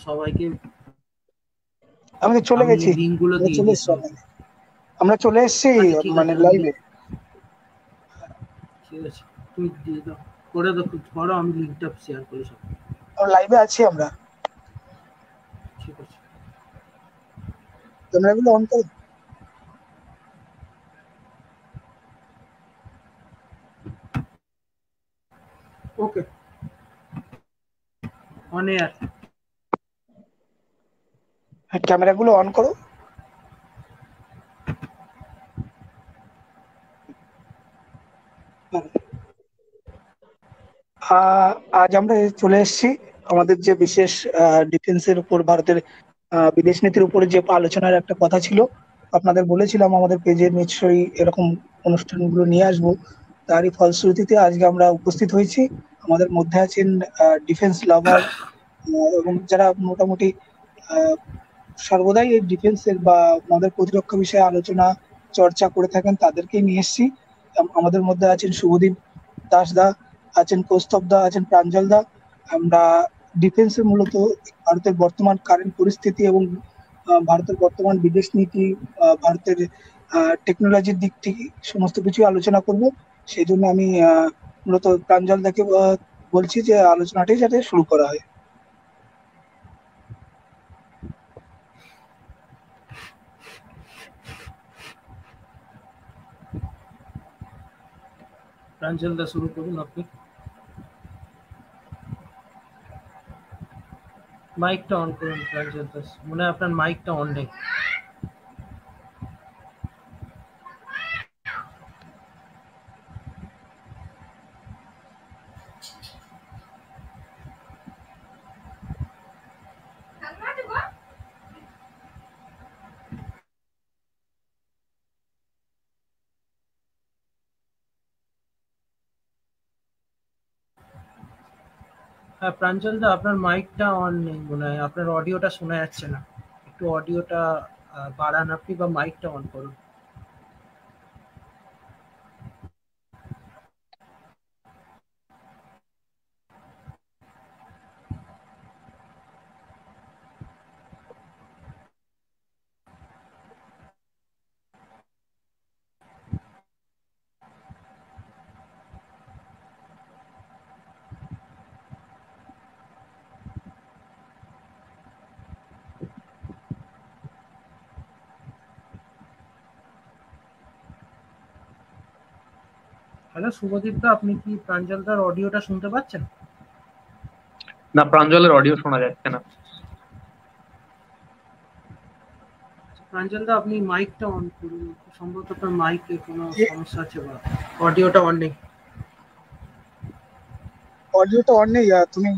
সবাইকে আমি তো চলে আমি গেছি। লিঙ্কগুলো আমরা দিয়ে চলে দিয়েছি এসছি অলরেডি। আমরা চলে এসছি আচ্ছা ঠিক আছে, মানে আমি লাইভে। ঠিক আছে, তুমি দিয়ে দাও, করে দাও, ধরো আমি লিঙ্কটা শেয়ার করি সব। লাইভে আছি আমরা। ঠিক আছে, ক্যামেরাগুলো অন করো। ওকে, অন এয়ার। হ্যাঁ, ক্যামেরাগুলো অন করো। হ্যাঁ। আজ আমরা চলে এসেছি আমাদের যে বিশেষ ডিফেন্সের উপর ভারতের বিদেশ নীতির উপরে যে আলোচনার একটা কথা ছিল, আপনাদের বলেছিলাম আমাদের পেজে নিশ্চয়ই এরকম অনুষ্ঠানগুলো নিয়ে আসবো। তারই ফলশ্রুতিতে আজকে আমরা উপস্থিত হয়েছি। আমাদের মধ্যে আছেন ডিফেন্স লাভার এবং যারা মোটামুটি আহ, সর্বদাই এই ডিফেন্সের বা আমাদের প্রতিরক্ষা বিষয়ে আলোচনা চর্চা করে থাকেন, তাদেরকেই নিয়ে এসেছি। আমাদের মধ্যে আছেন শুভদীপ দাস দা, আছেন কৌস্তব দা, আছেন প্রাঞ্জল দা। আমরা ডিফেন্সের মূলত ভারতের বর্তমান কারেন্ট পরিস্থিতি এবং ভারতের বর্তমান বিদেশ নীতি, ভারতের টেকনোলজির দিক থেকে সমস্ত কিছু আলোচনা করব। সেই জন্য আমি মূলত প্রাঞ্জল দাকে বলছি যে আলোচনাটি যাতে শুরু করা হয়। প্রাঞ্জল দা শুরু করুন আপনি। মাইকটা অন করুন প্রাঞ্জল দা, মনে হয় আপনার মাইকটা অন নেই। হ্যাঁ প্রাঞ্জল দা, আপনার মাইকটা অন নেই মনে হয়, আপনার অডিওটা শোনা যাচ্ছে না। একটু অডিওটা বাড়ান আপনি, বা মাইকটা অন করুন। হ্যালো শুভদীপ দা, আপনি কি প্রাঞ্জল দার অডিওটা শুনতে পাচ্ছেন? না, প্রাঞ্জলের অডিও শোনা যাচ্ছে না। প্রাঞ্জল দা আপনি মাইকটা অন করুন, সম্ভবত আপনার মাইকে কোনো সমস্যা আছে বা অডিওটা অন নেই। অডিওটা অন নেই, তুমি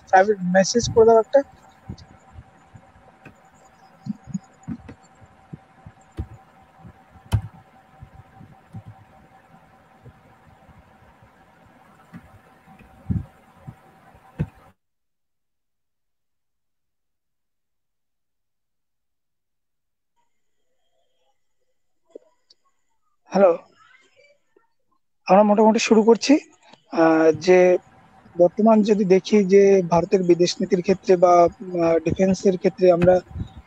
প্রাইভেট মেসেজ করে দাও একটা। হ্যালো, আমরা মোটামুটি শুরু করছি। যে বর্তমান যদি দেখি যে ভারতের বিদেশ নীতির ক্ষেত্রে বা ডিফেন্সের ক্ষেত্রে আমরা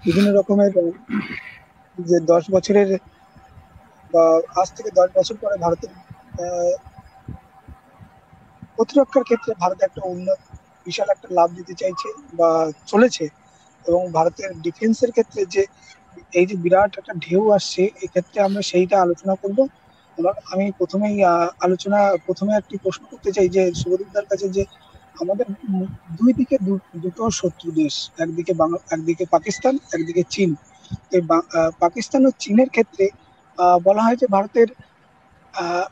বিভিন্ন রকমের যে 10 বছরের বা আজ থেকে 10 বছর পরে ভারতের আহ, প্রতিরক্ষার ক্ষেত্রে ভারত একটা বিশাল একটা লাভ দিতে চাইছে বা চলেছে। এবং ভারতের ডিফেন্সের ক্ষেত্রে যে এই যে বিরাট একটা ঢেউ আসছে, এক্ষেত্রে আমরা সেইটা আলোচনা করব। আমি প্রথমেই প্রথমে একটি প্রশ্ন করতে চাই যে শুভদীপদার কাছে, যে আমাদের দুই দিকে দুটো শত্রু দেশ, একদিকে পাকিস্তান, একদিকে চীন। তো পাকিস্তান ও চীনের ক্ষেত্রে বলা হয় যে ভারতের আহ,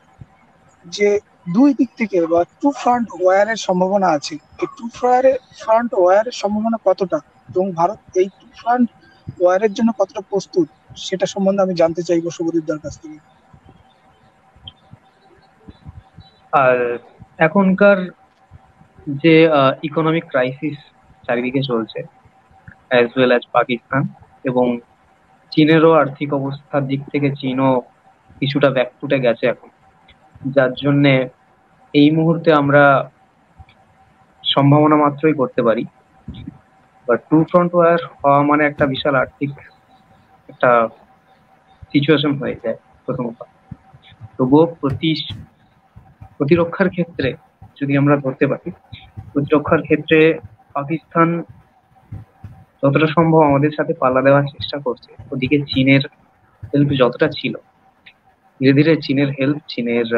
যে দুই দিক থেকে বা টু ফ্রন্ট ওয়ারের সম্ভাবনা আছে। এই ফ্রন্ট ওয়ারের সম্ভাবনা কতটা, এবং ভারত এই টু ফ্রন্ট ওয়ারের জন্য কতটা প্রস্তুত, সেটা সম্বন্ধে আমি জানতে চাইবো শুভদীপদার কাছ থেকে। আর এখনকার যে ইকোনমিক ক্রাইসিস চারিদিকে চলছে, অ্যাজ ওয়েল অ্যাজ পাকিস্তান, এবং চীনেরও আর্থিক অবস্থার দিক থেকে চীনও কিছুটা ব্যাকফুটে গেছে এখন, যার জন্যে এই মুহূর্তে আমরা সম্ভাবনা মাত্রই করতে পারি। বাট টু ফ্রন্ট ওয়ার হওয়া মানে একটা বিশাল আর্থিক একটা সিচুয়েশন হয়ে যায় প্রথমত। তবুও প্রতিরক্ষার ক্ষেত্রে যদি আমরা ধরতে পারি, প্রতিরক্ষার ক্ষেত্রে পাকিস্তান যতটা সম্ভব আমাদের সাথে পাল্লা দেওয়ার চেষ্টা করছে। ওদিকে চীনের হেল্প যতটা ছিল, ধীরে ধীরে চীনের হেল্প, চীনের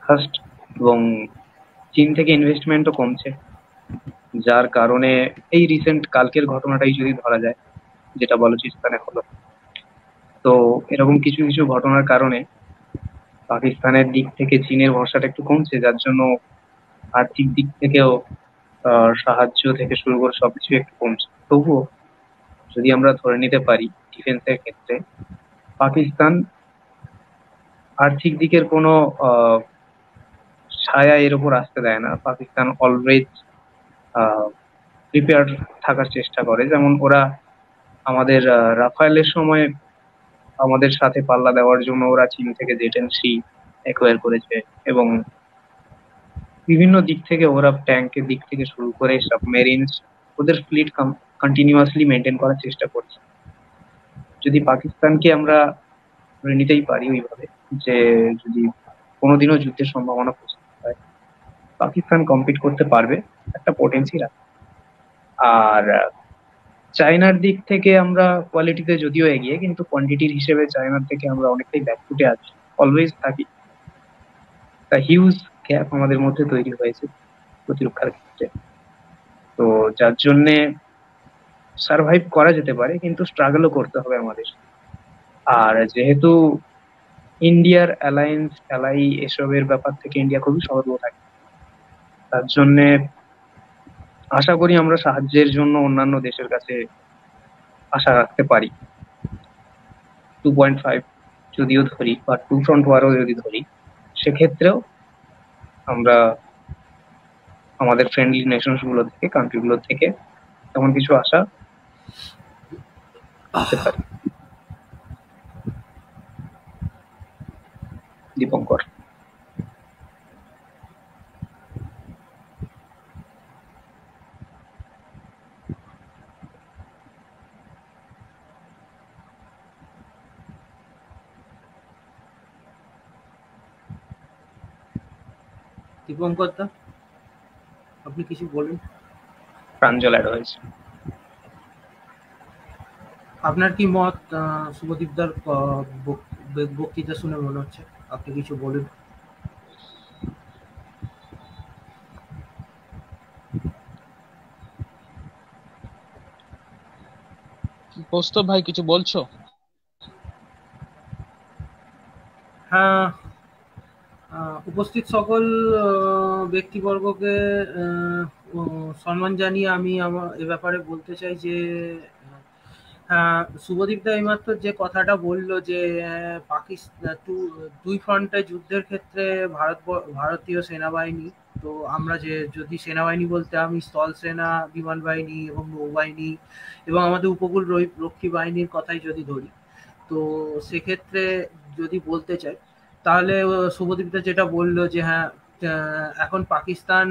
ট্রাস্ট এবং চীন থেকে ইনভেস্টমেন্টও কমছে, যার কারণে এই রিসেন্ট কালকের ঘটনাটাই যদি ধরা যায়, যেটা বলুচিস্তানে হলো, তো এরকম কিছু কিছু ঘটনার কারণে পাকিস্তানের দিক থেকে চীনের ভরসাটা একটু কমছে, যার জন্য আর্থিক দিক থেকেও সাহায্য থেকে শুরু করে সবকিছু একটু কমছে। তবুও যদি আমরা ধরে নিতে পারি ডিফেন্সের ক্ষেত্রে পাকিস্তান আর্থিক দিকের কোনো ছায়া এর উপর আসতে দেয় না। পাকিস্তান অলওয়েজ প্রিপেয়ার থাকার চেষ্টা করে। যেমন ওরা আমাদের রাফায়েলের সময় আমাদের সাথে পাল্লা দেওয়ার জন্য ওরা চীন থেকে জেটেনসি অ্যাকোয়ার করেছে, এবং বিভিন্ন দিক থেকে ওরা ট্যাঙ্কের দিক থেকে শুরু করে সাবমেরিনস, ওদের ফ্লিট কন্টিনিউয়াসলি মেনটেন করার চেষ্টা করছে। যদি পাকিস্তানকে আমরা ধরে নিতেই পারি ওইভাবে যে যদি কোনোদিনও যুদ্ধের সম্ভাবনা প্রস্তুত হয়, পাকিস্তান কম্পিট করতে পারবে, একটা পোটেন্সি রাখে। আর চায়নার দিক থেকে আমরা কোয়ালিটিতে যদিও এগিয়ে, কিন্তু কোয়ান্টিটির হিসেবে চায়নার থেকে আমরা অনেকটাই ব্যাকফুটে আছি, অলওয়েজ থাকি। তা হিউজ গ্যাপ আমাদের মধ্যে তৈরি হয়েছে প্রতিরক্ষার ক্ষেত্রে। তো যার জন্যে সার্ভাইভ করা যেতে পারে, কিন্তু স্ট্রাগলও করতে হবে আমাদের। আর যেহেতু ইন্ডিয়ার অ্যালাই এসবের ব্যাপার থেকে ইন্ডিয়া খুবই সতর্ক থাকে, তার জন্য আশা করি আমরা সাহায্যের জন্য অন্যান্য দেশের কাছে আশা রাখতে পারি। 2.5 যদিও ধরি বা টু ফ্রন্ট ওয়ারও যদি ধরি, সেক্ষেত্রেও আমরা আমাদের ফ্রেন্ডলি নেশনস গুলো থেকে, কান্ট্রি গুলো থেকে তেমন কিছু আশা করতে পারি। দীপঙ্কর। দীপঙ্কর দা, আপনি কিছু বলুন। প্রাঞ্জল অ্যাড হয়েছে। আপনার কি মত শুভদীপদার বক্তৃতা শুনে মনে হচ্ছে? আপনি কিছু বলুন। কৌস্তব ভাই কিছু বলছো? হ্যাঁ, উপস্থিত সকল ব্যক্তিবর্গকে সম্মান জানিয়ে আমি আমার এ ব্যাপারে বলতে চাই যে শুভদীপ দা এইমাত্র যে কথাটা বললো যে পাকিস্তান দুই ফ্রন্টে যুদ্ধের ক্ষেত্রে ভারতীয় সেনাবাহিনী, তো আমরা যে যদি সেনাবাহিনী বলতে আমি স্থল সেনা, বিমান বাহিনী এবং নৌবাহিনী এবং আমাদের উপকূল রক্ষী বাহিনীর কথাই যদি ধরি, তো সেক্ষেত্রে যদি বলতে চাই তাহলে শুভদীপদা যেটা বললো যে হ্যাঁ, এখন পাকিস্তান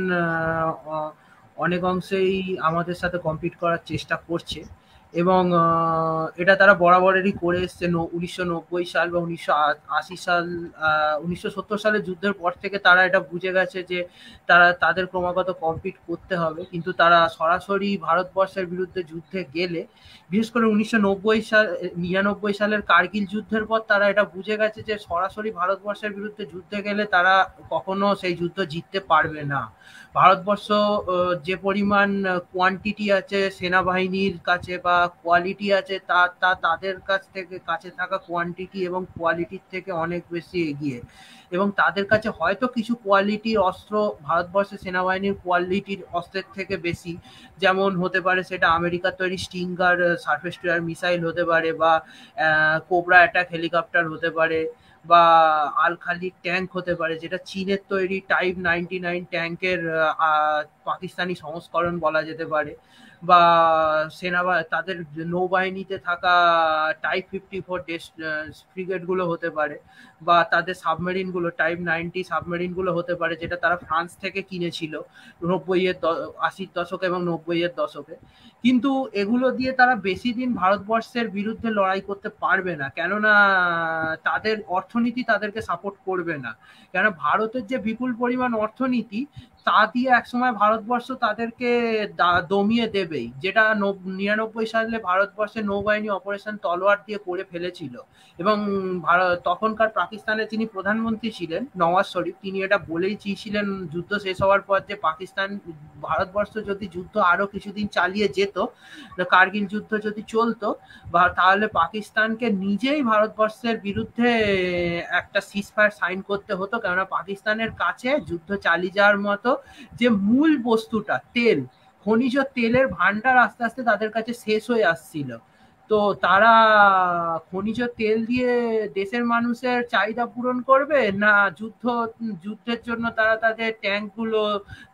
অনেক অংশেই আমাদের সাথে কম্পিট করার চেষ্টা করছে, এবং এটা তারা বরাবরেরই করে এসছে। 1990 সাল বা 1980 সাল, 1970 সালের যুদ্ধের পর থেকে তারা এটা বুঝে গেছে যে তাদের ক্রমাগত কম্পিট করতে হবে, কিন্তু তারা সরাসরি ভারতবর্ষের বিরুদ্ধে যুদ্ধে গেলে, বিশেষ করে 1999 সালের কার্গিল যুদ্ধের পর তারা এটা বুঝে গেছে যে সরাসরি ভারতবর্ষের বিরুদ্ধে যুদ্ধে গেলে তারা কখনো সেই যুদ্ধ জিততে পারবে না। ভারতবর্ষ যে পরিমাণ কোয়ান্টিটি আছে সেনাবাহিনীর কাছে বা কোয়ালিটি আছে, তাদের কাছে থাকা কোয়ান্টিটি এবং কোয়ালিটির থেকে অনেক বেশি এগিয়ে, এবং তাদের কাছে হয়তো কিছু কোয়ালিটির অস্ত্র ভারতবর্ষের সেনাবাহিনীর কোয়ালিটির অস্ত্রের থেকে বেশি, যেমন হতে পারে সেটা আমেরিকার তৈরি Stinger surface to air missile হতে পারে, বা কোবরা অ্যাটাক হেলিকপ্টার হতে পারে, বা আল খালিদ ট্যাঙ্ক হতে পারে, যেটা চীনের তৈরি টাইপ 99 ট্যাঙ্কের পাকিস্তানি সংস্করণ বলা যেতে পারে, বা তাদের নৌবাহিনীতে থাকা টাইপ 54 ফ্রিগেট গুলো হতে পারে, বা তাদের সাবমেরিন গুলো টাইপ 90 সাবমেরিন গুলো হতে পারে, যেটা তারা ফ্রান্স থেকে কিনেছিল 80-র দশকে এবং 90-এর দশকে। কিন্তু এগুলো দিয়ে তারা বেশি দিন ভারতবর্ষের বিরুদ্ধে লড়াই করতে পারবে না, কেননা তাদের অর্থনীতি তাদেরকে সাপোর্ট করবে না। কেন, ভারতের যে বিপুল পরিমাণ অর্থনীতি, তা দিয়ে একসময় ভারতবর্ষ তাদেরকে দমিয়ে দেবেই, যেটা 99 সালে ভারতবর্ষের নৌবাহিনী অপারেশন তলোয়ার দিয়ে করে ফেলেছিল। এবং তখনকার পাকিস্তানের যিনি প্রধানমন্ত্রী ছিলেন নওয়াজ শরীফ, তিনি এটা বলেই চেয়েছিলেন যুদ্ধ শেষ হওয়ার পর যে ভারতবর্ষ যদি যুদ্ধ আরো কিছুদিন চালিয়ে যেত, কার্গিল যুদ্ধ যদি চলতো, তাহলে পাকিস্তানকে নিজেই ভারতবর্ষের বিরুদ্ধে একটা সিজফায়ার সাইন করতে হতো, কেননা পাকিস্তানের কাছে যুদ্ধ চালিয়ে যাওয়ার মতো যে মূল বস্তুটা তেল, খনিজ তেলের ভান্ডার আস্তে আস্তে তাদের কাছে শেষ হয়ে আসছিল। তো তারা খনিজ তেল দিয়ে দেশের মানুষের চাহিদা পূরণ করবে, না যুদ্ধের জন্য তারা তাদের ট্যাঙ্ক গুলো,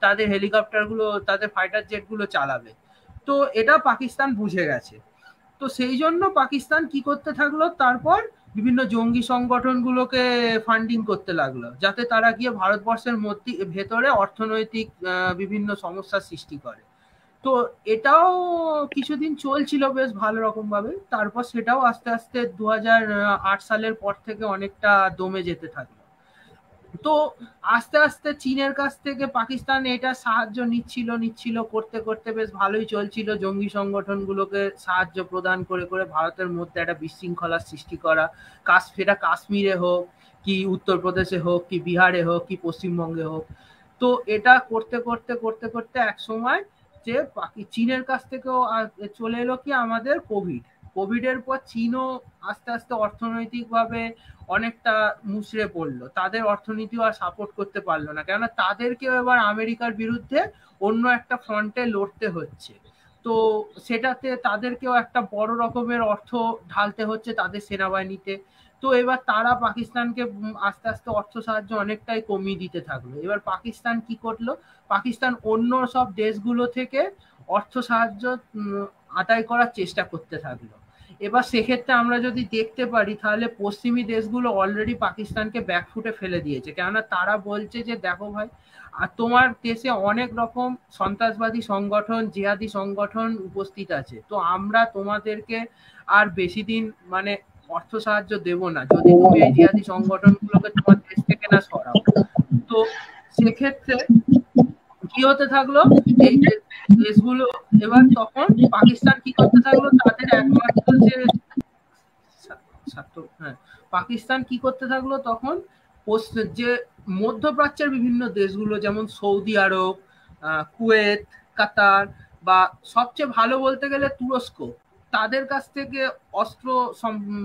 তাদের হেলিকপ্টার গুলো, তাদের ফাইটার জেট গুলো চালাবে। তো এটা পাকিস্তান বুঝে গেছে। তো সেই জন্য পাকিস্তান কি করতে থাকলো, তারপর বিভিন্ন জঙ্গি সংগঠনগুলোকে ফান্ডিং করতে লাগলো, যাতে তারা গিয়ে ভারতবর্ষের ভেতরে অর্থনৈতিক বিভিন্ন সমস্যার সৃষ্টি করে। তো এটাও কিছুদিন চলছিল বেশ ভালো রকম ভাবে, তারপর সেটাও আস্তে আস্তে 2008 সালের পর থেকে অনেকটা দমে যেতে থাকলো। তো আস্তে আস্তে চীনের কাছ থেকে পাকিস্তান এটা সাহায্য নিচ্ছিল করতে করতে বেশ ভালোই চলছিল, জঙ্গি সংগঠনগুলোকে সাহায্য প্রদান করে করে ভারতের মধ্যে একটা বিশৃঙ্খলার সৃষ্টি করা, সেটা কাশ্মীরে হোক কি উত্তরপ্রদেশে হোক কি বিহারে হোক কি পশ্চিমবঙ্গে হোক। তো এটা করতে করতে করতে করতে এক সময় যে চীনের কাছ থেকেও চলে এলো কি আমাদের কোভিডের পর চীনও আস্তে আস্তে অর্থনৈতিকভাবে অনেকটা মুচড়ে পড়লো, তাদের অর্থনীতিও আর সাপোর্ট করতে পারলো না, কেননা তাদেরকেও এবার আমেরিকার বিরুদ্ধে অন্য একটা ফ্রন্টে লড়তে হচ্ছে। তো সেটাতে তাদেরকেও একটা বড় রকমের অর্থ ঢালতে হচ্ছে তাদের সেনাবাহিনীতে। তো এবার তারা পাকিস্তানকে আস্তে আস্তে অর্থ সাহায্য অনেকটাই কমিয়ে দিতে থাকলো। এবার পাকিস্তান কি করলো, পাকিস্তান অন্য সব দেশগুলো থেকে অর্থ সাহায্য আদায় করার চেষ্টা করতে থাকলো। এবার সেক্ষেত্রে আমরা যদি দেখতে পারি, তাহলে পশ্চিমী দেশগুলো অলরেডি পাকিস্তানকে ব্যাকফুটে ফেলে দিয়েছে, কেননা তারা বলছে যে দেখো ভাই, আর তোমার দেশে অনেক রকম সন্ত্রাসবাদী সংগঠন, জিহাদি সংগঠন উপস্থিত আছে, তো আমরা তোমাদেরকে আর বেশি দিন মানে অর্থ সাহায্য দেব না যদি তুমি এই জিহাদি সংগঠনগুলোকে তোমার দেশ থেকে না সরাও। তো সেক্ষেত্রে কি হতে থাকলো, এই দেশগুলো এবার তখন পাকিস্তান কি করতে থাকলো, তাদের একমাত্র যে পাকিস্তান কি করতে থাকলো তখন, যে মধ্যপ্রাচ্যের বিভিন্ন দেশগুলো যেমন সৌদি আরব, কুয়েত, কাতার, বা সবচেয়ে ভালো বলতে গেলে তুরস্ক, তাদের কাছ থেকে অস্ত্র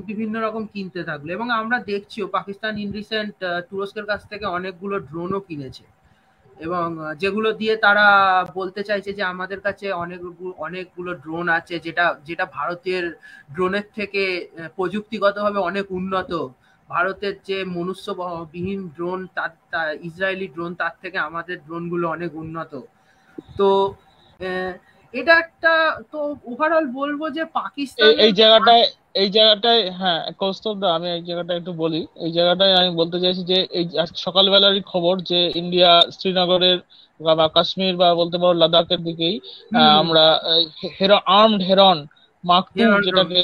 বিভিন্ন রকম কিনতে থাকলো। এবং আমরা দেখছিও পাকিস্তান ইন রিসেন্ট তুরস্কের কাছ থেকে অনেকগুলো ড্রোনও কিনেছে, এবং যেগুলো দিয়ে তারা বলতে চাইছে যে আমাদের কাছে অনেকগুলো ড্রোন আছে, যেটা যেটা ভারতের ড্রোনের থেকে প্রযুক্তিগতভাবে অনেক উন্নত। ভারতের যে মনুষ্যবিহীন ড্রোন, ইসরায়েলি ড্রোন, তার থেকে আমাদের ড্রোনগুলো অনেক উন্নত। তো এটা একটা, তো ওভারঅল বলবো যে পাকিস্তান এই জায়গাটায় হ্যাঁ কৌস্তব দা, আমি এই জায়গাটা একটু বলি। এই জায়গাটায় আমি বলতে চাইছি যে এই সকালবেলারই খবর যে ইন্ডিয়া শ্রীনগরের বা কাশ্মীর বা বলতে পারো লাদাখের দিকেই আমরা আর্মড হেরন মার্ক 2 যেটাকে,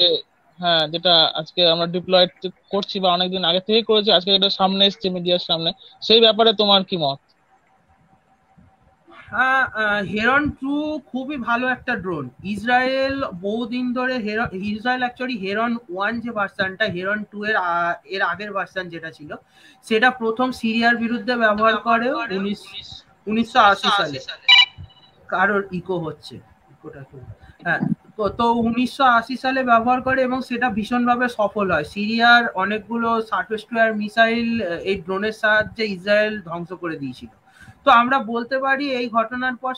হ্যাঁ, যেটা আজকে আমরা ডিপ্লয়েড করছি বা অনেকদিন আগে থেকে করেছি, আজকে এটা সামনে এসছে মিডিয়ার সামনে, সেই ব্যাপারে তোমার কি মত? হেরন 2 খুবই ভালো একটা ড্রোন। ইসরায়েল বহুদিন ধরে ইসরায়েল অ্যাকচুয়ালি হেরন 1 যে ভার্সনটা, হেরন 2 এর আগের ভার্সন যেটা ছিল, সেটা প্রথম সিরিয়ার বিরুদ্ধে ব্যবহার করে 1980 সালে। কারোর ইকো হচ্ছে, হ্যাঁ। তো 1980 সালে ব্যবহার করে এবং সেটা ভীষণভাবে সফল হয়। সিরিয়ার অনেকগুলো সারফেস টু এয়ার মিসাইল এই ড্রোনের সাহায্যে ইসরায়েল ধ্বংস করে দিয়েছিল। তো আমরা বলতে পারি এই ঘটনার পর,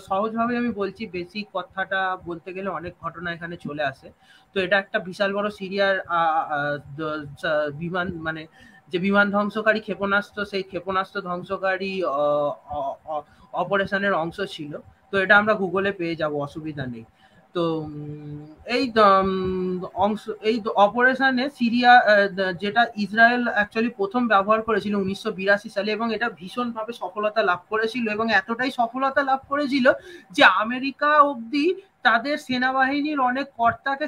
সহজভাবে আমি বলছি, বেশি কথাটা বলতে গেলে অনেক ঘটনা এখানে চলে আসে। তো এটা একটা বিশাল বড় সিরিয়ার বিমান মানে যে বিমান ধ্বংসকারী ক্ষেপণাস্ত্র, সেই ক্ষেপণাস্ত্র ধ্বংসকারী অপারেশনের অংশ ছিল। তো এটা আমরা গুগলে পেয়ে যাব, অসুবিধা নেই। তো এই অংশ, এই অপারেশনে সিরিয়া, যেটা ইসরায়েল অ্যাকচুয়ালি প্রথম ব্যবহার করেছিল 1982 সালে, এবং এটা ভীষণভাবে সফলতা লাভ করেছিল, এবং এতটাই সফলতা লাভ করেছিল যে আমেরিকা অবধি তাদের সেনাবাহিনীর অনেক কর্তাকে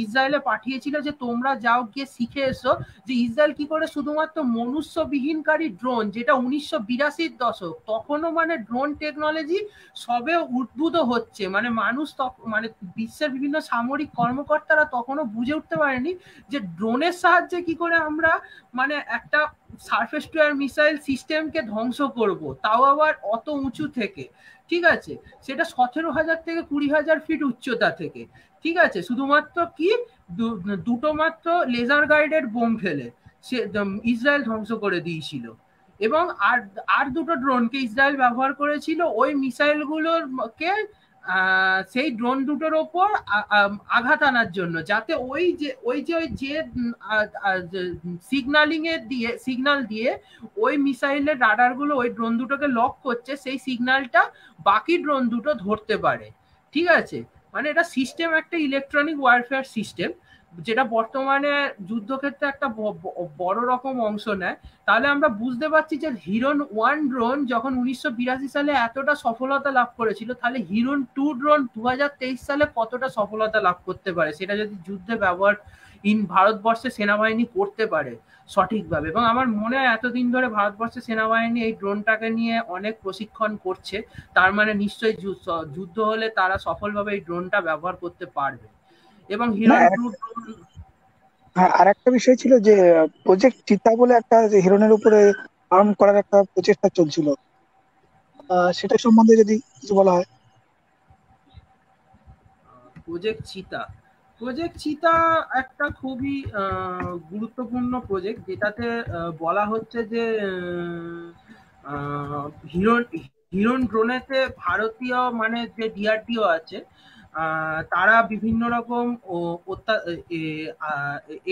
ইসরায়েলে পাঠিয়েছিল যে তোমরা যাও গিয়ে শিখে এসো যে ইসরায়েল কি করে শুধুমাত্র মনুষ্যবিহীনকারী ড্রোন, যেটা 1982 দশক, তখনও মানে ড্রোন টেকনোলজি সবে উদ্ভূত হচ্ছে, মানে মানুষ মানে বিশ্বের বিভিন্ন সামরিক কর্মকর্তারা তখনও বুঝে উঠতে পারেনি যে ড্রোনের সাহায্যে কি করে আমরা মানে একটা সারফেস টু এয়ার মিসাইল সিস্টেমকে ধ্বংস করব, তাও আবার অত উঁচু থেকে। ঠিক আছে, সেটা 17,000 থেকে 20,000 ফিট উচ্চতা থেকে। ঠিক আছে, শুধুমাত্র কি দুটো মাত্র লেজার গাইডেড বোম ফেলে সে ইসরায়েল ধ্বংস করে দিয়েছিল। এবং আর দুটো ড্রোনকে ইসরায়েল ব্যবহার করেছিল ওই মিসাইলগুলোকে সেই ড্রোন দুটোর ওপর আঘাত আনার জন্য, যাতে ওই যে সিগন্যাল দিয়ে ওই মিসাইলের রাডার গুলো ওই ড্রোন দুটোকে লক করছে, সেই সিগন্যালটা বাকি ড্রোন দুটো ধরতে পারে। ঠিক আছে, মানে এটা সিস্টেম, একটা ইলেকট্রনিক ওয়ারফেয়ার সিস্টেম, যেটা বর্তমানে যুদ্ধক্ষেত্রে একটা বড় রকম অংশ নেয়। তাহলে আমরা বুঝতে পারছি যে হিরন 1 ড্রোন যখন 1982 সালে এতটা সফলতা লাভ করেছিল, তাহলে হিরন 2 ড্রোন 2023 সালে কতটা সফলতা লাভ করতে পারে, সেটা যদি যুদ্ধে ব্যবহার ভারতবর্ষের সেনাবাহিনী করতে পারে সঠিকভাবে। এবং আমার মনে হয় এতদিন ধরে ভারতবর্ষের সেনাবাহিনী এই ড্রোনটাকে নিয়ে অনেক প্রশিক্ষণ করছে, তার মানে নিশ্চয়ই যুদ্ধ হলে তারা সফলভাবে এই ড্রোনটা ব্যবহার করতে পারবে। এবং হিরন 2 ড্রোন, হ্যাঁ, আর একটা বিষয় ছিল যে প্রজেক্ট চিতা বলে একটা যে হিরনের উপরে আর্ম করার একটা প্রচেষ্টা চলছিল, সেটা সম্বন্ধে যদি কিছু বলা হয়। প্রজেক্ট চিতা একটা খুবই গুরুত্বপূর্ণ প্রজেক্ট, যেটাতে বলা হচ্ছে যে হিরন ড্রোনেতে ভারতীয় মানে যে ডিআরডিও আছে, তারা বিভিন্ন রকম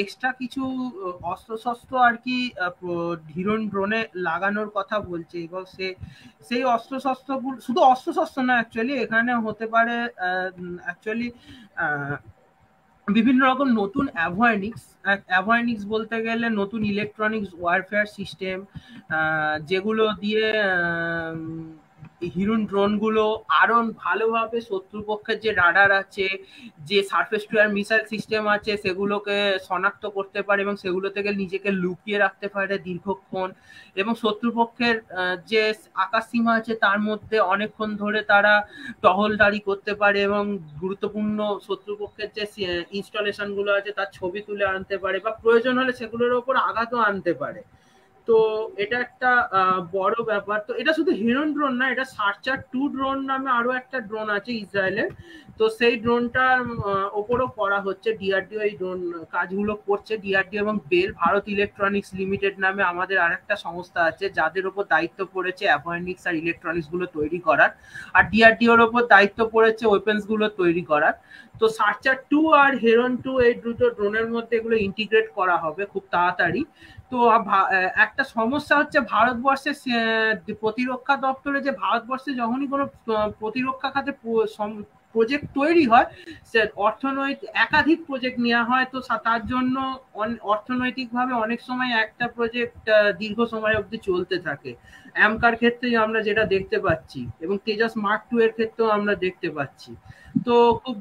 এক্সট্রা কিছু অস্ত্রশস্ত্র আর কি হিরন ড্রোনে লাগানোর কথা বলছে। এবং সেই অস্ত্রশস্ত্রগুলো শুধু অস্ত্রশস্ত্র না, অ্যাকচুয়ালি এখানে হতে পারে অ্যাকচুয়ালি বিভিন্ন রকম নতুন অ্যাভয়েনিক্স বলতে গেলে নতুন ইলেকট্রনিক্স ওয়ারফেয়ার সিস্টেম, যেগুলো দিয়ে হিরন ড্রোনগুলো আরো ভালোভাবে শত্রুপক্ষের যে রাডার আছে, যে surface to air missile system আছে, সেগুলোকে শনাক্ত করতে পারে এবং সেগুলো থেকে নিজেকে লুকিয়ে রাখতে পারে দীর্ঘক্ষণ। এবং শত্রুপক্ষের যে আকাশ সীমা আছে তার মধ্যে অনেকক্ষণ ধরে তারা টহলদারি করতে পারে, এবং গুরুত্বপূর্ণ শত্রুপক্ষের যে ইনস্টলেশন গুলো আছে তার ছবি তুলে আনতে পারে, বা প্রয়োজন হলে সেগুলোর ওপর আঘাতও আনতে পারে। তো এটা একটা বড় ব্যাপার। তো এটা শুধু হিরন ড্রোন না, এটা সার্চার 2 ড্রোন নামে আরো একটা ড্রোন আছে ইসরায়েলের। তো সেই ড্রোনটার ওপরও করা হচ্ছে, ডিআরডিও এই ড্রোন কাজগুলো করছে। ডিআরডিও এবং বেল, ভারত ইলেকট্রনিক্স লিমিটেড নামে আমাদের আরেকটা সংস্থা আছে, যাদের ওপর দায়িত্ব পড়েছে অ্যাভয়েনিক্স আর ইলেকট্রনিক্স গুলো তৈরি করার, আর ডিআরডিওর ওপর দায়িত্ব পড়েছে ওয়েপেন্স গুলো তৈরি করার। তো সার্চার 2 আর হেরন 2 এই দুটো ড্রোনের মধ্যে এগুলো ইন্টিগ্রেট করা হবে খুব তাড়াতাড়ি। তো একটা সমস্যা হচ্ছে ভারতবর্ষের প্রতিরক্ষা দপ্তরে, যে ভারতবর্ষে যখনই কোনো প্রতিরক্ষা খাতে প্রজেক্ট তৈরি হয়, সে একাধিক প্রজেক্ট নেওয়া হয়। তো তার জন্য অর্থনৈতিকভাবে অনেক সময় একটা প্রজেক্ট দীর্ঘ সময় অবধি চলতে থাকে। অ্যামকার ক্ষেত্রে আমরা যেটা দেখতে পাচ্ছি, এবং তেজাস মার্ক 2 এর ক্ষেত্রেও আমরা দেখতে পাচ্ছি। তো খুব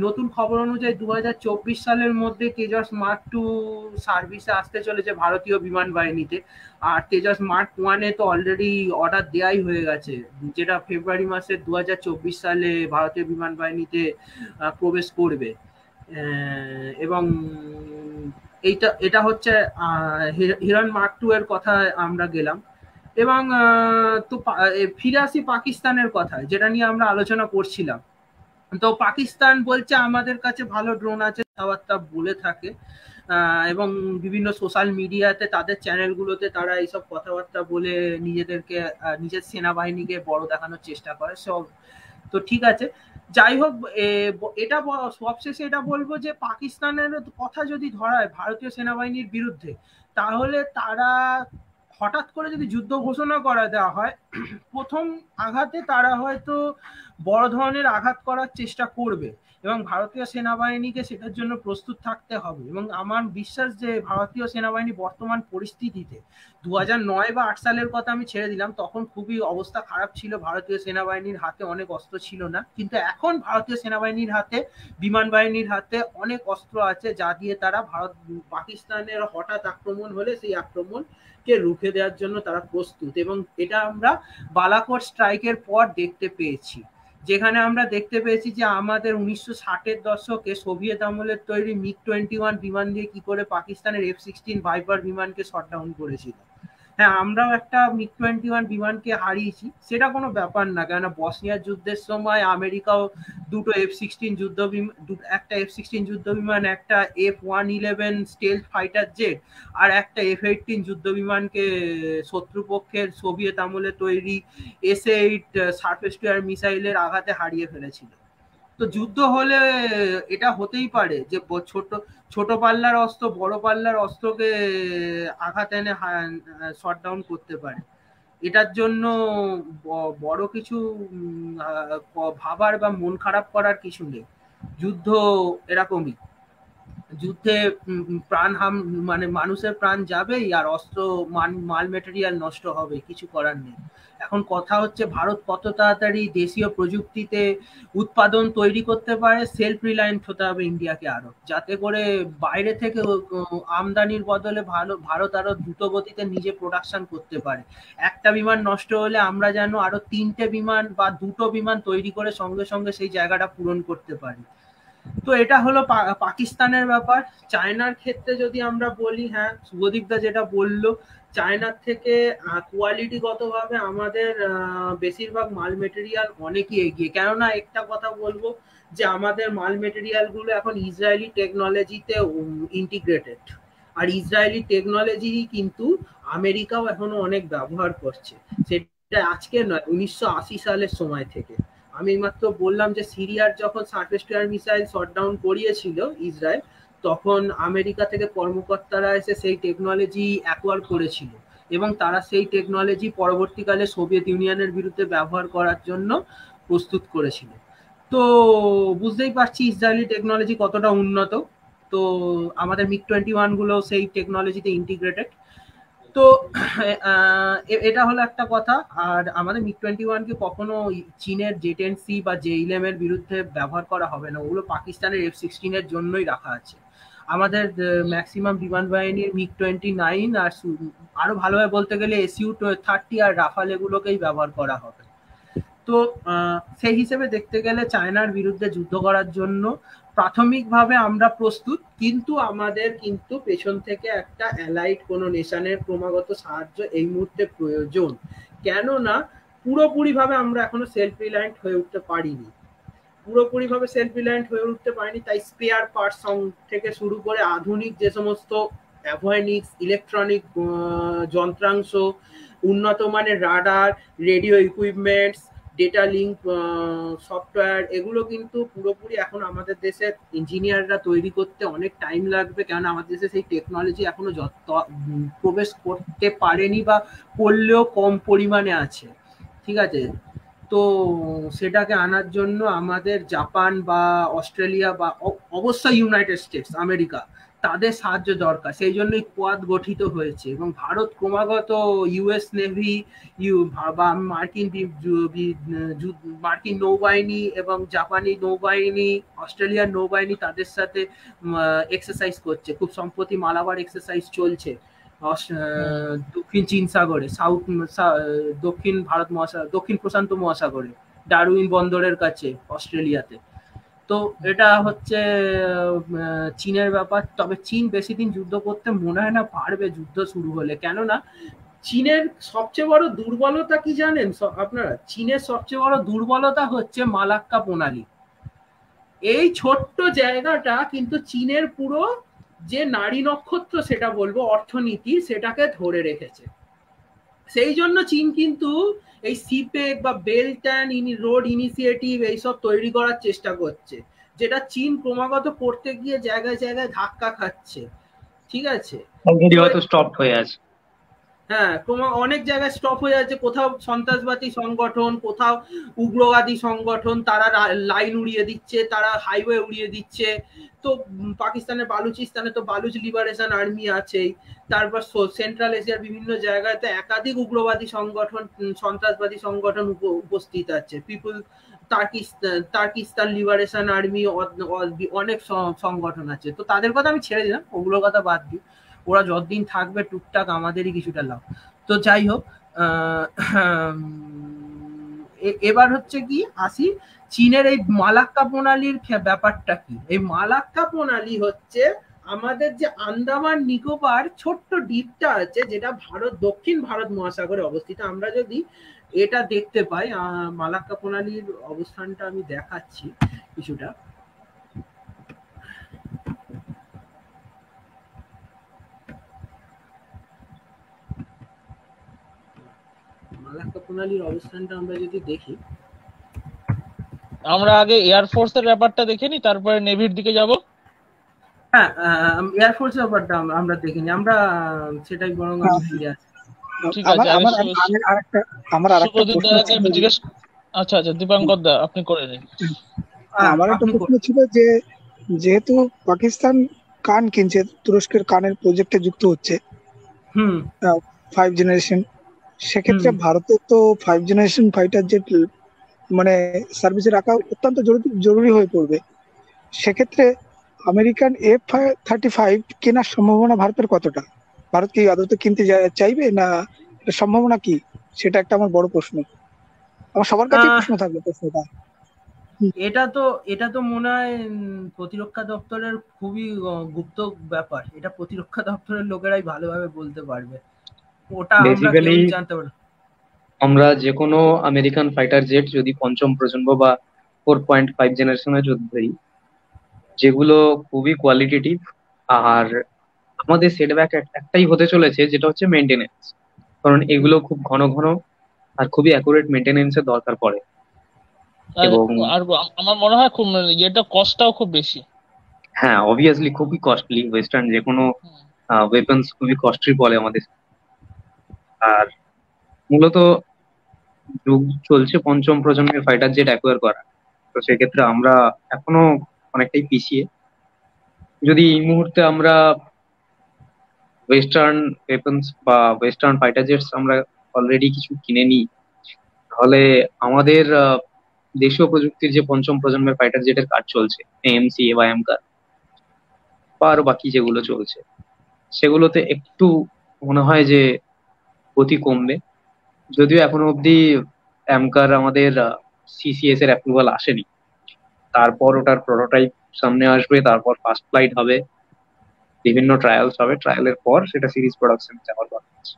নতুন খবর অনুযায়ী 2024 সালের মধ্যে তেজাস মার্ক 2 সার্ভিসে আসতে চলেছে ভারতীয় বিমান বাহিনীতে। আর তেজাস মার্ক 1 এ তো অলরেডি অর্ডার দেওয়াই হয়ে গেছে, যেটা ফেব্রুয়ারি মাসের 2024 সালে ভারতীয় বিমান বাহিনীতে প্রবেশ করবে। এবং এটা হচ্ছে হিরন মার্ক 2 এর কথা আমরা গেলাম। এবং তো ফিরে আসি পাকিস্তানের কথা, যেটা নিয়ে আমরা আলোচনা করছিলাম। তো পাকিস্তান বলছে আমাদের কাছে ভালো ড্রোন আছে, কথাবার্তা বলে থাকে, এবং বিভিন্ন সোশ্যাল মিডিয়াতে তাদের চ্যানেলগুলোতে তারা এইসব কথাবার্তা বলে নিজের সেনাবাহিনীকে বড় দেখানোর চেষ্টা করে। সব তো ঠিক আছে, যাই হোক, এটা সবশেষে এটা বলবো যে পাকিস্তানের কথা যদি ধরা হয় ভারতীয় সেনাবাহিনীর বিরুদ্ধে, তাহলে তারা হঠাৎ করে যদি যুদ্ধ ঘোষণা করা দেওয়া হয়, প্রথম আঘাতে তারা হয়তো বড় ধরনের আঘাত করার চেষ্টা করবে, এবং ভারতীয় সেনাবাহিনীকে সেটার জন্য প্রস্তুত থাকতে হবে। এবং আমার বিশ্বাস যে ভারতীয় সেনাবাহিনী বর্তমান পরিস্থিতিতে 2009 বা 8 সালের কথা আমি ছেড়ে দিলাম, তখন খুবই অবস্থা খারাপ ছিল, ভারতীয় সেনাবাহিনীর হাতে অনেক অস্ত্র ছিল না, কিন্তু এখন ভারতীয় সেনাবাহিনীর হাতে, বিমান বাহিনীর হাতে অনেক অস্ত্র আছে, যা দিয়ে তারা পাকিস্তানের হঠাৎ আক্রমণ হলে সেই আক্রমণকে রুখে দেওয়ার জন্য তারা প্রস্তুত। এবং এটা আমরা বালাকোট স্ট্রাইকের পর দেখতে পেয়েছি, যেখানে আমরা দেখতে পেয়েছি যে আমাদের 1960-এর দশকে সোভিয়েত আমলের তৈরি মিগ-21 বিমান দিয়ে কি করে পাকিস্তানের F-16 ভাইপার বিমানকে শট ডাউন করেছিল। হ্যাঁ, আমরাও একটা মিগ-21 বিমানকে হারিয়েছি, সেটা কোনো ব্যাপার না, কেননা বসনিয়ার যুদ্ধের সময় আমেরিকাও দুটো F-16 যুদ্ধ বিমান, একটা F-16 যুদ্ধ বিমান, একটা F-111 স্টেলথ ফাইটার জেট আর একটা F-18 যুদ্ধ বিমানকে শত্রুপক্ষের সোভিয়েত আমলে তৈরি S-8 সারফেস টু এয়ার মিসাইলের আঘাতে হারিয়ে ফেলেছিল। তো যুদ্ধ হলে এটা হতেই পারে যে ছোট ছোট পাল্লার অস্ত্র বড় পাল্লার অস্ত্রকে আঘাত এনে শট ডাউন করতে পারে। এটার জন্য বড় কিছু ভাবার বা মন খারাপ করার কিছু নেই। যুদ্ধ এরকমই, যুদ্ধে মানে মানুষের প্রাণ যাবেই, আর অস্ত্র মাল মেটেরিয়াল নষ্ট হবে, কিছু করার নেই। এখন কথা হচ্ছে ভারত কত তাড়াতাড়ি দেশীয় প্রযুক্তিতে উৎপাদন তৈরি করতে পারে, সেলফ রিলায়েন্ট হতে হবে ইন্ডিয়াকে আরো, যাতে করে বাইরে থেকে আমদানির বদলে ভারত আরো দ্রুত গতিতে নিজে প্রোডাকশন করতে পারে। একটা বিমান নষ্ট হলে আমরা যেন আরো 3টে বিমান বা 2টো বিমান তৈরি করে সঙ্গে সঙ্গে সেই জায়গাটা পূরণ করতে পারি। তো এটা হলো পাকিস্তানের ব্যাপার। চায়নার ক্ষেত্রে যদি আমরা বলি, হ্যাঁ শুভদীপদা যেটা বললো, চায়নার থেকে কোয়ালিটিগতভাবে আমাদের বেশিরভাগ মাল মেটেরিয়াল অনেকই এগিয়ে। কেননা একটা কথা বলবো যে আমাদের মাল মেটেরিয়াল গুলো এখন ইসরায়েলি টেকনোলজিতে ইন্টিগ্রেটেড, আর ইসরায়েলি টেকনোলজি কিন্তু আমেরিকাও এখনো অনেক ব্যবহার করছে, সেটা আজকে নয়, 1980 সালের সময় থেকে। আমি মাত্র বললাম যে সিরিয়ার যখন surface to air missile shot down করিয়েছিল ইসরায়েল, তখন আমেরিকা থেকে কর্মকর্তারা এসে সেই টেকনোলজি অ্যাকোয়ার করেছিল, এবং তারা সেই টেকনোলজি পরবর্তীকালে সোভিয়েত ইউনিয়নের বিরুদ্ধে ব্যবহার করার জন্য প্রস্তুত করেছিল। তো বুঝতেই পারছি ইসরায়েলি টেকনোলজি কতটা উন্নত। তো আমাদের মিগ-21 গুলো সেই টেকনোলজিতে ইন্টিগ্রেটেড। তো এটা হলো একটা কথা। আর আমাদের মিগ-21 কে কখনো চীনের J-10C বা J-11 এর বিরুদ্ধে ব্যবহার করা হবে না, ওগুলো পাকিস্তানের F-16 এর জন্যই রাখা আছে। আমাদের ম্যাক্সিমাম বিমান বাহিনীর মিগ-29 আর আরো ভালোভাবে বলতে গেলে Su-30 আর রাফাল এগুলোকেই ব্যবহার করা হবে। তো সেই হিসেবে দেখতে গেলে চায়নার বিরুদ্ধে যুদ্ধ করার জন্য প্রাথমিকভাবে আমরা প্রস্তুত, কিন্তু আমাদের কিন্তু পেছন থেকে একটা অ্যালাইড কোনো নেশনের ক্রমাগত সাহায্য এই মুহূর্তে প্রয়োজন। কেননা পুরোপুরিভাবে আমরা এখনো সেলফ রিলায়েন্ট হয়ে উঠতে পারিনি, তাই স্পেয়ার পার্টস থেকে শুরু করে আধুনিক যে সমস্ত অ্যাভিওনিক্স, ইলেকট্রনিক যন্ত্রাংশ, উন্নত মানের radar, radio equipments, data link software, এগুলো কিন্তু পুরোপুরি এখন আমাদের দেশের ইঞ্জিনিয়াররা তৈরি করতে অনেক টাইম লাগবে, কেননা আমাদের দেশে সেই টেকনোলজি এখনো প্রবেশ করতে পারেনি, বা করলেও কম পরিমাণে আছে। ঠিক আছে, তো সেটাকে আনার জন্য আমাদের জাপান বা অস্ট্রেলিয়া বা অবশ্যই ইউনাইটেড স্টেটস আমেরিকা, তাদের সাহায্য দরকার। সেই জন্যই কোয়াদ গঠিত হয়েছে, এবং ভারত ক্রমাগত ইউএস নেভি বা মার্কিন নৌবাহিনী এবং জাপানি নৌবাহিনী, অস্ট্রেলিয়ার নৌবাহিনী, তাদের সাথে এক্সারসাইজ করছে। খুব সম্প্রতি মালাবার এক্সারসাইজ চলছে দক্ষিণ চীন সাগরে, দক্ষিণ প্রশান্ত মহাসাগরে, ডারউইন বন্দরের কাছে অস্ট্রেলিয়াতে। তো এটা হচ্ছে চীনের ব্যাপার। তবে চীন বেশি দিন যুদ্ধ করতে মনে হয় না পারবে যুদ্ধ শুরু হলে, কেননা চীনের সবচেয়ে বড় দুর্বলতা কি জানেন আপনারা? চীনের সবচেয়ে বড় দুর্বলতা হচ্ছে মালাক্কা প্রণালী। এই ছোট্ট জায়গাটা কিন্তু চীনের পুরো যে নারী নক্ষত্র সেটা বলবো অর্থনীতি, সেটাকে ধরে রেখেছে। সেই জন্য চীন কিন্তু এই সিপেক বা বেল্ট অ্যান্ড রোড ইনিশিয়েটিভ এইসব তৈরি করার চেষ্টা করছে, যেটা চীন ক্রমাগত করতে গিয়ে জায়গায় জায়গায় ধাক্কা খাচ্ছে। ঠিক আছে, অলরেডি তো হয়তো স্টপ হয়ে আছে। হ্যাঁ, অনেক জায়গায় স্টপ হয়ে যাচ্ছে, কোথাও সন্ত্রাসবাদী সংগঠন, কোথাও উগ্রবাদী সংগঠন, তারা লাইন উড়িয়ে দিচ্ছে, তারা হাইওয়ে উড়িয়ে দিচ্ছে। তো পাকিস্তানের বালুচিস্তানে তো বালুচ লিবারেশন আর্মি আছেই, তারপর সেন্ট্রাল এশিয়ার বিভিন্ন জায়গায় তো একাধিক উগ্রবাদী সংগঠন, সন্ত্রাসবাদী সংগঠন উপস্থিত আছে। তার্কিস্তান লিবারেশন আর্মি, অনেক সংগঠন আছে। তো তাদের কথা আমি ছেড়ে দিলাম, ওগুলোর কথা বাদ দিই, ওরা যতদিন থাকবে টুকটাক আমাদেরই কিছুটা লাভ। তো যাই হোক, এবার হচ্ছে কি আসি, চীনের এই মালাক্কা প্রণালীর ব্যাপারটা কি। এই মালাক্কা প্রণালী হচ্ছে আমাদের যে আন্দামান নিকোবর ছোট্ট দ্বীপটা আছে, যেটা দক্ষিণ ভারত মহাসাগরে অবস্থিত। আমরা যদি এটা দেখতে পাই, মালাক্কা প্রণালীর অবস্থানটা আমি দেখাচ্ছি কিছুটা। মালাক্কা প্রণালীর অবস্থানটা আমরা যদি দেখি, আমরা আগে এয়ারফোর্সের ব্যাপারটা দেখে নি, তারপরে নেভির দিকে যাব। হ্যাঁ, এয়ারফোর্সের ব্যাপারটা আমরা দেখিনি, আমরা সেটাই বরং আমি ফিরে আসি। ঠিক আমার আছে, আগে আমার আমার আরেকটা সুপ্রদীপ প্রশ্ন দাদাকে ছিল। আমি জিজ্ঞেস, আচ্ছা আচ্ছা, দীপাঙ্কর দা আপনি করে নিন। আমার একটা আপনি প্রশ্ন ছিল যে যেহেতু পাকিস্তান কান কিনছে, তুরস্কের কানের প্রজেক্টে যুক্ত হচ্ছে হুম 5 জেনারেশন, সেক্ষেত্রে হুম ভারতের তো 5 জেনারেশন ফাইটার জেট মানে সার্ভিসে রাখা অত্যন্ত জরুরি হয়ে পড়বে। সেক্ষেত্রে আমেরিকান F-35 কেনার সম্ভাবনা ভারতের কতটা? ভারত কি আদতে কিনতে চাইবে, না এটা সম্ভাবনা কি? সেটা একটা আমার বড় প্রশ্ন, আমার সবার কাছেই প্রশ্ন থাকবে প্রশ্নটা। এটা তো মনে হয় প্রতিরক্ষা দপ্তরের খুবই গুপ্ত ব্যাপার। এটা প্রতিরক্ষা দপ্তরের লোকেরাই ভালোভাবে বলতে পারবে, ওটা আমরা বেসিক্যালি কেউই জানতে পারি না। আমরা যে কোনো আমেরিকান ফাইটার জেট যদি পঞ্চম প্রজন্ম বা 4.5 জেনারেশনের যদি ধরি, যেগুলো খুবই কোয়ালিটেটিভ, আর আমাদের সেটব্যাক একটাই হতে চলেছে, যেটা হচ্ছে মেনটেনেন্স। কারণ এগুলো খুব ঘন ঘন আর খুবই অ্যাকুরেট মেনটেনেন্সের দরকার পড়ে। আর এবং আর আমার মনে হয় খুব এটা কস্টটাও খুব বেশি। হ্যাঁ, অবভিয়াসলি খুবই কস্টলি, ওয়েস্টার্ন যে কোনো ওয়েপন্স খুবই কস্টলি বলে আমাদের। আর মূলত যুগ চলছে পঞ্চম প্রজন্মের ফাইটার জেট অ্যাকোয়ার করা। তো সেক্ষেত্রে আমরা এখনো অনেকটাই পিছিয়ে। যদি এই মুহূর্তে আমরা ওয়েস্টার্ন ওয়েপন্স বা ওয়েস্টার্ন ফাইটার জেটস আমরা অলরেডি কিছু কিনে নিই, তাহলে আমাদের দেশীয় প্রযুক্তির যে পঞ্চম প্রজন্মের ফাইটার জেটের কাজ চলছে, এএমসি বা এমকার বা আরো বাকি যেগুলো চলছে, সেগুলোতে একটু মনে হয় যে গতি কমবে। যদিও এখনো অব্দি এমকার আমাদের সিসিএস এর অ্যাপ্রুভাল আসেনি। তারপর ওটার প্রোটোটাইপ সামনে আসবে, তারপর ফার্স্ট ফ্লাইট হবে, বিভিন্ন ট্রায়ালস হবে, ট্রায়ালের পর সেটা সিরিজ প্রোডাকশন যাওয়ার কথা আছে।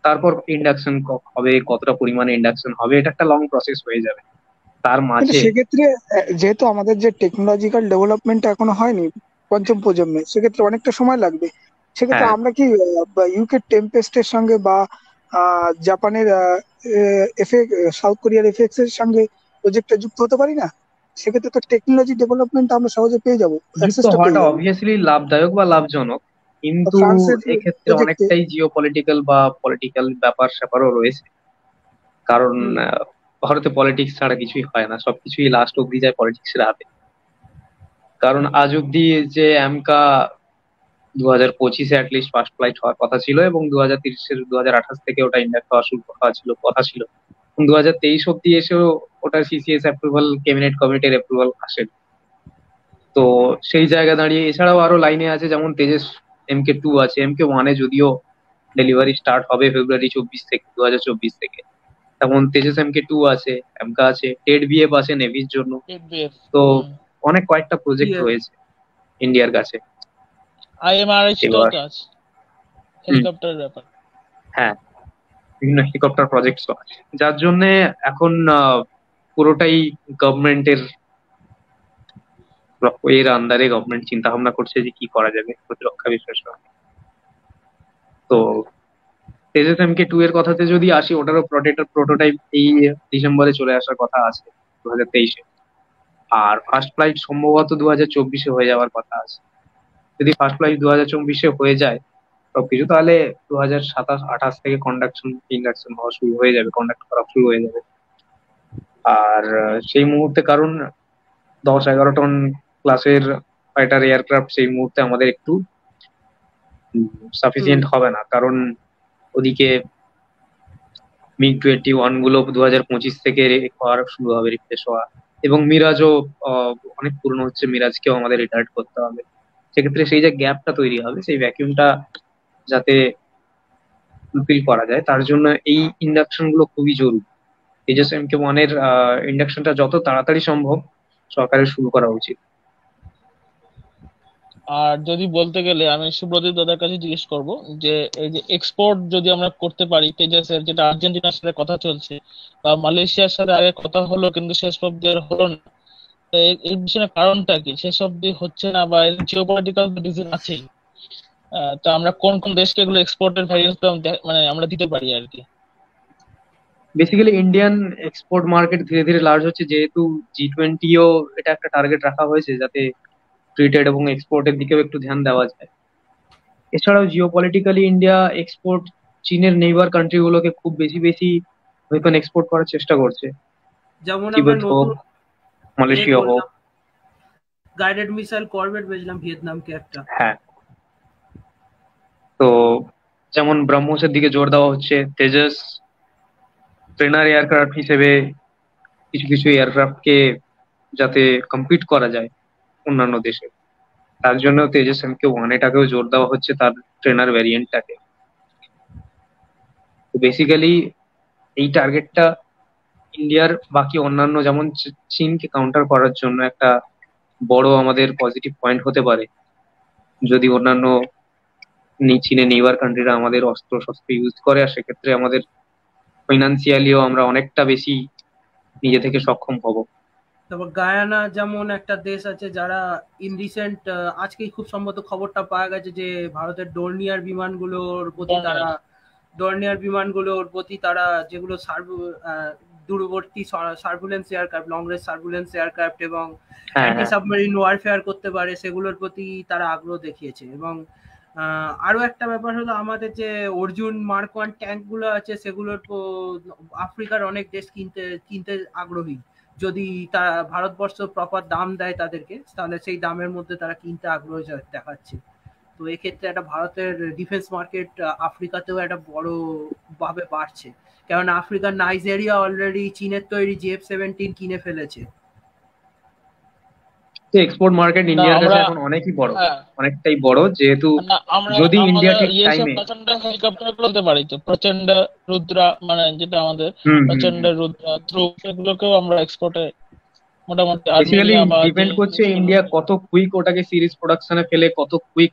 তারপর ইন্ডাকশন হবে, কতটা পরিমাণে ইন্ডাকশন হবে, এটা একটা লং প্রসেস হয়ে যাবে। তার কিন্তু মাঝে সেক্ষেত্রে যেহেতু আমাদের যে টেকনোলজিক্যাল ডেভেলপমেন্ট এখনো হয়নি পঞ্চম প্রজন্মে, সেক্ষেত্রে অনেকটা সময় লাগবে। সেক্ষেত্রে হ্যাঁ, আমরা কি ইউকে টেম্পেস্টের সঙ্গে বা জাপানের সাউথ কোরিয়ার এফএক্স এর সঙ্গে প্রজেক্টে যুক্ত হতে পারি না? সেক্ষেত্রে তো টেকনোলজি ডেভেলপমেন্ট আমরা সহজে পেয়ে যাবো, যুক্ত অ্যাক্সেসটা পেয়ে হওয়াটা যাবো। অবভিয়াসলি লাভদায়ক বা লাভজনক, কিন্তু ফ্রান্সের এক্ষেত্রে প্রজেক্টে অনেকটাই জিও পলিটিক্যাল বা পলিটিক্যাল ব্যাপার স্যাপারও রয়েছে। কারণ হুম ভারতে পলিটিক্স ছাড়া কিছুই হয় না, সবকিছুই লাস্ট অব্দি যায় পলিটিক্সের হাতে। কারণ আজ অব্দি যে অ্যামকা 2025-এ অ্যাটলিস্ট ফার্স্ট ফ্লাইট হওয়ার কথা ছিল, এবং 2030-এর 2028 থেকে ওটা ইন্ডাক্ট হওয়া শুরু কথা ছিল 2023 অব্দি এসেও ওটা সিসিএস অ্যাপ্রুভাল, ক্যাবিনেট কমিটির অ্যাপ্রুভাল আসেনি। তো সেই জায়গা দাঁড়িয়ে এছাড়াও আরো লাইনে আছে, যেমন তেজস MK2 আছে, MK1-এ যদিও ডেলিভারি স্টার্ট হবে ফেব্রুয়ারি 2024 থেকে, তেমন তেজস MK2 আছে, এমকা আছে, টেড বিএফ আছে নেভির জন্য। এফবিএফ, তো অনেক কয়েকটা প্রজেক্ট ইয়ে, রয়েছে ইন্ডিয়ার কাছে। IMRH-টাও এবার তো আছে, হুম, হেলিকপ্টারের ব্যাপার। হ্যাঁ, বিভিন্ন হেলিকপ্টার প্রজেক্টস আছে, যার জন্য এখন পুরোটাই গভর্নমেন্টের এর আন্ডারে গভর্নমেন্ট চিন্তা ভাবনা করছে যে কি করা যাবে প্রতিরক্ষা বিষয়ের সঙ্গে। তো তেজস MK2 এর কথাতে যদি আসি, ওটারও প্রোটোটাইপ এই ডিসেম্বরে চলে আসার কথা আছে, 2023-এ। আর ফার্স্ট ফ্লাইট সম্ভবত 2024-এ হয়ে যাওয়ার কথা আছে। যদি ফার্স্ট ফ্লাইট 2024-এ হয়ে যায় সবকিছু, তাহলে 2027-28 থেকে ইন্ডাকশন হওয়া শুরু হয়ে যাবে, কন্ডাক্ট করা শুরু হয়ে যাবে। আর সেই মুহূর্তে, কারণ 10-11 টন ক্লাসের ফাইটার এয়ারক্রাফট সেই মুহূর্তে আমাদের একটু সাফিসিয়েন্ট হবে না, কারণ ওদিকে MiG-21 গুলো 2025 থেকে হওয়ার শুরু হবে, রিপ্লেস হওয়া, এবং মিরাজও অনেক পুরনো হচ্ছে, মিরাজকেও আমাদের রিটায়ার্ড করতে হবে। সেক্ষেত্রে সেই যে গ্যাপটা তৈরি হবে, সেই ভ্যাকিউমটা যাতে ফুলফিল করা যায়, তার জন্য এই ইন্ডাকশন গুলো খুবই জরুরি। তেজস MK1 এর ইন্ডাকশনটা যত তাড়াতাড়ি সম্ভব সরকারের শুরু করা উচিত। আর যদি বলতে গেলে আমি সুব্রদীপ দাদার কাছে জিজ্ঞেস করব যে এই যে এক্সপোর্ট যদি আমরা করতে পারি তেজাসের, যেটা আর্জেন্টিনার সাথে কথা চলছে বা মালয়েশিয়ার সাথে আগে কথা হলো কিন্তু শেষ অব্দি আর হলো না, তো এর পিছনে কারণটা কি? শেষ অব্দি হচ্ছে না, বা এর জিওপলিটিক্যাল রিজন আছেই। তো আমরা কোন কোন দেশকে এগুলো এক্সপোর্টের ভ্যারিয়েন্স মানে আমরা দিতে পারি আর কি? বেসিক্যালি ইন্ডিয়ান এক্সপোর্ট মার্কেট ধীরে ধীরে লার্জ হচ্ছে, যেহেতু G20-ও এটা একটা টার্গেট রাখা হয়েছে যাতে ফ্রি ট্রেড এবং এক্সপোর্টের দিকেও একটু ধ্যান দেওয়া যায়। এছাড়াও জিওপলিটিক্যালি ইন্ডিয়া এক্সপোর্ট চীনের নেইবার কান্ট্রি গুলোকে খুব বেশি বেশি ওয়েপন এক্সপোর্ট করার চেষ্টা করছে, যেমন আমরা তিবেত হোক, নতুন মালয়েশিয়া হোক। গাইডেড মিসাইল করভেট বেচলাম ভিয়েতনামকে একটা। হ্যাঁ, তো যেমন ব্রহ্মসের দিকে জোর দেওয়া হচ্ছে, তেজস ট্রেনার এয়ারক্রাফট হিসেবে কিছু কিছু এয়ারক্রাফটকে যাতে কম্পিট করা যায় অন্যান্য দেশে, তার জন্য তেজস MK1 এটাকেও জোর দেওয়া হচ্ছে, তার ট্রেনার ভ্যারিয়েন্টটাকে। তো বেসিক্যালি এই টার্গেটটা ইন্ডিয়ার বাকি অন্যান্য, যেমন চীনকে কাউন্টার করার জন্য একটা বড় আমাদের পজিটিভ পয়েন্ট হতে পারে, যদি অন্যান্য চীনে নেইবার কান্ট্রিরা আমাদের অস্ত্র শস্ত্র ইউজ করে, আর সেক্ষেত্রে আমাদের ফাইন্যান্সিয়ালিও আমরা অনেকটা বেশি নিজে থেকে সক্ষম হব। তারপর গায়ানা যেমন একটা দেশ আছে যারা ইন রিসেন্ট আজকেই খুব সম্ভবত খবরটা পাওয়া গেছে যে ভারতের ডর্নিয়ার বিমানগুলোর প্রতি তারা যেগুলো দূরবর্তী সার্ভুলেন্স এয়ারক্রাফট, লং রেঞ্জ সার্ভুলেন্স এয়ারক্রাফট এবং অ্যান্টি সাবমেরিন ওয়ারফেয়ার করতে পারে, সেগুলোর প্রতি তারা আগ্রহ দেখিয়েছে। এবং আরো একটা ব্যাপার হলো আমাদের যে অর্জুন মার্ক 1 ট্যাঙ্ক গুলো আছে, সেগুলোর আফ্রিকার অনেক দেশ কিনতে আগ্রহী। যদি তারা ভারতবর্ষ প্রপার দাম দেয় তাদেরকে, তাহলে সেই দামের মধ্যে তারা কিনতে আগ্রহ দেখাচ্ছে। তো এক্ষেত্রে একটা ভারতের ডিফেন্স মার্কেট আফ্রিকাতেও একটা বড় ভাবে বাড়ছে, কেননা আফ্রিকার নাইজেরিয়া অলরেডি চীনের তৈরি JF-17 কিনে ফেলেছে। এক্সপোর্ট মার্কেট ইন্ডিয়ার কাছে এখন অনেকই বড়, অনেকটাই বড়, যেহেতু যদি ইন্ডিয়া ঠিক টাইমে প্রচন্ড হেলিকপ্টার বলতে পারি, তো প্রচন্ড রুদ্রা, মানে যেটা আমাদের প্রচন্ড রুদ্রা ধ্রুব, এগুলোকেও আমরা এক্সপোর্টে মোটামুটি বেসিক্যালি ডিপেন্ড করছে ইন্ডিয়া কত কুইক ওটাকে সিরিজ প্রোডাকশনে ফেলে, কত কুইক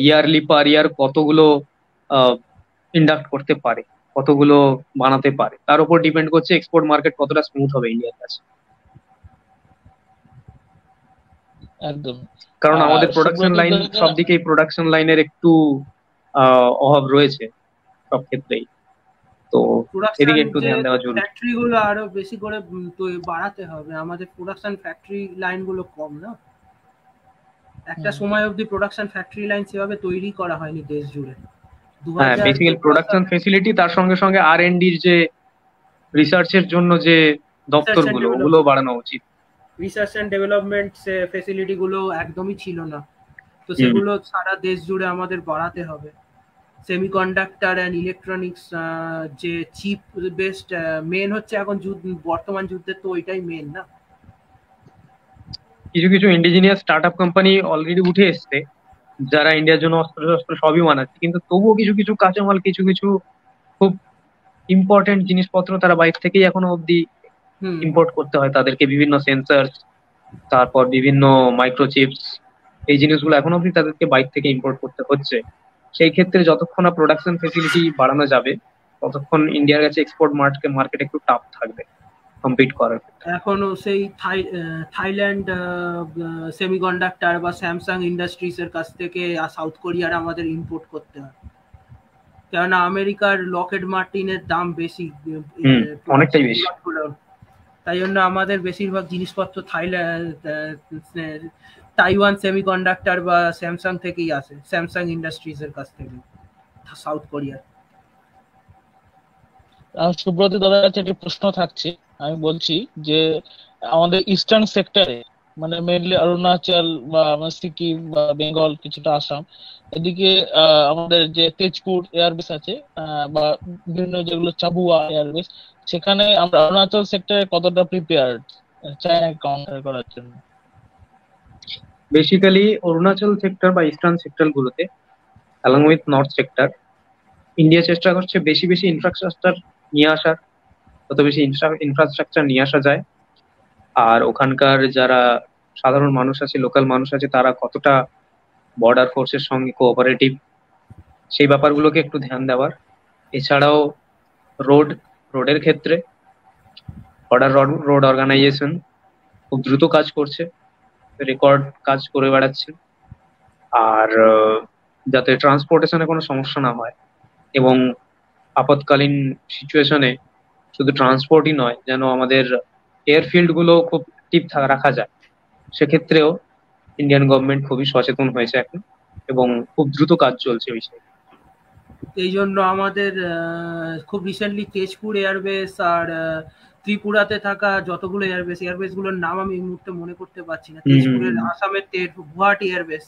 ইয়ারলি পার ইয়ার কতগুলো ইন্ডাক্ট করতে পারে, কতগুলো বানাতে পারে, তার উপর ডিপেন্ড করছে এক্সপোর্ট মার্কেট কতটা স্মুথ হবে ইন্ডিয়ার কাছে। একদম, কারণ আমাদের প্রোডাকশন লাইন সব দিকেই প্রোডাকশন লাইনের একটু অভাব রয়েছে সব ক্ষেত্রেই, তো এদিকে একটু ধ্যান দেওয়া জরুরি। ফ্যাক্টরি গুলো আরো বেশি করে বাড়াতে হবে, আমাদের প্রোডাকশন ফ্যাক্টরি লাইন গুলো কম না। একটা সময় অবধি প্রোডাকশন ফ্যাক্টরি লাইন সেভাবে তৈরি করা হয়নি দেশ জুড়ে। হ্যাঁ, বেসিক্যালি প্রোডাকশন ফ্যাসিলিটি, তার সঙ্গে সঙ্গে R&Dর যে রিসার্চের জন্য যে দপ্তরগুলো, ওগুলো বাড়ানো উচিত। রিসার্চ এন্ড ডেভেলপমেন্ট ফ্যাসিলিটি গুলো একদমই ছিল না, তো সেগুলো সারা দেশ জুড়ে আমাদের বাড়াতে হবে। সেমিকন্ডাক্টর এন্ড ইলেকট্রনিক্স যে চিপ বেসড মেন হচ্ছে এখন বর্তমান যুদ্ধে, তো ওইটাই মেন না। কিছু কিছু ইন্ডিজিনিয়াস স্টার্টআপ কোম্পানি অলরেডি উঠে এসছে যারা ইন্ডিয়ার জন্য অস্ত্র শস্ত্র সবই বানাচ্ছে, কিন্তু তবুও কিছু কিছু কাঁচামাল, কিছু কিছু খুব ইম্পর্টেন্ট জিনিসপত্র তারা বাইরে থেকেই এখনো অব্দি ইম্পোর্ট করতে হয় তাদেরকে। বিভিন্ন সেন্সর, তারপর বিভিন্ন মাইক্রোচিপস, এই জিনিসগুলো এখনো অব্দি তাদেরকে বাইরে থেকে ইম্পোর্ট করতে হচ্ছে। সেই ক্ষেত্রে যতক্ষণ না প্রোডাকশন ফেসিলিটি বাড়ানো যাবে ততক্ষণ ইন্ডিয়ার কাছে এক্সপোর্ট মার্কেট একটু টাফ থাকবে কম্পিট করার। এখনো সেই থাইল্যান্ড সেমিকন্ডাক্টর বা স্যামসাং ইন্ডাস্ট্রিজ এর কাছ থেকে সাউথ কোরিয়ার আমাদের ইম্পোর্ট করতে হয়। কেননা আমেরিকার লকেড মার্টিনের দাম বেশি অনেকটাই বেশি। তাই জন্য আমাদের বেশিরভাগ জিনিসপত্র তাইওয়ান সেমিকন্ডাক্টর বা স্যামসাং থেকেই আসে, স্যামসাং ইন্ডাস্ট্রিজ এর কাছ থেকে, সাউথ কোরিয়া। সুব্রত দাদার কাছে একটা প্রশ্ন থাকছে, আমি বলছি যে আমাদের ইস্টার্ন সেক্টরে মানে মেইনলি অরুণাচল বা সিকিম বা বেঙ্গল কিছুটা আসাম এদিকে আমাদের যে তেজপুর এয়ারবেস আছে বা বিভিন্ন যেগুলো চাবুয়া এয়ারবেস, সেখানে আমরা অরুণাচল সেক্টরে কতটা প্রিপেয়ার্ড চায়নাকে কাউন্টার করার জন্য? বেসিক্যালি অরুণাচল সেক্টর বা ইস্টার্ন সেক্টর গুলোতে along with north sector India চেষ্টা করছে বেশি বেশি ইনফ্রাস্ট্রাকচার নিয়ে আসার, তত বেশি ইনফ্রাস্ট্রাকচার নিয়ে আসা যায়। আর ওখানকার যারা সাধারণ মানুষ আছে, লোকাল মানুষ আছে, তারা কতটা বর্ডার ফোর্সের সঙ্গে কোঅপারেটিভ, সেই ব্যাপারগুলোকে একটু ধ্যান দেওয়ার। এছাড়াও রোডের ক্ষেত্রে বর্ডার রোড অর্গানাইজেশন খুব দ্রুত কাজ করছে, রেকর্ড কাজ করে বেড়াচ্ছে। আর যাতে ট্রান্সপোর্টেশনে কোনো সমস্যা না হয়, এবং আপৎকালীন সিচুয়েশনে শুধু ট্রান্সপোর্টই নয়, যেন আমাদের এয়ারফিল্ড গুলো খুব টিপ রাখা যায়, সেক্ষেত্রেও ইন্ডিয়ান গভর্নমেন্ট খুবই সচেতন হয়েছে এখন, এবং খুব দ্রুত কাজ চলছে বিষয়ে। এই জন্য আমাদের খুব রিসেন্টলি তেজপুর এয়ারবেস আর ত্রিপুরাতে থাকা যতগুলো এয়ারবেস গুলোর নাম আমি এই মুহূর্তে মনে করতে পারছি না, তেজপুরের আসামের গুয়াহাটি এয়ারবেস,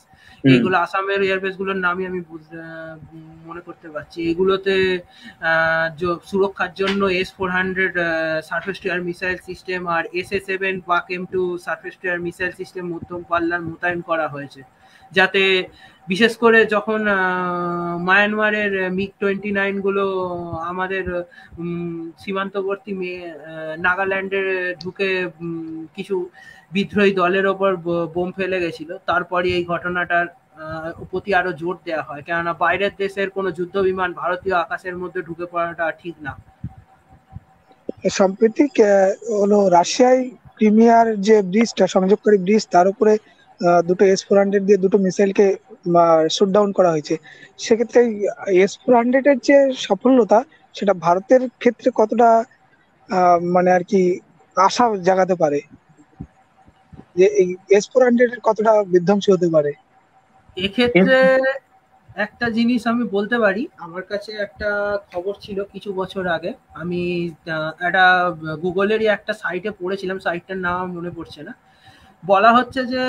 এইগুলো আসামের এয়ারবেস গুলোর নামই আমি মনে করতে পারছি। এগুলোতে সুরক্ষার জন্য S-400 surface to air missile system আর SA-7 PAK-M2 surface to air missile system মধ্যম পাল্লার মোতায়েন করা হয়েছে, যাতে বিশেষ করে যখন মায়ানমারের MiG-29 গুলো আমাদের সীমান্তবর্তী নাগাল্যান্ডে ঢুকে কিছু বিদ্রোহী দলের ওপর বোম ফেলে গেছিল, তারপরে এই ঘটনাটার প্রতি আরো জোর দেওয়া হয়, কেননা বাইরের দেশের কোনো যুদ্ধ বিমান ভারতীয় আকাশের মধ্যে ঢুকে পড়াটা ঠিক না। সম্প্রতি হলো রাশিয়ায় ক্রিমিয়ার যে ব্রিজটা, সংযোগকারী ব্রিজ, তার উপরে দুটো S-400 দিয়ে দুটো মিসাইলকে শুট ডাউন করা হয়েছে। সেক্ষেত্রে S-400 এর যে সাফল্যতা, সেটা ভারতের ক্ষেত্রে কতটা মানে আর কি আশা জাগাতে পারে, যে এই S-400 এর কতটা বিধ্বংসী হতে পারে? এক্ষেত্রে একটা জিনিস আমি বলতে পারি, আমার কাছে একটা খবর ছিল কিছু বছর আগে, আমি একটা গুগলেরই একটা সাইটে পড়েছিলাম, সাইটটার নাম মনে পড়ছে না। বলা হচ্ছে যে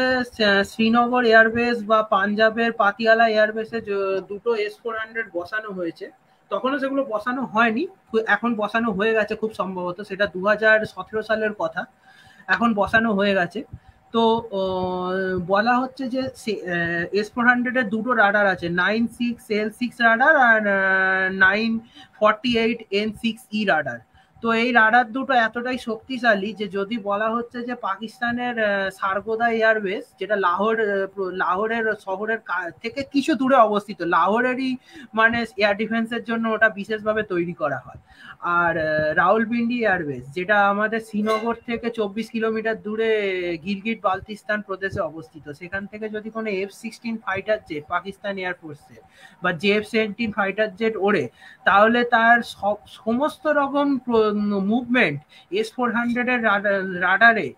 শ্রীনগর এয়ারবেস বা পাঞ্জাবের পাতিয়ালা এয়ারবেসে দুটো S-400 বসানো হয়েছে, তখনও সেগুলো বসানো হয়নি, এখন বসানো হয়ে গেছে খুব সম্ভবত, সেটা 2017 সালের কথা, এখন বসানো হয়ে গেছে। তো বলা হচ্ছে যে S-400 এর দুটো রাডার আছে, 96L6 রাডার আর 948N6E রাডার। তো এই রাডার দুটো এতটাই শক্তিশালী যে যদি বলা হচ্ছে যে পাকিস্তানের সারগোদা এয়ারবেস, যেটা লাহোরের শহরের থেকে কিছু দূরে অবস্থিত, লাহোরেরই মানে এয়ার ডিফেন্সের জন্য ওটা বিশেষভাবে তৈরি করা হয়, আর রাওয়ালপিন্ডি এয়ারবেস যেটা আমাদের শ্রীনগর থেকে 24 কিলোমিটার দূরে গিলগিট বালতিস্তান প্রদেশে অবস্থিত, সেখান থেকে যদি কোনো F-16 ফাইটার জেট পাকিস্তান এয়ারফোর্সের বা JF-17 ফাইটার জেট ওড়ে, তাহলে তার সমস্ত রকম মুভমেন্ট S-400 এর রাডারে,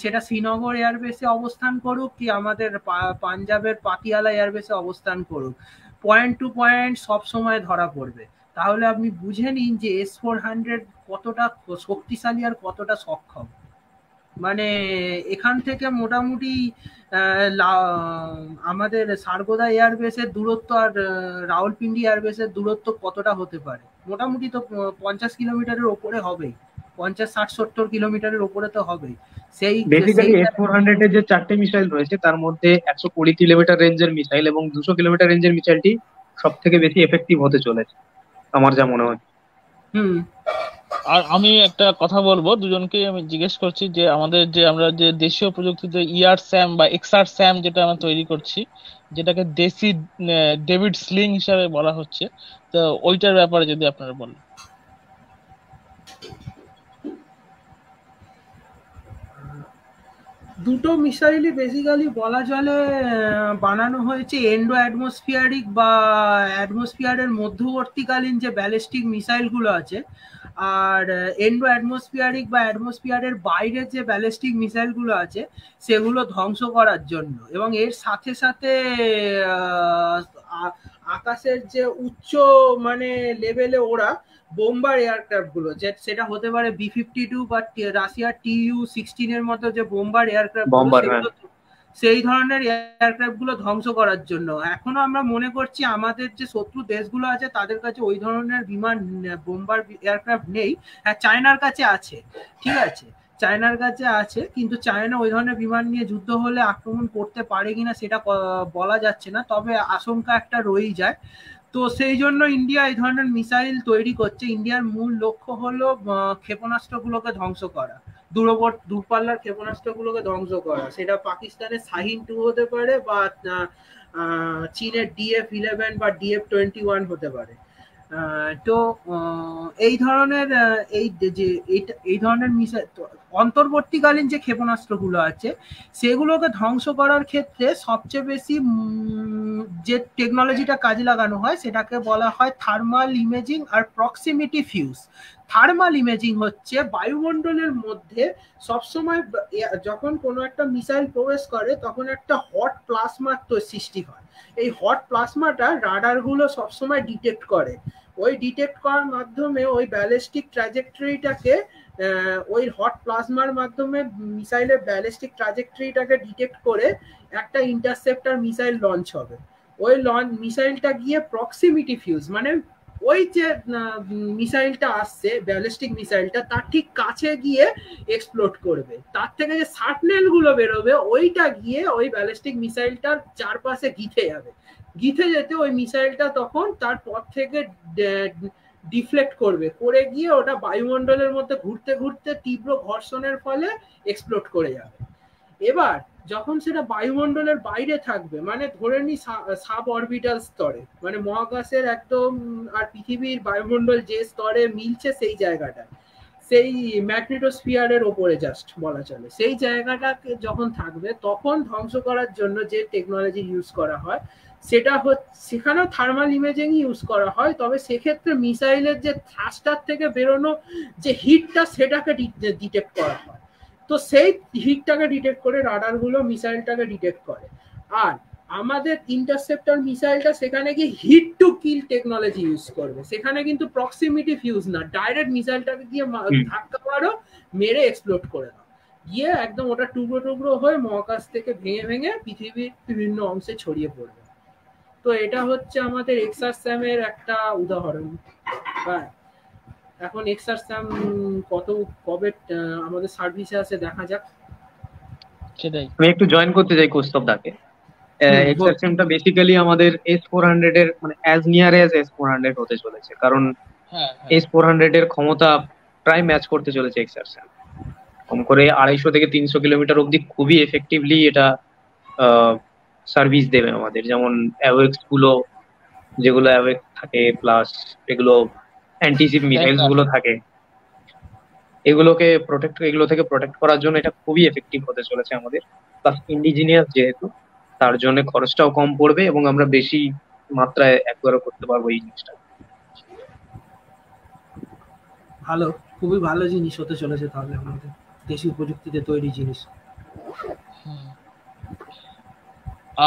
সেটা শ্রীনগর এয়ারবেসে অবস্থান করুক কি আমাদের পাঞ্জাবের পাতিয়ালা এয়ারবেসে অবস্থান করুক, পয়েন্ট টু পয়েন্ট সব সময় ধরা পড়বে। তাহলে আপনি বুঝে নিন যে S-400 কতটা শক্তিশালী আর কতটা সক্ষম। মানে এখান থেকে মোটামুটি আমাদের সারগোদা এয়ারবেসের দূরত্ব আর রাওয়ালপিন্ডি এয়ারবেসের দূরত্ব কতটা হতে পারে, মোটামুটি তো 50 কিলোমিটারের ওপরে হবেই, 50-60-70 কিলোমিটারের ওপরে তো হবেই। সেই বেসিক্যালি S-400 এর যে 4টে মিসাইল রয়েছে, তার মধ্যে 120 কিলোমিটার রেঞ্জের মিসাইল এবং 200 কিলোমিটার রেঞ্জের মিসাইলটি সব থেকে বেশি এফেক্টিভ হতে চলেছে আমার যা মনে হয়। আর আমি একটা কথা বলবো, দুজনকে আমি জিজ্ঞেস করছি যে আমাদের যে আমরা যে দেশীয় প্রযুক্তিতে ER-SAM বা XR-SAM যেটা আমরা তৈরি করছি, যেটাকে দেশি ডেভিড স্লিং হিসাবে বলা হচ্ছে, তো ওইটার ব্যাপারে যদি আপনারা বলেন। দুটো মিসাইলই বেসিক্যালি বলা চলে বানানো হয়েছে এন্ডো অ্যাটমসফিয়ারিক বা অ্যাটমসফিয়ারের মধ্যবর্তীকালীন যে ব্যালিস্টিক মিসাইলগুলো আছে, আর এন্ডো অ্যাটমসফিয়ারিক বা অ্যাটমসফিয়ারের বাইরে যে ব্যালিস্টিক মিসাইলগুলো আছে সেগুলো ধ্বংস করার জন্য। এবং এর সাথে সাথে আকাশের যে উচ্চ মানে লেভেলে ওরা বোম্বার এয়ারক্রাফট গুলো, যে সেটা হতে পারে B-52 বা রাশিয়ার Tu-16 এর মতো যে বোম্বার এয়ারক্রাফট গুলো, সেগুলো সেই ধরনের এয়ারক্রাফট গুলো ধ্বংস করার জন্য। এখনো আমরা মনে করছি আমাদের যে শত্রু দেশগুলো আছে তাদের কাছে ওই ধরনের বিমান বোম্বার এয়ারক্রাফট নেই। হ্যাঁ, চায়নার কাছে আছে, ঠিক আছে, চায়নার কাছে আছে, কিন্তু চায়না ওই ধরনের বিমান নিয়ে যুদ্ধ হলে আক্রমণ করতে পারে কিনা সেটা বলা যাচ্ছে না, তবে আশঙ্কা একটা রয়েই যায়। তো সেই জন্য ইন্ডিয়া এই ধরনের মিসাইল তৈরি করছে। ইন্ডিয়ার মূল লক্ষ্য হলো ক্ষেপণাস্ত্রগুলোকে ধ্বংস করা, দূরপাল্লার ক্ষেপণাস্ত্রগুলোকে ধ্বংস করা। সেটা পাকিস্তানের শাহিন-2 হতে পারে বা চীনের DF-11 বা DF-21 হতে পারে। তো এই ধরনের এই ধরনের মিসাইল অন্তর্বর্তীকালীন যে ক্ষেপণাস্ত্রগুলো আছে সেগুলোকে ধ্বংস করার ক্ষেত্রে সবচেয়ে বেশি যে টেকনোলজিটা কাজে লাগানো হয় সেটাকে বলা হয় থার্মাল ইমেজিং আর প্রক্সিমিটি ফিউজ। থার্মাল ইমেজিং হচ্ছে বায়ুমণ্ডলের মধ্যে সবসময় যখন কোনো একটা মিসাইল প্রবেশ করে তখন একটা হট প্লাজমার সৃষ্টি হয়। এই হট প্লাজমাটা রাডারগুলো সবসময় ডিটেক্ট করে। ওই ডিটেক্ট করার মাধ্যমে ওই ব্যালিস্টিক ট্র্যাজেক্টরিটাকে ওই হট প্লাজমার মাধ্যমে মিসাইলের ব্যালিস্টিক ট্র্যাজেক্টরিটাকে ডিটেক্ট করে একটা ইন্টারসেপ্টর মিসাইল লঞ্চ হবে। ওই মিসাইলটা গিয়ে প্রক্সিমিটি ফিউজ মানে ওই যে মিসাইলটা আসছে ব্যালিস্টিক মিসাইলটা তার ঠিক কাছে গিয়ে এক্সপ্লোড করবে। তার থেকে যে শার্পনেল গুলো বেরোবে ওইটা গিয়ে ওই ব্যালিস্টিক মিসাইলটার চারপাশে গিথে যাবে। গিথে যেতে ওই মিসাইলটা তখন তার পথ থেকে ডিফ্লেক্ট করবে, করে গিয়ে ওটা বায়ুমণ্ডলের মধ্যে ঘুরতে ঘুরতে তীব্র ঘর্ষণের ফলে এক্সপ্লোড করে যাবে। এবার যখন সেটা বায়ুমণ্ডলের বাইরে থাকবে, মানে ধরে নি সাব অরবিটাল স্তরে, মানে মহাকাশের একদম আর পৃথিবীর বায়ুমণ্ডল যে স্তরে মিলছে সেই জায়গাটা, সেই ম্যাগনেটোস্ফিয়ারের ওপরে জাস্ট বলা চলে, সেই জায়গাটাকে যখন থাকবে তখন ধ্বংস করার জন্য যে টেকনোলজি ইউজ করা হয় সেটা হচ্ছে, সেখানেও থার্মাল ইমেজিং ইউজ করা হয়, তবে সেক্ষেত্রে মিসাইলের যে থ্রাস্টার থেকে বেরোনো যে হিটটা সেটাকে ডিটেক্ট করা হয়। তো সেই হিটটাকে ডিটেক্ট করে রাডারগুলো মিসাইলটাকে ডিটেক্ট করে। আর আমাদের ইন্টারসেপ্টর মিসাইলটা সেখানে গিয়ে hit to kill technology use করবে। সেখানে কিন্তু প্রক্সিমিটি ফিউজ না, ডাইরেক্ট মিসাইলটাকে গিয়ে ধাক্কা মারো, মেরে এক্সপ্লোড করে দাও, গিয়ে একদম ওটা টুকরো টুকরো হয়ে মহাকাশ থেকে ভেঙে ভেঙে পৃথিবীর বিভিন্ন অংশে ছড়িয়ে পড়বে। তো এটা হচ্ছে আমাদের এক্সারস্যামের একটা উদাহরণ। হ্যাঁ, এখন এক্সারস্যাম কবে আমাদের সার্ভিসে আসে দেখা যাক। সেটাই আমি একটু জয়েন করতে চাই কৌস্তব দাকে। এক্সারস্যামটা বেসিক্যালি আমাদের S-400 এর মানে অ্যাজ নিয়ার অ্যাজ S-400 হতে চলেছে, কারণ S-400 এর ক্ষমতা প্রায় ম্যাচ করতে চলেছে এক্সারস্যাম। কম করে 250 থেকে 300 কিলোমিটার অব্দি খুবই এফেক্টিভলি এটা সার্ভিস দেবে আমাদের। যেমন অ্যাওয়েক্স গুলো, যেগুলো অ্যাওয়েক্স থাকে, প্লাস এগুলো অ্যান্টিশিপ মিসাইলস গুলো থাকে, এগুলো থেকে প্রোটেক্ট করার জন্য এটা খুবই এফেক্টিভ হতে চলেছে আমাদের। প্লাস ইন্ডিজিনিয়াস যেহেতু, তার জন্য খরচটাও কম পড়বে এবং আমরা বেশি মাত্রায় একবারও করতে পারবো এই জিনিসটা। ভালো, খুবই ভালো জিনিস হতে চলেছে তাহলে আমাদের দেশীয় প্রযুক্তিতে তৈরি জিনিস।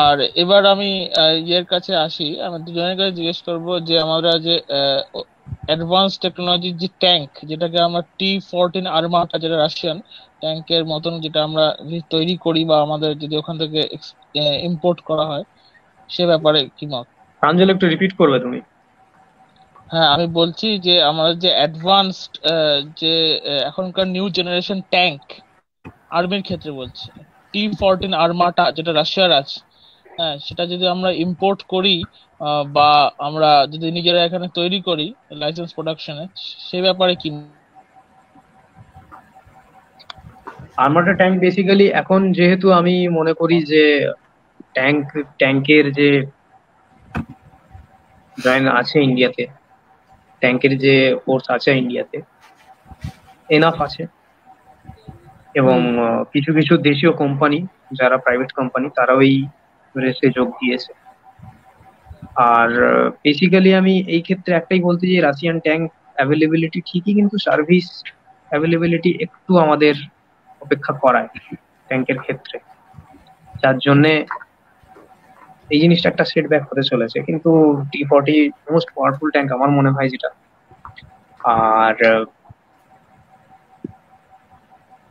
আর এবার আমি ইয়ের কাছে আসি, আমি দুজনের কাছে জিজ্ঞেস করবো যে আমরা যে অ্যাডভান্স টেকনোলজির যে ট্যাঙ্ক, যেটাকে আমরা T-14 আর্মাটা, যেটা রাশিয়ান ট্যাঙ্কের মতন, যেটা আমরা তৈরি করি বা আমাদের যদি ওখান থেকে ইম্পোর্ট করা হয়, সে ব্যাপারে কি মত? প্রাঞ্জল, একটু রিপিট করবে তুমি? হ্যাঁ, আমি বলছি যে আমাদের যে অ্যাডভান্সড যে এখনকার নিউ জেনারেশন ট্যাঙ্ক আর্মির ক্ষেত্রে বলছি, T-14 আর্মাটা যেটা রাশিয়ার আছে, হ্যাঁ, সেটা যদি আমরা ইম্পোর্ট করি বা আমরা যদি নিজেরা এখানে তৈরি করি লাইসেন্স প্রোডাকশনে, সেই ব্যাপারে কি? আর্মাটা ট্যাঙ্ক বেসিক্যালি এখন যেহেতু আমি মনে করি যে ট্যাঙ্কের যে জয়েন আছে ইন্ডিয়াতে, ট্যাঙ্কের যে ফোর্স আছে ইন্ডিয়াতে এনাফ আছে। এবং কিছু কিছু দেশীয় কোম্পানি, যারা প্রাইভেট কোম্পানি, তারাও এই রেসে যোগ দিয়েছে। আর বেসিক্যালি আমি এই ক্ষেত্রে একটাই বলতে চাই, রাশিয়ান ট্যাঙ্ক অ্যাভেলেবিলিটি ঠিকই, কিন্তু সার্ভিস অ্যাভেলেবিলিটি একটু আমাদের অপেক্ষা করায় ট্যাঙ্কের ক্ষেত্রে, যার জন্য এই জিনিসটা একটা সেটব্যাক হতে চলেছে। কিন্তু T-40 মোস্ট পাওয়ারফুল ট্যাঙ্ক আমার মনে হয় যেটা। আর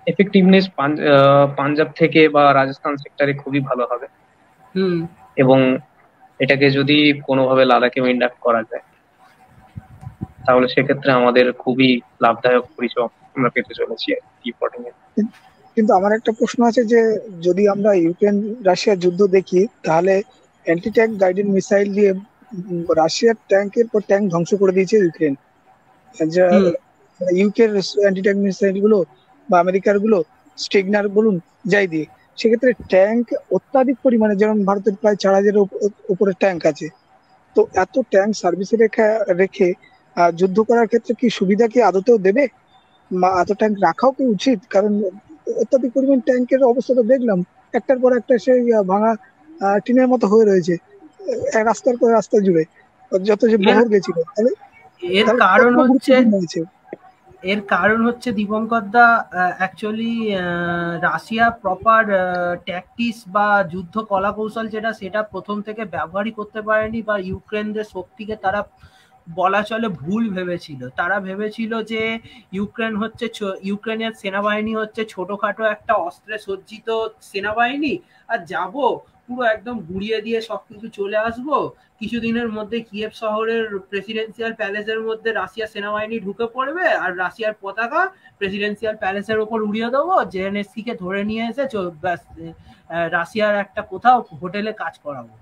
এফেক্টিভনেস পাঞ্জাব থেকে বা রাজস্থান সেক্টরে খুবই ভালো হবে, এবং এটাকে যদি কোনোভাবে লাদাখে ইন্ডাক্ট করা যায় তাহলে সেক্ষেত্রে আমাদের খুবই লাভদায়ক পরিষেবা আমরা পেতে চলেছি T-40 এর। কিন্তু আমার একটা প্রশ্ন আছে যে যদি আমরা ইউক্রেন রাশিয়ার যুদ্ধ দেখি, তাহলে অ্যান্টি ট্যাঙ্ক গাইডেড মিসাইল দিয়ে রাশিয়ার ট্যাঙ্কের পর ট্যাঙ্ক ধ্বংস করে দিয়েছে ইউক্রেন। যা ইউকের অ্যান্টি ট্যাঙ্ক মিসাইল গুলো বা আমেরিকার গুলো স্টিগনার বলুন যাই দিয়ে, সেক্ষেত্রে ট্যাঙ্ক অত্যাধিক পরিমাণে, যেমন ভারতের প্রায় 4000-এর উপরে ট্যাঙ্ক আছে। তো এত ট্যাঙ্ক সার্ভিসে রেখে যুদ্ধ করার ক্ষেত্রে কি সুবিধা কি আদতেও দেবে? এত ট্যাঙ্ক রাখাও কি উচিত? কারণ অত্যাধিক পরিমাণ ট্যাঙ্কের অবস্থা তো দেখলাম, একটার পর একটা সেই ভাঙা টিনের মতো হয়ে রয়েছে রাস্তার পর রাস্তা জুড়ে, যত যে বহর গেছিল। এর কারণ হচ্ছে দীপঙ্কর দা, অ্যাকচুয়ালি রাশিয়া প্রপার ট্যাকটিক্স বা যুদ্ধ কলা কৌশল সেটা প্রথম থেকে ব্যবহারই করতে পারেনি, বা ইউক্রেনদের শক্তিকে তারা বলা চলে ভুল ভেবেছিল। তারা ভেবেছিল যে ইউক্রেনের সেনাবাহিনী হচ্ছে ছোটখাটো একটা অস্ত্রে সজ্জিত সেনাবাহিনী, আর যাব পুরো একদম গুড়িয়ে দিয়ে সবকিছু চলে আসবো, কিছুদিনের মধ্যে কিয়েভ শহরের প্রেসিডেন্সিয়াল প্যালেসের মধ্যে রাশিয়ার সেনাবাহিনী ঢুকে পড়বে, আর রাশিয়ার পতাকা প্রেসিডেন্সিয়াল প্যালেসের ওপর উড়িয়ে দেবো, জেলেনস্কি কে ধরে নিয়ে এসে রাশিয়ার একটা কোথাও হোটেলে কাজ করাবো।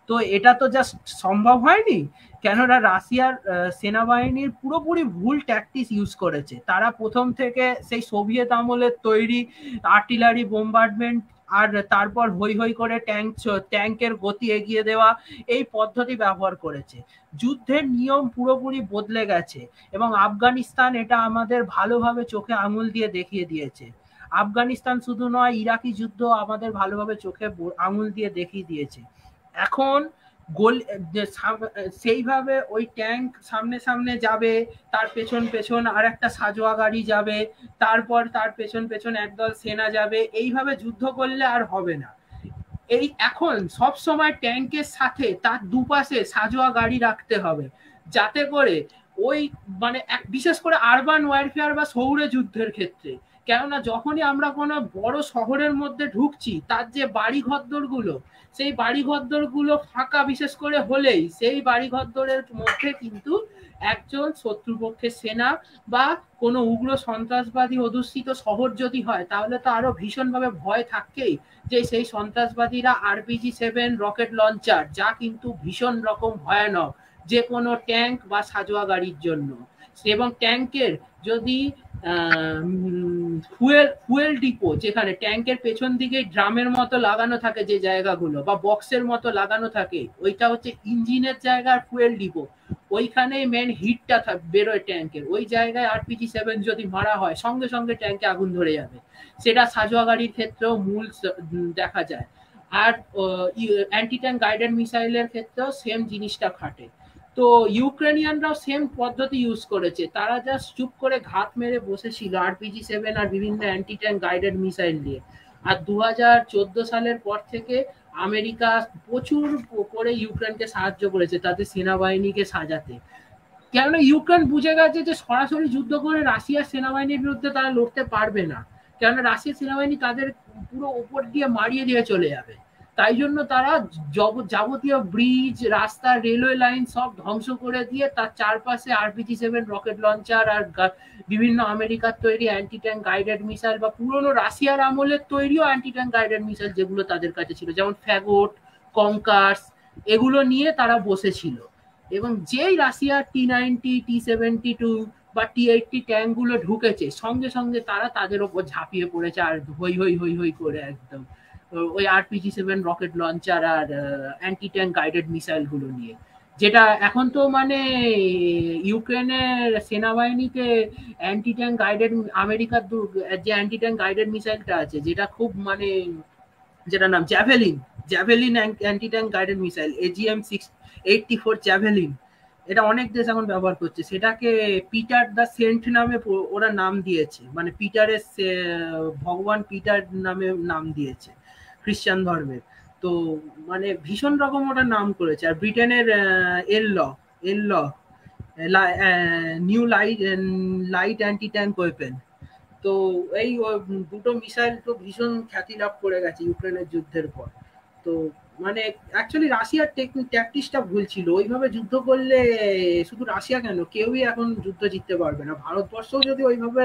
তো এটা তো জাস্ট সম্ভব হয়নি, কেননা রাশিয়ার সেনাবাহিনীর পুরোপুরি ভুল ট্যাকটিক্স ইউজ করেছে। তারা প্রথম থেকে সেই সোভিয়েত আমলের তৈরি আর্টিলারি বোম্বার্ডমেন্ট, আর তারপর হই হই করে ট্যাঙ্কের গতি এগিয়ে দেওয়া, এই পদ্ধতি ব্যবহার করেছে। যুদ্ধের নিয়ম পুরোপুরি বদলে গেছে, এবং আফগানিস্তান এটা আমাদের ভালোভাবে চোখে আঙুল দিয়ে দেখিয়ে দিয়েছে। আফগানিস্তান শুধু নয়, ইরাকি যুদ্ধ আমাদের ভালোভাবে চোখে আঙুল দিয়ে দেখিয়ে দিয়েছে। এখন সেইভাবে ওই ট্যাঙ্ক সামনে সামনে যাবে, তার পেছন পেছন আর একটা সাজোয়া গাড়ি যাবে, তারপর তার পেছন পেছন একদল সেনা যাবে, এইভাবে যুদ্ধ করলে আর হবে না। এই এখন সব সময় ট্যাঙ্কের সাথে তার দুপাশে সাজোয়া গাড়ি রাখতে হবে, যাতে করে ওই বিশেষ করে আরবান ওয়ারফেয়ার বা শহুরে যুদ্ধের ক্ষেত্রে, কেননা যখনই আমরা কোনো বড় শহরের মধ্যে ঢুকছি, তার যে বাড়ি ঘরদোরগুলো, সেই বাড়ি ঘরদোরগুলো ফাঁকা বিশেষ করে হলেই সেই বাড়ি ঘরদোরের মধ্যে কিন্তু একজন শত্রুপক্ষের সেনা বা কোনো উগ্র সন্ত্রাসবাদী অধ্যুষিত শহর যদি হয়, তাহলে তো আরো ভীষণভাবে ভয় থাকবেই যে সেই সন্ত্রাসবাদীরা RPG-7 রকেট লঞ্চার, যা কিন্তু ভীষণ রকম ভয়ানক যে কোনো ট্যাঙ্ক বা সাজোয়া গাড়ির জন্য। এবং ট্যাঙ্কের যদি ফুয়েল ডিপো, যেখানে ট্যাঙ্কের পেছন দিকে ড্রামের মতো লাগানো থাকে যে জায়গাগুলো, বা বক্সের মতো লাগানো থাকে, ওইটা হচ্ছে ইঞ্জিনের জায়গা, ফুয়েল ডিপো, ওইখানে মেন হিটটা বেরোয় ট্যাঙ্কের। ওই জায়গায় RPG-7 যদি মারা হয়, সঙ্গে সঙ্গে ট্যাঙ্কে আগুন ধরে যাবে। সেটা সাজোয়া গাড়ির ক্ষেত্রেও মূল দেখা যায়। আর অ্যান্টি ট্যাঙ্ক গাইডেড মিসাইলের ক্ষেত্রেও সেম জিনিসটা খাটে। তো ইউক্রেনিয়ানরাও সেম পদ্ধতি ইউজ করেছে, তারা জাস্ট চুপ করে ঘাত মেরে বসেছিল RPG-7 আর বিভিন্ন অ্যান্টি ট্যাঙ্ক গাইডেড মিসাইল দিয়ে। আর 2014 সালের পর থেকে আমেরিকা প্রচুর করে ইউক্রেনকে সাহায্য করেছে তাদের সেনাবাহিনীকে সাজাতে, কেননা ইউক্রেন বুঝে গেছে যে সরাসরি যুদ্ধ করে রাশিয়ার সেনাবাহিনীর বিরুদ্ধে তারা লড়তে পারবে না, কেননা রাশিয়ার সেনাবাহিনী তাদের পুরো উপর দিয়ে মারিয়ে দিয়ে চলে যাবে। তাই জন্য তারা যাবতীয় ব্রিজ, রাস্তা, রেলওয়ে লাইন সব ধ্বংস করে দিয়ে তার চারপাশে RPG-7 রকেট লঞ্চার আর বিভিন্ন আমেরিকার তৈরি অ্যান্টি ট্যাঙ্ক গাইডেড মিসাইল, বা পুরনো রাশিয়ার আমলের তৈরিও অ্যান্টি ট্যাঙ্ক গাইডেড মিসাইল যেগুলো তাদের কাছে ছিল, যেমন ফ্যাগট, কঙ্কার্স, এগুলো নিয়ে তারা বসেছিল। এবং যেই রাশিয়ার T-90, T-72 বা T-80 ট্যাঙ্কগুলো ঢুকেছে, সঙ্গে সঙ্গে তারা তাদের ওপর ঝাঁপিয়ে পড়েছে, আর হই হই হই হই করে একদম ওই RPG-7 রকেট লঞ্চার আর অ্যান্টি ট্যাঙ্ক গাইডেড মিসাইল গুলো নিয়ে। যেটা এখন তো মানে ইউক্রেনের সেনাবাহিনীতে অ্যান্টি ট্যাঙ্ক গাইডেড আমেরিকার যে অ্যান্টি ট্যাঙ্ক গাইডেড মিসাইলটা আছে, যেটা খুব মানে, যেটা নাম javelin, javelin anti tank guided missile AGM-84 javelin, এটা অনেক দেশ এখন ব্যবহার করছে। সেটাকে পিটার দ্য সেন্ট নামে ওরা নাম দিয়েছে, মানে পিটারের ভগবান পিটার নামে নাম দিয়েছে খ্রিস্টান ধর্মের। তো মানে ভীষণ রকম ওটা নাম করেছে। আর ব্রিটেনের এল ল new light light anti tank weapon. তো এই দুটো মিসাইল তো ভীষণ খ্যাতি লাভ করে গেছে ইউক্রেনের যুদ্ধের পর। তো মানে অ্যাকচুয়ালি রাশিয়ার ট্যাকটিক্সটা ভুল ছিল। ওইভাবে যুদ্ধ করলে শুধু রাশিয়া কেন, কেউই এখন যুদ্ধ জিততে পারবে না। ভারতবর্ষও যদি ওইভাবে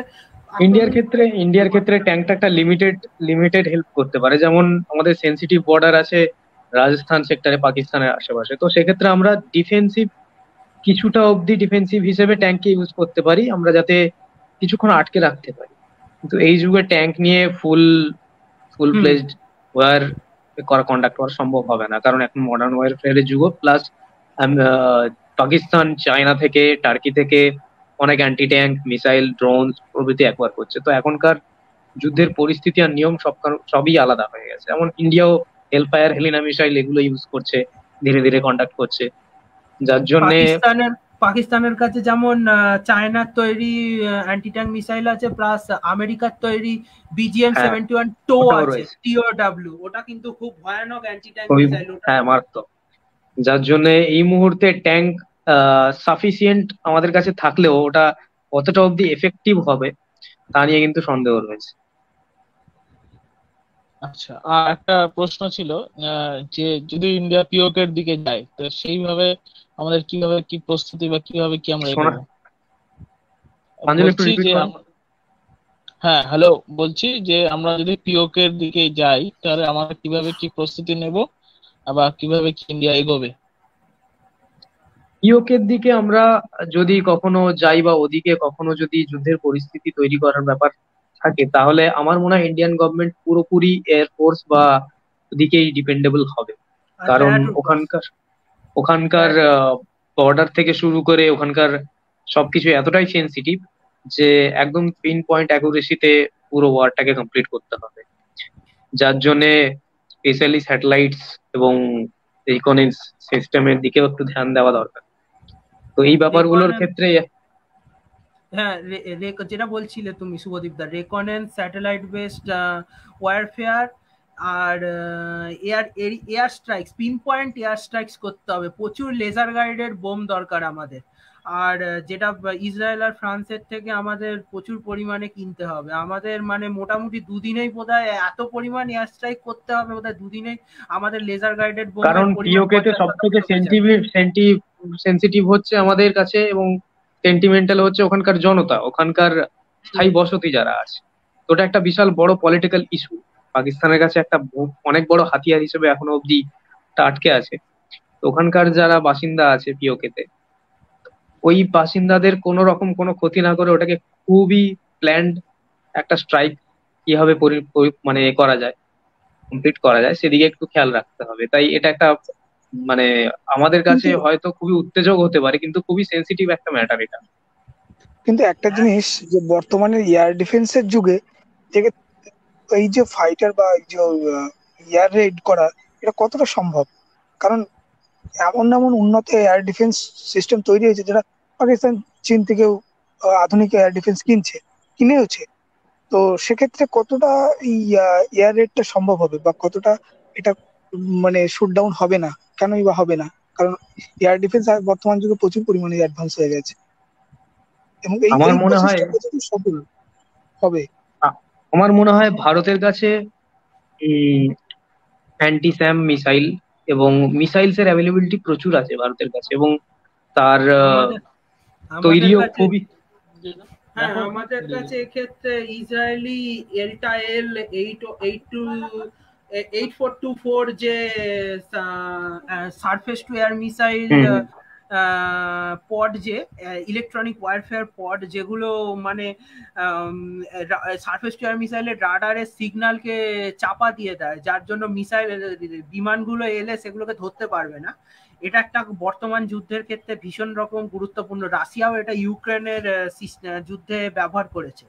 ইন্ডিয়ার আক্রমণ ক্ষেত্রে ইন্ডিয়ার ক্ষেত্রে ট্যাঙ্কটা একটা লিমিটেড লিমিটেড হেল্প করতে পারে। যেমন আমাদের সেনসিটিভ বর্ডার আছে রাজস্থান সেক্টরে পাকিস্তানের আশেপাশে, তো সেক্ষেত্রে আমরা ডিফেন্সিভ কিছুটা অবধি ডিফেন্সিভ হিসেবে ট্যাঙ্ককে ইউজ করতে পারি আমরা, যাতে কিছুক্ষণ আটকে রাখতে পারি। কিন্তু এই যুগে ট্যাঙ্ক নিয়ে ফুল ফুল হুম ফ্লেজড ওয়ার কন্ডাক্ট করা সম্ভব হবে না, কারণ এখন মডার্ন ওয়ারফেয়ারের যুগ। প্লাস পাকিস্তান চায়না থেকে টার্কি থেকে অনেক অ্যান্টি ট্যাঙ্ক মিসাইল ড্রোন প্রভৃতি একবার করছে। তো এখনকার যুদ্ধের পরিস্থিতি আর নিয়ম সবই আলাদা হয়ে গেছে। যেমন ইন্ডিয়াও হেলফায়ার হেলিনা মিসাইল এগুলো ইউজ করছে, ধীরে ধীরে কন্ডাক্ট করছে, যার জন্য পাকিস্তানের পাকিস্তানের কাছে যেমন চায়নার তৈরি অ্যান্টি ট্যাঙ্ক মিসাইল আছে, প্লাস আমেরিকার তৈরি হ্যাঁ BGM-71 টো ওটাও আছে, রয়েছে, TOW। ওটা কিন্তু খুব ভয়ানক অ্যান্টি ট্যাঙ্ক ওই মিসাইল ওটা। হ্যাঁ মারাত্মক। যার জন্য এই মুহূর্তে ট্যাঙ্ক সাফিসিয়েন্ট আমাদের কাছে থাকলেও ওটা কতটা অব্দি এফেক্টিভ হবে তা নিয়ে কিন্তু সন্দেহ রয়েছে। আচ্ছা, আর একটা প্রশ্ন ছিল, যে যদি ইন্ডিয়া পিওকের দিকে যায়, তো সেইভাবে আমাদের কিভাবে কি প্রস্তুতি বা কিভাবে কি আমরা শোনা, এগোবো? প্রাঞ্জল একটু বলছি রিপিট যে করো। হ্যাঁ, হ্যালো, বলছি যে আমরা যদি পিওকের দিকে যাই, তাহলে আমরা কিভাবে কি প্রস্তুতি নেব, আবার কিভাবে কি ইন্ডিয়া এগোবে? ইউকের দিকে আমরা যদি কখনো যাই বা ওদিকে কখনো যদি যুদ্ধের পরিস্থিতি তৈরি করার ব্যাপার থাকে, তাহলে আমার মনে হয় ইন্ডিয়ান গভর্নমেন্ট পুরোপুরি এয়ারফোর্স বা ওদিকেই ডিপেন্ডেবল হবে। আর কারণ প্যারাট্রুপার্স। ওখানকার ওখানকার বর্ডার থেকে শুরু করে ওখানকার সবকিছু এতটাই সেনসিটিভ যে একদম পিন পয়েন্ট অ্যাকুরেসিতে পুরো ওয়ারটাকে কমপ্লিট করতে হবে। যার জন্য স্পেশালি স্যাটেলাইটস এবং রিকনেন্স সিস্টেমের দিকেও একটু ধ্যান দেওয়া দরকার। তো এই ব্যাপারগুলোর রেকনেন্স, ক্ষেত্রে হ্যাঁ যেটা বলছিলে তুমি Shubhadeep da, reconnaissance, satellite based warfare, আর air strikes, pinpoint air strikes করতে হবে। প্রচুর লেজার গাইডেড বোম দরকার আমাদের। আর যেটা ইসরায়েল আর ফ্রান্সের থেকে আমাদের প্রচুর পরিমাণে কিনতে হবে। আমাদের মানে মোটামুটি দুদিনেই বোধহয় এত পরিমাণ এয়ার স্ট্রাইক করতে হবে, বোধহয় দুদিনেই আমাদের লেজার গাইডেড বোমের কারণ পরিমাণ পিওকে তে 50 শতাংশ সব থেকে হয়ে যাবে। সেন্সিটিভ হচ্ছে আমাদের কাছে, এবং সেন্টিমেন্টাল হচ্ছে ওখানকার জনতা, ওখানকার স্থায়ী হুম। বসতি যারা আছে। তো ওটা একটা বিশাল বড় পলিটিক্যাল ইস্যু। পাকিস্তানের কাছে একটা অনেক বড় হাতিয়ার হিসেবে এখনো অব্দি তা আটকে আছে। তো ওখানকার যারা বাসিন্দা আছে পিওকে তে, ওই বাসিন্দাদের কোনো রকম কোনো ক্ষতি না করে ওটাকে খুবই প্ল্যান্ড একটা স্ট্রাইক কিভাবে মানে করা যায়, কমপ্লিট করা যায়, সেদিকে একটু খেয়াল রাখতে হবে। তাই এটা একটা মানে আমাদের কাছে কিন্তু হয়তো খুবই উত্তেজক হতে পারে, কিন্তু খুবই সেন্সিটিভ একটা ম্যাটার এটা। কিন্তু একটা জিনিস, যে বর্তমানে এয়ার ডিফেন্সের যুগে থেকে এই যে ফাইটার বা এই যে এয়ার রেড করা, এটা কতটা সম্ভব? কারণ এমন এমন উন্নত এয়ার ডিফেন্স সিস্টেম তৈরি হয়েছে, যেটা পাকিস্তান চীন থেকেও আধুনিক এয়ার ডিফেন্স কিনেওছে। তো সেক্ষেত্রে কতটা এই এয়ার রেডটা সম্ভব হবে, বা কতটা এটা মানে শুট ডাউন হবে না? কেনই বা হবে না? কারণ এয়ার ডিফেন্স বর্তমান যুগে প্রচুর পরিমাণে অ্যাডভান্স হয়ে গেছে, এবং এই আমার এই মনে হয় প্রসেসটা কতটা সফল হবে? আ- আমার মনে হয় ভারতের কাছে অ্যান্টি স্যাম মিসাইল এবং মিসাইলস এর অ্যাভেলেবিলিটি প্রচুর আছে ভারতের কাছে, এবং তার আমাদের আমাদের তৈরিও কাছে, খুবই হ্যাঁ আমাদের কাছে এক্ষেত্রে ইসরায়েলি এলটা এল 8424 যে সারফেস টু এয়ার মিসাইল হুম হুম পড, যে ইলেকট্রনিক ওয়ারফেয়ার পড, যেগুলো মানে সারফেস টু এয়ার মিসাইলের রাডারের সিগন্যালকে চাপা দিয়ে দেয়, যার জন্য মিসাইল বিমানগুলো এলে সেগুলোকে ধরতে পারবে না। এটা একটা বর্তমান যুদ্ধের ক্ষেত্রে ভীষণ রকম গুরুত্বপূর্ণ। রাশিয়াও এটা ইউক্রেনের যুদ্ধে ব্যবহার করেছে।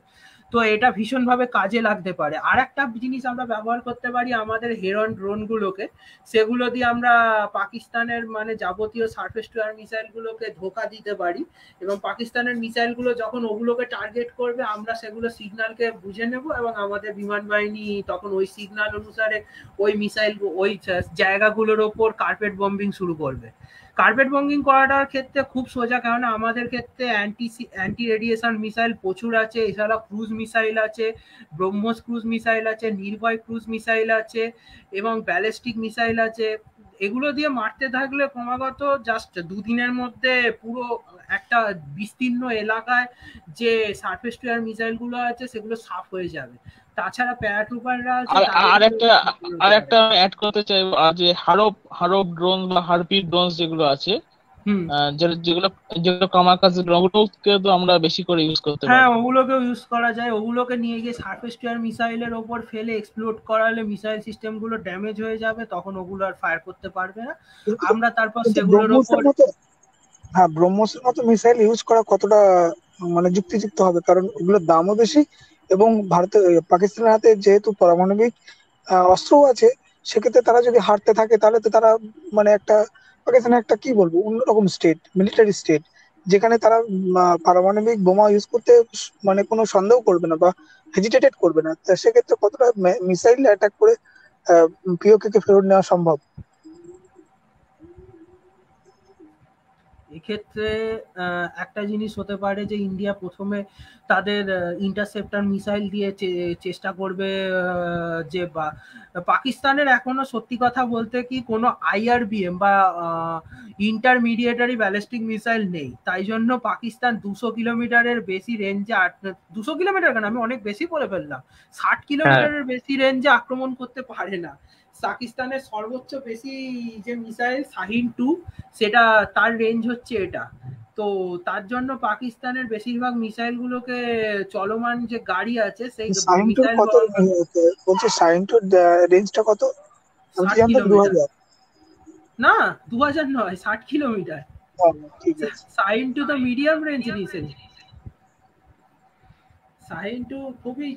তো এটা ভীষণভাবে কাজে লাগতে পারে। আর একটা জিনিস আমরা ব্যবহার করতে পারি আমাদের হেরন ড্রোনগুলোকে, সেগুলো দিয়ে আমরা পাকিস্তানের মানে যাবতীয় সারফেস টু এয়ার মিসাইলগুলোকে ধোঁকা দিতে পারি, এবং পাকিস্তানের মিসাইলগুলো যখন ওগুলোকে টার্গেট করবে আমরা সেগুলো সিগন্যালকে বুঝে নেব, এবং আমাদের বিমান বাহিনী তখন ওই সিগন্যাল অনুসারে ওই মিসাইল ওই জায়গাগুলোর ওপর কার্পেট বম্বিং শুরু করবে। কার্পেট বম্বিং করাটার ক্ষেত্রে খুব সোজা, কেননা আমাদের ক্ষেত্রে অ্যান্টি রেডিয়েশন মিসাইল প্রচুর আছে, এছাড়া ক্রুজ মিসাইল আছে, ব্রহ্মোস ক্রুজ মিসাইল আছে, নির্ভয় ক্রুজ মিসাইল আছে, এবং ব্যালিস্টিক মিসাইল আছে। এগুলো দিয়ে মারতে থাকলে ক্রমাগত জাস্ট দুদিনের মধ্যে পুরো একটা বিস্তীর্ণ এলাকায় যে সারফেস টু এয়ার মিসাইল গুলো আছে সেগুলো সাফ হয়ে যাবে। তাছাড়া প্যারাট্রুপাররা আছে, আর একটা অ্যাড করতে চাই, যে হারপ ড্রোন বা হারপি ড্রোন যেগুলো আছে, যেগুলো কামাকাজি ড্রোন, ওগুলোকে তো আমরা বেশি করে ইউজ করতে পারি। হ্যাঁ, ওগুলোকেও ইউজ করা যায়। ওগুলোকে নিয়ে গিয়ে সারফেস টু এয়ার মিসাইলের ওপর ফেলে এক্সপ্লোড করালে মিসাইল সিস্টেম গুলো ড্যামেজ হয়ে যাবে, তখন ওগুলো আর ফায়ার করতে পারবে না। আমরা তারপর সেগুলোর ওপর হ্যাঁ, ব্রহ্মসের মতো মিসাইল ইউজ করা কতটা মানে যুক্তিযুক্ত হবে, কারণ ওগুলোর দামও বেশি, এবং পাকিস্তানের হাতে যেহেতু পারমাণবিক অস্ত্রও আছে, সেক্ষেত্রে তারা যদি হারতে থাকে তাহলে তো তারা মানে একটা পাকিস্তানের একটা কি বলবো অন্যরকম স্টেট, মিলিটারি স্টেট, যেখানে তারা পারমাণবিক বোমা ইউজ করতে মানে কোনো সন্দেহ করবে না বা হেজিটেটেড করবে না। তা সেক্ষেত্রে কতটা মিসাইল অ্যাটাক করে পিওকে কে ফেরত নেওয়া সম্ভব? এক্ষেত্রে একটা জিনিস হতে পারে যে ইন্ডিয়া প্রথমে তাদের ইন্টারসেপ্টর মিসাইল দিয়ে চেষ্টা করবে, যে পাকিস্তানের এখনো সত্যি কথা বলতে কি কোনো IRBM বা ইন্টারমিডিয়েটারি ব্যালিস্টিক মিসাইল নেই। তাই জন্য পাকিস্তান 200 কিলোমিটারের বেশি রেঞ্জে, 200 কিলোমিটার কেন, আমি অনেক বেশি বলে ফেললাম, 60 কিলোমিটারের বেশি রেঞ্জে আক্রমণ করতে পারে না। পাকিস্তানের সর্বোচ্চ বেশি যে মিসাইল শাহিন-2, সেটা তার রেঞ্জ হচ্ছে এটা। তো তার জন্য পাকিস্তানের বেশিরভাগ মিসাইল গুলোকে চলমান যে গাড়ি আছে সেই মিসাইল কত বলছে, শাহিন-2 রেঞ্জটা কত? 60 কিলোমিটার। না, 2000 নয়, 60 কিলোমিটার। শাহিন-2 তো মিডিয়াম রেঞ্জ মিসাইল। শাহিন-2 খুবই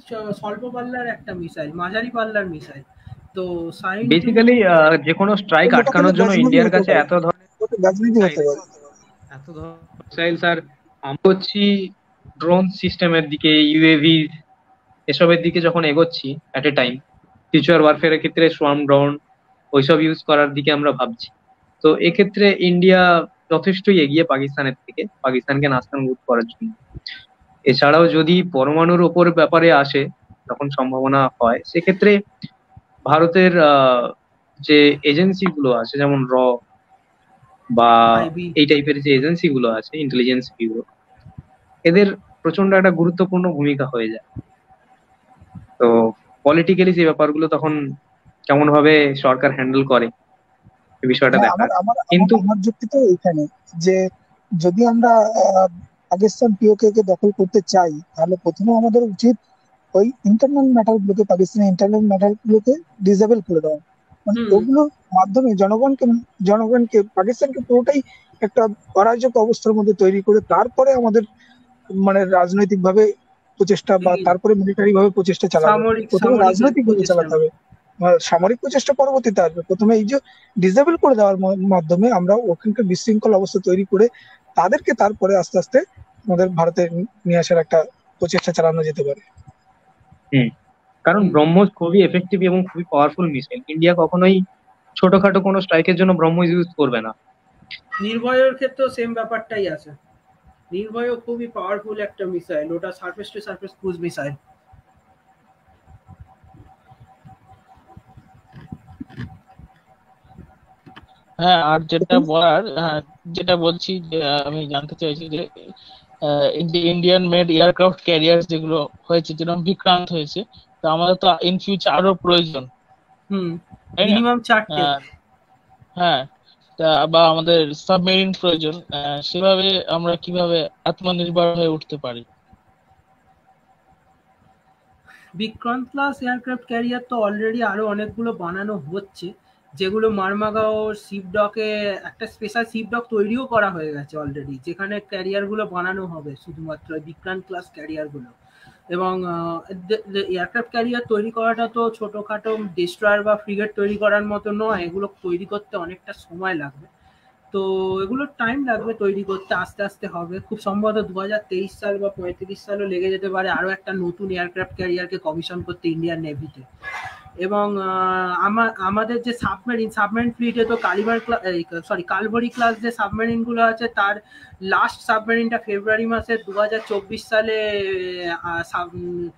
স্বল্প পাল্লার একটা মিসাইল, মাঝারি পাল্লার মিসাইল। তো বেসিক্যালি যে কোনো স্ট্রাইক আটকানোর জন্য ইন্ডিয়ার কাছে এত ধরনের মিসাইল স্যার, আমরা হচ্ছি ড্রোন সিস্টেমের দিকে, ইউএভি এসবের দিকে যখন এগোচ্ছি এট এ টাইম, ফিউচার ওয়ারফেয়ারের ক্ষেত্রে সোয়ার্ম ড্রোন ওইসব ইউজ করার দিকে আমরা ভাবছি। তো এক্ষেত্রে ইন্ডিয়া যথেষ্টই এগিয়ে পাকিস্তানের থেকে, পাকিস্তানকে নাস্তানাবুদ করার জন্য। এছাড়াও যদি পরমাণুর ওপর ব্যাপারে আসে, যখন সম্ভাবনা হয়, সেক্ষেত্রে ভারতের যে এজেন্সি গুলো আছে, যেমন বা এই টাইপের যে এজেন্সি গুলো আছে, ইন্টেলিজেন্স ব্যুরো, এদের প্রচন্ড একটা গুরুত্বপূর্ণ ভূমিকা হয়ে যায়। তো পলিটিক্যালি যে ব্যাপারগুলো তখন কেমন ভাবে সরকার হ্যান্ডেল করে এই বিষয়টা দেখা। কিন্তু আমার যুক্তি তো এখানে যে যদি আমরা পাকিস্তান পিওকে কে দখল করতে চাই, তাহলে প্রথমে আমাদের উচিত ওই ইন্টারনাল ম্যাটার গুলোকে, পাকিস্তানের ইন্টারনাল ম্যাটার গুলোকে ডিসেবল করে দেওয়া। মানে ওগুলোর মাধ্যমে জনগণকে পাকিস্তানকে পুরোটাই একটা অরাজক অবস্থার মধ্যে তৈরি করে তারপরে আমাদের মানে রাজনৈতিক ভাবে প্রচেষ্টা বা তারপরে মিলিটারি ভাবে প্রচেষ্টা চালাতে হবে। প্রথমে রাজনৈতিক ভাবে চালাতে হবে, সামরিক প্রচেষ্টা পরবর্তীতে আসবে। প্রথমে এই যে ডিসেবল করে দেওয়ার মাধ্যমে আমরা ওখানকার বিশৃঙ্খল অবস্থা তৈরি করে তাদেরকে তারপরে আস্তে আস্তে আমাদের ভারতে নিয়ে আসার একটা প্রচেষ্টা চালানো যেতে পারে। কারণ ব্রহ্মোস খুবই এফেক্টিভ এবং খুবই পাওয়ারফুল মিসাইল। ইন্ডিয়া কখনোই ছোটখাটো কোনো স্ট্রাইকের জন্য ব্রহ্মোস ইউজ করবে না। নির্ভয়ের ক্ষেত্রেও সেম ব্যাপারটাই আছে। নির্ভয়ও খুবই পাওয়ারফুল একটা মিসাইল, ওটা surface to surface cruise missile. হ্যাঁ, আর যেটা বলছি যে আমি জানতে চাইছি যে ইন্ডিয়ান মেড এয়ারক্রাফট ক্যারিয়ার যেগুলো হয়েছে, যেরকম বিক্রান্ত হয়েছে, তো আমাদের তো ইন ফিউচার আরো প্রয়োজন। মিনিমাম 4টে। হ্যাঁ, বা আমাদের সাবমেরিন প্রয়োজন, সেভাবে আমরা কিভাবে আত্মনির্ভর হয়ে উঠতে পারি? বিক্রান্ত ক্লাস এয়ারক্রাফট ক্যারিয়ার তো অলরেডি আরো অনেকগুলো বানানো হচ্ছে, যেগুলো মারমাগাও শিপডকে একটা স্পেশাল শিপডক তৈরিও করা হয়ে গেছে অলরেডি, যেখানে ক্যারিয়ার গুলো বানানো হবে শুধুমাত্র বিক্রান্ত ক্লাস ক্যারিয়ার গুলো। এবং এয়ারক্রাফট ক্যারিয়ার তৈরি করাটা তো ছোটখাটো ডিস্ট্রয়ার বা ফ্রিগেট তৈরি করার মতো নয়, এগুলো তৈরি করতে অনেকটা সময় লাগবে। তো এগুলোর টাইম লাগবে তৈরি করতে, আস্তে আস্তে হবে। খুব সম্ভবত 2023 সাল বা 35 সালও লেগে যেতে পারে আরো একটা নতুন এয়ারক্রাফট ক্যারিয়ারকে কমিশন করতে ইন্ডিয়ান নেভিতে। এবং আমাদের যে সাবমেরিন ফ্লিটে তো কালভারি ক্লাস যে সাবমেরিন গুলো আছে, তার লাস্ট সাবমেরিনটা ফেব্রুয়ারি মাসে 2024 সালে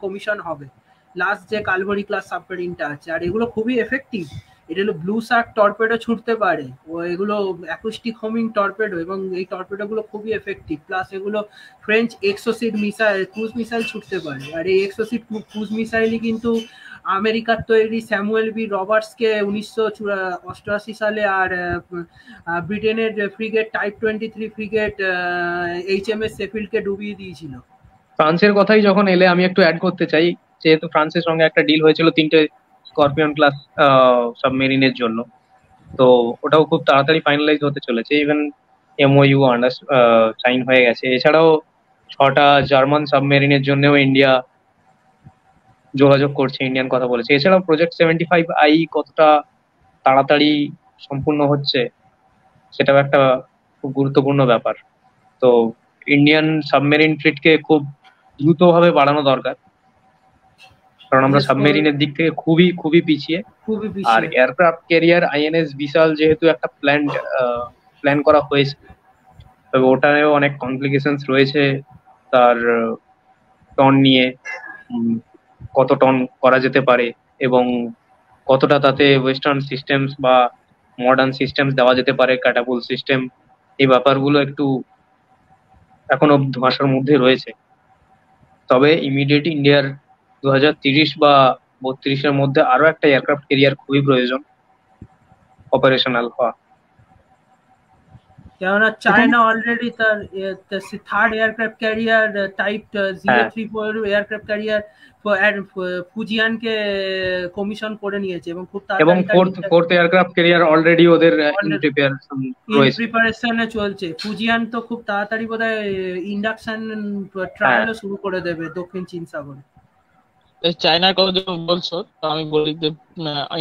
কমিশন হবে, লাস্ট যে কালভারি ক্লাস সাবমেরিনটা আছে। আর এগুলো খুবই এফেক্টিভ, এটা হলো ব্লু শার্ক টর্পেডো ছুটতে পারে, ও এগুলো অ্যাকুস্টিক হোমিং টর্পেডো, এবং এই টর্পেডো গুলো খুবই এফেক্টিভ। প্লাস এগুলো ফ্রেঞ্চ এক্সোসিড মিসাইল ক্রুজ মিসাইল ছুটতে পারে। আর এই এক্সোসিড ক্রুজ মিসাইলই কিন্তু আমেরিকার তৈরি স্যামুয়েল বি রবার্টসকে 1988 সালে, আর ব্রিটেনের ফ্রিগেট টাইপ 23 ফ্রিগেট HMS সেফিল্ডকে ডুবিয়ে দিয়েছিল। ফ্রান্সের কথাই যখন এলে আমি একটু অ্যাড করতে চাই, যেহেতু ফ্রান্সের সঙ্গে একটা ডিল হয়েছিল 3টে স্করপিয়ন ক্লাস সাবমেরিনের জন্য, তো ওটাও খুব তাড়াতাড়ি ফাইনালাইজ হতে চলেছে। ইভেন MOU সাইন হয়ে গেছে। এছাড়াও 6টা জার্মান সাবমেরিনের জন্যও ইন্ডিয়া যোগাযোগ করছে, ইন্ডিয়ান কথা বলেছে। এছাড়াও প্রজেক্ট 75I কতটা তাড়াতাড়ি সম্পূর্ণ হচ্ছে সেটাও একটা খুব গুরুত্বপূর্ণ ব্যাপার। তো ইন্ডিয়ান সাবমেরিন ফ্লিটকে খুব দ্রুতভাবে বাড়ানো দরকার, কারণ আমরা সাবমেরিনের দিক থেকে খুবই খুবই পিছিয়ে। আর এয়ারক্রাফট ক্যারিয়ার INS বিশাল যেহেতু একটা প্ল্যান করা হয়েছে, তবে ওটারও অনেক কমপ্লিকেশনস রয়েছে। তার টন নিয়ে কত টন করা যেতে পারে এবং কতটা তাতে ওয়েস্টার্ন সিস্টেমস বা মডার্ন সিস্টেমস দেওয়া যেতে পারে, ক্যাটাপুল সিস্টেম, এই ব্যাপারগুলো একটু এখনো ধোঁয়াশার মধ্যে রয়েছে। তবে ইমিডিয়েট ইন্ডিয়ার 2030 বা 32-এর মধ্যে আরো একটা এয়ারক্রাফট ক্যারিয়ার খুবই প্রয়োজন অপারেশনাল হওয়া। কেননা চায়না অলরেডি তার third aircraft carrier type 034 aircraft carrier ফুজিয়ানকে কমিশন করে নিয়েছে, এবং খুব তাড়াতাড়ি এবং ফোর্থ এয়ারক্রাফট ক্যারিয়ার অলরেডি ওদের প্রিপারেশনে চলছে। ফুজিয়ান তো খুব তাড়াতাড়ি বোধহয় ইন্ডাকশন ট্রায়ালও শুরু করে দেবে দক্ষিণ চীন সাগরে। চায়নার কথা যখন বলছো, তো আমি বলি যে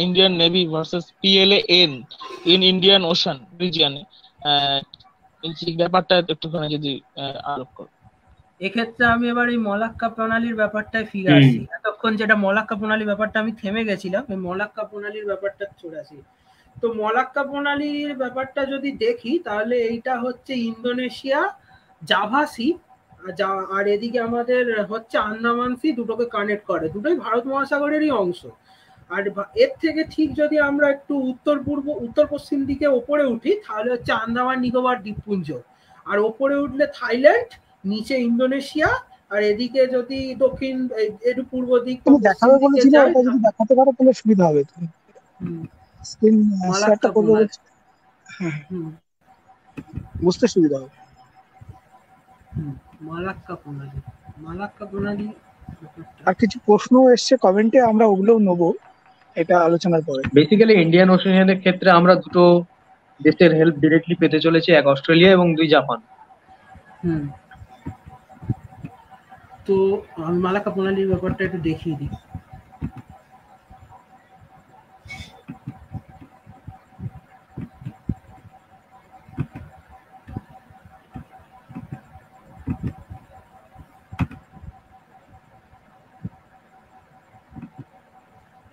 Indian navy versus PLAN in Indian ocean রিজিয়নে, এই ব্যাপারটা একটুখানি যদি আলোক করো। এক্ষেত্রে আমি এবার এই মলাক্কা প্রণালীর ব্যাপারটায় ফিরে আসি। এতক্ষণ যেটা মলাক্কা প্রণালীর ব্যাপারটা আমি থেমে গেছিলাম, এই মলাক্কা প্রণালীর ব্যাপারটা চলে আসি। তো মলাক্কা প্রণালীর ব্যাপারটা যদি দেখি, তাহলে এইটা হচ্ছে ইন্দোনেশিয়া জাভা সি, আর এদিকে আমাদের হচ্ছে আন্দামান সি, দুটোকে কানেক্ট করে, দুটোই ভারত মহাসাগরেরই অংশ। আর এর থেকে ঠিক যদি আমরা একটু উত্তর পশ্চিম দিকে ওপরে উঠি, তাহলে হচ্ছে আন্দামান নিকোবর দ্বীপপুঞ্জ, আর ওপরে উঠলে থাইল্যান্ড, নিচে ইন্দোনেশিয়া, আর এদিকে যদি দক্ষিণ একটু পূর্ব দিক দেখাবে বলেছিল, ওটা যদি দেখাতে পারো তাহলে সুবিধা হবে। তুমি স্ক্রিন শেয়ারটা করবে, বুঝতে সুবিধা হবে। মালাক্কা প্রণালী আর কিছু প্রশ্ন এসছে কমেন্টে, আমরা ওগুলোও নেবো এটা আলোচনার পরে। বেসিক্যালি ইন্ডিয়ান ওশেনিয়ানের ক্ষেত্রে আমরা দুটো দেশের হেল্প ডিরেক্টলি পেতে চলেছি, এক অস্ট্রেলিয়া এবং 2 জাপান। তো আমি মালাক্কা প্রণালীর ব্যাপারটা একটু দেখিয়ে দিই।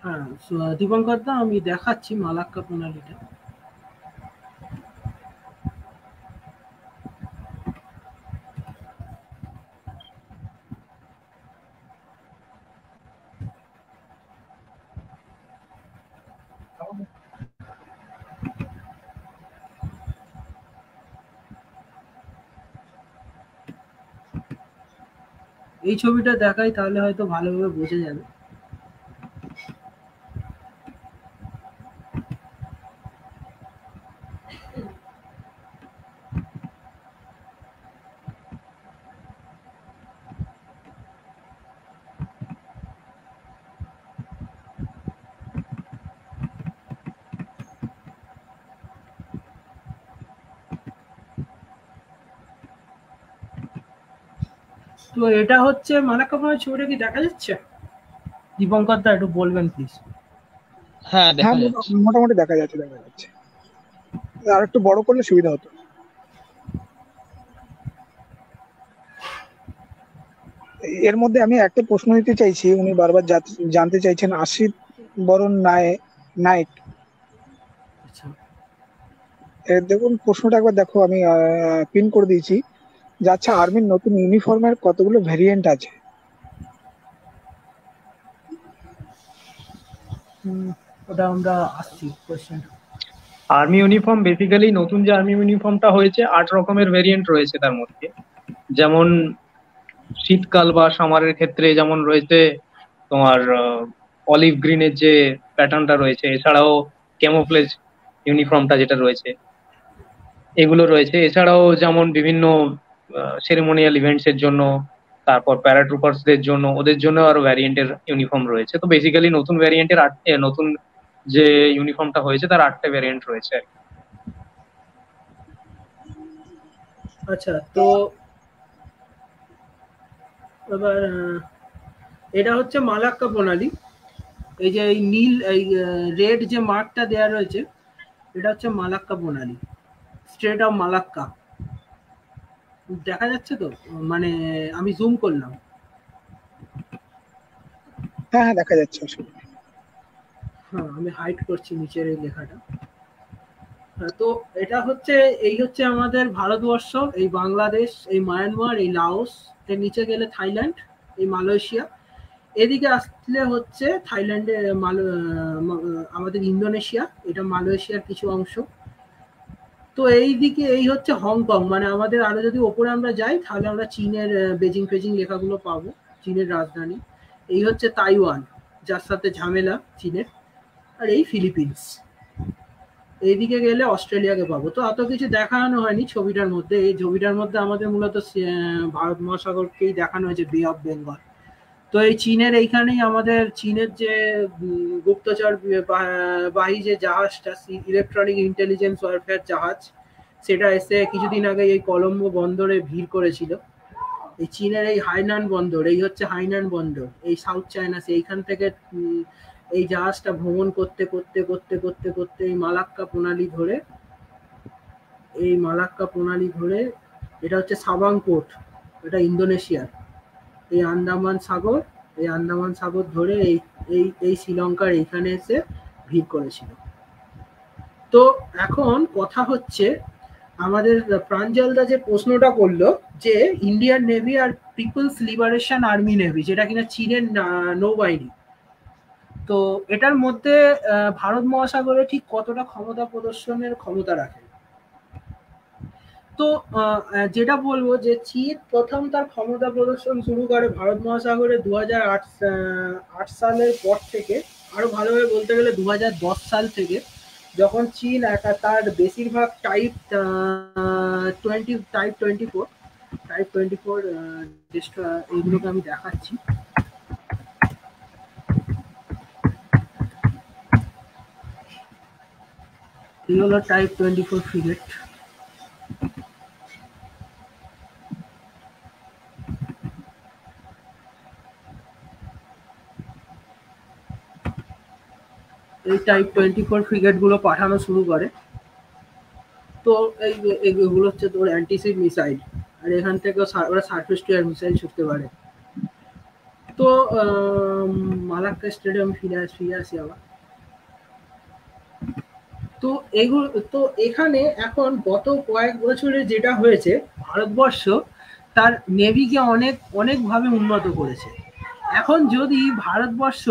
হ্যাঁ দীপঙ্কর দা, আমি দেখাচ্ছি মালাক্কা প্রণালীটা। এই ছবিটা দেখাই, তাহলে হয়তো ভালোভাবে বোঝা যাবে। তো এটা হচ্ছে মালাক্কা পোনালি, ছবিটা কি দেখা যাচ্ছে? দীপঙ্কর দা একটু বলবেন প্লিজ। হ্যাঁ, হ্যাঁ, দেখা যাচ্ছে। মোটামুটি দেখা যাচ্ছে, দেখা যাচ্ছে। আর একটু বড় করলে সুবিধা হতো। এর মধ্যে আমি একটা প্রশ্ন দিতে চাইছি, উনি বারবার জানতে চাইছেন আশিত বরণ নায়ক। আচ্ছা, দেখুন প্রশ্নটা একবার দেখো, আমি পিন করে দিয়েছি যে আচ্ছা, আর্মির নতুন ইউনিফর্মের কতগুলো ভেরিয়েন্ট আছে? ওটা আমরা আসছি কোয়েশ্চেন। আর্মি ইউনিফর্ম বেসিক্যালি নতুন যে আর্মি ইউনিফর্মটা হয়েছে 8 রকমের ভেরিয়েন্ট রয়েছে তার মধ্যে। যেমন শীতকাল বা সামারের ক্ষেত্রে যেমন রয়েছে তোমার অলিভ গ্রিনের যে প্যাটার্নটা রয়েছে, এছাড়াও ক্যামোফ্লেজ ইউনিফর্মটা যেটা রয়েছে, এগুলো রয়েছে। এছাড়াও যেমন বিভিন্ন সেরেমোনিয়াল ইভেন্টস এর জন্য, তারপর প্যারাট্রুপার্সদের জন্য, ওদের জন্য আরো ভ্যারিয়েন্টের ইউনিফর্ম রয়েছে। তো বেসিক্যালি নতুন ভ্যারিয়েন্টের নতুন যে ইউনিফর্মটা হয়েছে তার 8টে ভ্যারিয়েন্ট রয়েছে আর কি। আচ্ছা, তো এবার এটা হচ্ছে মালাক্কা প্রণালী। এই যে এই নীল, এই রেড যে মার্কটা দেয়া রয়েছে, এটা হচ্ছে মালাক্কা প্রণালী, স্ট্রেট অফ মালাক্কা। দেখা যাচ্ছে তো? মানে আমি জুম করলাম। হ্যাঁ হ্যাঁ, দেখা যাচ্ছে, অসুবিধা নেই। হ্যাঁ, আমি হাইড করছি নিচের এই লেখাটা। হ্যাঁ, তো এটা হচ্ছে, এই হচ্ছে আমাদের ভারতবর্ষ, এই বাংলাদেশ, এই মায়ানমার, এই লাওস, এর নিচে গেলে থাইল্যান্ড, এই মালয়েশিয়া, এদিকে আসলে হচ্ছে থাইল্যান্ডে আমাদের ইন্দোনেশিয়া, এটা মালয়েশিয়ার কিছু অংশ। তো এই দিকে এই হচ্ছে হংকং, মানে আমাদের আরো যদি ওপরে আমরা যাই তাহলে আমরা চীনের বেজিং ফেজিং লেখাগুলো পাবো, চীনের রাজধানী। এই হচ্ছে তাইওয়ান, যার সাথে ঝামেলা চীনের। আর এই ফিলিপিন্স। এইদিকে গেলে অস্ট্রেলিয়াকে পাবো। তো অত কিছু দেখানো হয়নি ছবিটার মধ্যে। এই ছবিটার মধ্যে আমাদের মূলত ভারত মহাসাগরকেই দেখানো হয়েছে, বে অফ বেঙ্গল। তো এই চীনের এইখানেই আমাদের চীনের যে গুপ্তচর বাহী যে জাহাজটা, ইলেকট্রনিক ইন্টেলিজেন্স ওয়ারফেয়ার জাহাজ, সেটা এসে কিছুদিন আগে এই কলম্বো বন্দরে ভিড় করেছিল। এই চীনের এই হাইনান বন্দর, এই হচ্ছে হাইনান বন্দর, এই সাউথ চায়না সি, এইখান থেকে এই জাহাজটা ভ্রমণ করতে করতে করতে করতে করতে এই মালাক্কা প্রণালী ধরে, এই মালাক্কা প্রণালী ধরে, এটা হচ্ছে সাবাং পোর্ট, এটা ইন্দোনেশিয়ার। এই আন্দামান সাগর, এই আন্দামান সাগর ধরে এই এই এই শ্রীলঙ্কার এইখানে এসে ভিড় করেছিল। তো এখন কথা হচ্ছে, আমাদের প্রাঞ্জলদা যে প্রশ্নটা করলো যে ইন্ডিয়ান নেভি আর পিপলস লিবারেশন আর্মি নেভি, যেটা কিনা চীনের নৌবাহিনী, তো এটার মধ্যে ভারত মহাসাগরে ঠিক কতটা ক্ষমতা প্রদর্শনের ক্ষমতা রাখে? তো যেটা বলবো যে চীন প্রথম তার ক্ষমতা প্রদর্শন শুরু করে ভারত মহাসাগরে 2008 সালের পর থেকে। আরো ভালোভাবে বলতে গেলে 2010 সাল থেকে, যখন চীন তার বেশিরভাগ টাইপ 24 এইগুলোকে আমি দেখাচ্ছি। এই হলো টাইপ 24 ফ্রিগেট। এই টাইপ 24 ফ্রিগেট গুলো পাঠানো শুরু করে। তো এইগুলো হচ্ছে তোর অ্যান্টিসিপ মিসাইল, আর এখান থেকে ওরা সারফেস টু এয়ার মিসাইল ছুটতে পারে। তো মালাক্কা স্টেডিয়াম ফিরে আসি আবার। তো এগুলো তো এখানে এখন গত কয়েক বছরে যেটা হয়েছে, ভারতবর্ষ তার নেভিকে অনেক অনেকভাবে উন্নত করেছে। এখন যদি ভারতবর্ষ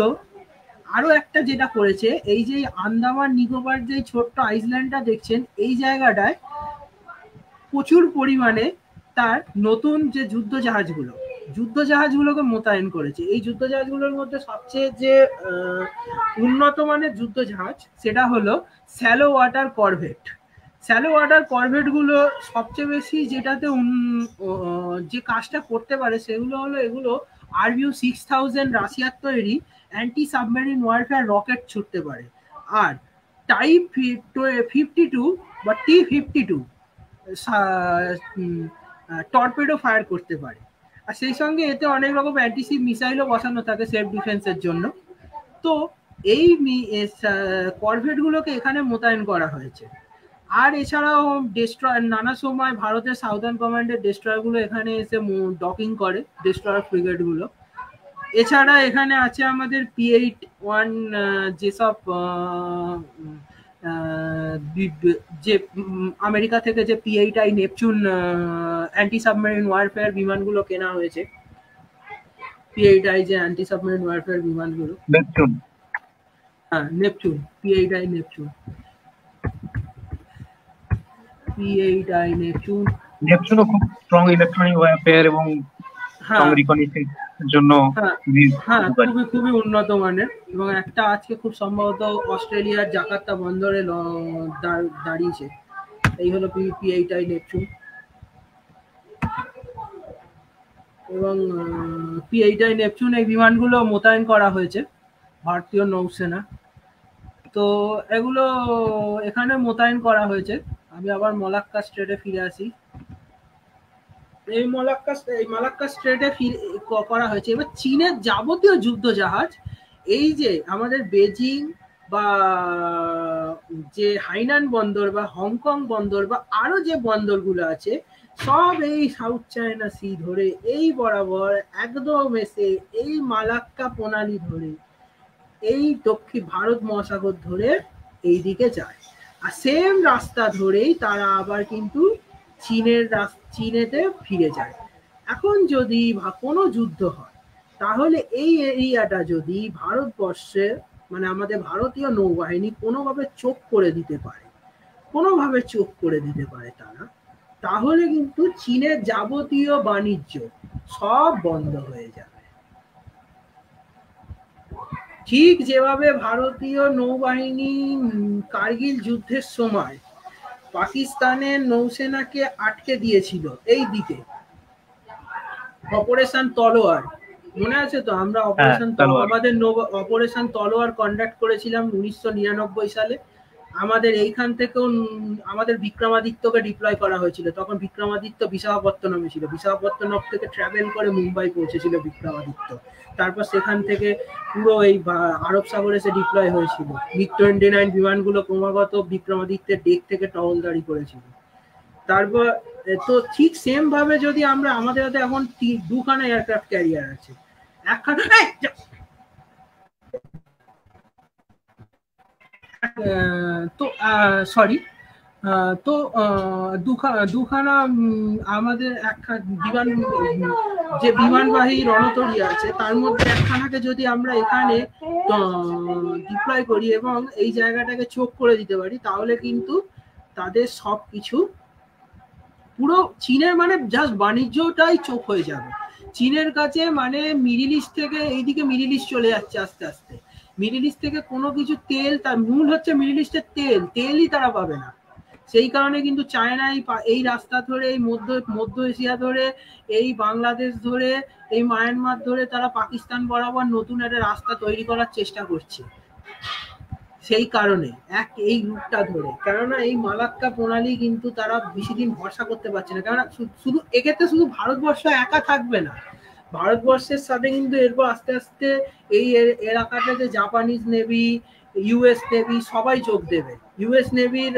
আরো একটা যেটা করেছে, এই যে আন্দামান নিকোবর যে ছোট্ট আইল্যান্ডটা দেখছেন, এই জায়গাটায় প্রচুর পরিমাণে তার নতুন যে যুদ্ধ জাহাজগুলোকে মোতায়েন করেছে। এই যুদ্ধ জাহাজগুলোর মধ্যে সবচেয়ে যে উন্নত মানের যুদ্ধ জাহাজ, সেটা হলো shallow water corvette. Shallow water corvette গুলো সবচেয়ে বেশি যেটাতে যে কাজটা করতে পারে সেগুলো হলো এগুলো RU-6000 রাশিয়ার তৈরি অ্যান্টি সাবমেরিন ওয়ারফেয়ার রকেট ছুটতে পারে, আর টাইপ 52 বা T-52 টর্পেডো ফায়ার করতে পারে। আর সেই সঙ্গে এতে অনেক রকম অ্যান্টিশিপ মিসাইলও বসানো থাকে সেলফ ডিফেন্সের জন্য। তো এই করভেটগুলোকে এখানে মোতায়েন করা হয়েছে। আর এছাড়াও ডেস্ট্রয় নানা সময় ভারতের সাউদার্ন কমান্ডের ডেস্ট্রয়ারগুলো এখানে এসে ডকিং করে, ডেস্ট্রয়ার ফ্রিগেটগুলো। এছাড়া এখানে আছে আমাদের P-81 যেসব যে আমেরিকা থেকে যে P-8I Neptune anti submarine warfare বিমানগুলো কেনা হয়েছে, P-8I যে অ্যান্টি সাবমেরিন ওয়ারফেয়ার বিমানগুলো, নেপচুন, হ্যাঁ Neptune, P-8I Neptune, P-8I Neptune. নেপচুনও খুব স্ট্রং ইলেকট্রনিক ওয়ারফেয়ার এবং স্ট্রং রিকগনিশনের জন্য খুবই উন্নত মানের। এবং একটা আজকে খুব সম্ভবত অস্ট্রেলিয়ার জাকার্তা বন্দরে দাঁড়িয়েছে। এই হলো P-8I নেপচুন। এবং P-8I নেপচুন এই বিমানগুলো মোতায়েন করা হয়েছে ভারতীয় নৌসেনা। তো এগুলো এখানে মোতায়েন করা হয়েছে। আমি আবার মালাক্কা স্ট্রেটে ফিরে আসি। এই মালাক্কা স্ট্রেটে করা হয়েছে। এবার চীনের যাবতীয় যুদ্ধ জাহাজ, এই যে আমাদের বেজিং বা যে হাইনান বন্দর বা হংকং বন্দর বা আরো যে বন্দরগুলো আছে, সব এই সাউথ চায়না সি ধরে এই বরাবর একদম এসে এই মালাক্কা প্রণালী ধরে এই দক্ষিণ ভারত মহাসাগর ধরে এই দিকে যায়। আর সেম রাস্তা ধরেই তারা আবার কিন্তু চীনেতে ফিরে যায়। এখন যদি কোনো যুদ্ধ হয়, তাহলে এই এরিয়াটা যদি ভারতবর্ষে মানে আমাদের ভারতীয় নৌবাহিনী কোনোভাবে চোখ করে দিতে পারে তারা, তাহলে কিন্তু চীনের যাবতীয় বাণিজ্য সব বন্ধ হয়ে যাবে। ঠিক যেভাবে ভারতীয় নৌবাহিনী কার্গিল যুদ্ধের সময় পাকিস্তানের নৌসেনাকে আটকে দিয়েছিল এই দিকে, অপারেশন তলোয়ার, মনে আছে তো? আমরা অপারেশন তলোয়ার কন্ডাক্ট করেছিলাম 1999 সালে। আমাদের এইখান থেকেও আমাদের বিক্রমাদিত্যকে ডিপ্লয় করা হয়েছিল। তখন বিক্রমাদিত্য বিশাখাপত্তনমে ছিল। বিশাখাপত্তনম থেকে ট্রাভেল করে মুম্বাই পৌঁছেছিল বিক্রমাদিত্য। তারপর সেখান থেকে পুরো এই আরব সাগরে এসে ডিপ্লয় হয়েছিল। MiG-29 বিমানগুলো ক্রমাগত বিক্রমাদিত্যের ডেক থেকে টহলদারি করেছিল। তারপর তো ঠিক সেম ভাবে যদি আমরা, আমাদের হাতে এখন দুখানা এয়ারক্রাফট ক্যারিয়ার আছে, দুখানা আমাদের যে বিমানবাহী রণতরী আছে তার মধ্যে একখানাকে যদি আমরা এখানে ডিপ্লয় করি এবং এই জায়গাটাকে চোখ করে দিতে পারি, তাহলে কিন্তু তাদের সবকিছু পুরো চীনের মানে জাস্ট বাণিজ্যটাই চোখ হয়ে যাবে চীনের কাছে। মানে মিডল ইস্ট থেকে এইদিকে মিডল ইস্ট চলে যাচ্ছে আস্তে আস্তে। মিডল ইস্ট থেকে কোনো কিছু তেল, তার মূল হচ্ছে মিডল ইস্টের তেলই তারা পাবে না। সেই কারণে কিন্তু চায়না এই রাস্তা ধরে, এই মধ্য এশিয়া ধরে, এই বাংলাদেশ ধরে, এই মায়ানমার ধরে তারা পাকিস্তান বরাবর নতুন একটা রাস্তা তৈরি করার চেষ্টা করছে। সেই কারণে এই রুটটা ধরে, কেননা এই মালাক্কা প্রণালী কিন্তু তারা বেশি দিন ভরসা করতে পারছে না। কেননা শুধু এক্ষেত্রে শুধু ভারতবর্ষ একা থাকবে না, ভারতবর্ষের সাথে কিন্তু এরপর আস্তে আস্তে এই এলাকাটাতে জাপানিজ নেভি, ইউএস নেভি সবাই যোগ দেবে। ইউএস নেভির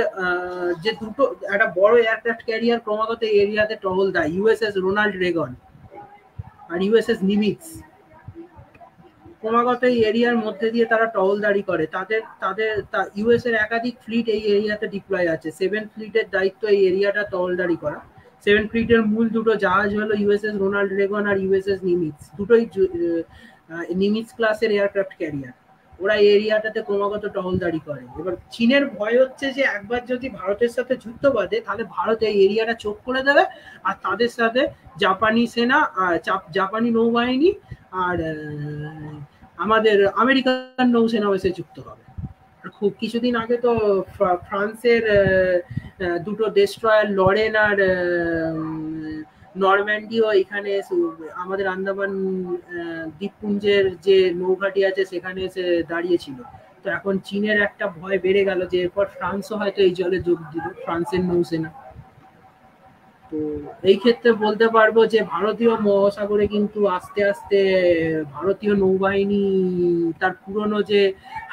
যে দুটো একটা বড় এয়ারক্রাফট ক্যারিয়ার ক্রমাগত এই এরিয়াতে টহল দেয়, ইউএসএস রোনাল্ড রেগন আর ইউএসএস নিমিটস, ক্রমাগত এই এরিয়ার মধ্যে দিয়ে তারা টহলদারি করে। তাদের ইউএস এর একাধিক ফ্লিট এই এরিয়াতে ডিপ্লয় আছে। 7 ফ্লিটের দায়িত্ব এই এরিয়াটা টহলদারি করা। 7 ফ্লিটের মূল দুটো জাহাজ হলো ইউএসএস রোনাল্ড রেগন আর ইউএসএস নিমিটস। দুটোই নিমিটস ক্লাসের এয়ারক্রাফট ক্যারিয়ার। ওরা এই এরিয়াটাতে ক্রমাগত টহলদারি করে। এবার চীনের ভয় হচ্ছে যে একবার যদি ভারতের সাথে যুদ্ধ বাঁধে, তাহলে ভারত এই এরিয়াটা চোখ করে দেবে আর তাদের সাথে জাপানি সেনা, জাপানি নৌবাহিনী আর আমাদের আমেরিকান নৌসেনা এসে যুক্ত হবে। খুব কিছুদিন আগে তো ফ্রান্সের দুটো ডেস্ট্রয়ার লরেন আর নরম্যান্ডিও এখানে আমাদের আন্দামান দ্বীপপুঞ্জের যে নৌঘাটি আছে সেখানে এসে দাঁড়িয়েছিল। তো এখন চীনের একটা ভয় বেড়ে গেল যে এরপর ফ্রান্সও হয়তো এই জলে যোগ দিল, ফ্রান্সের নৌসেনা। তো এই ক্ষেত্রে বলতে পারবো যে ভারতীয় মহাসাগরে কিন্তু আস্তে আস্তে ভারতীয় নৌবাহিনী তার পুরনো যে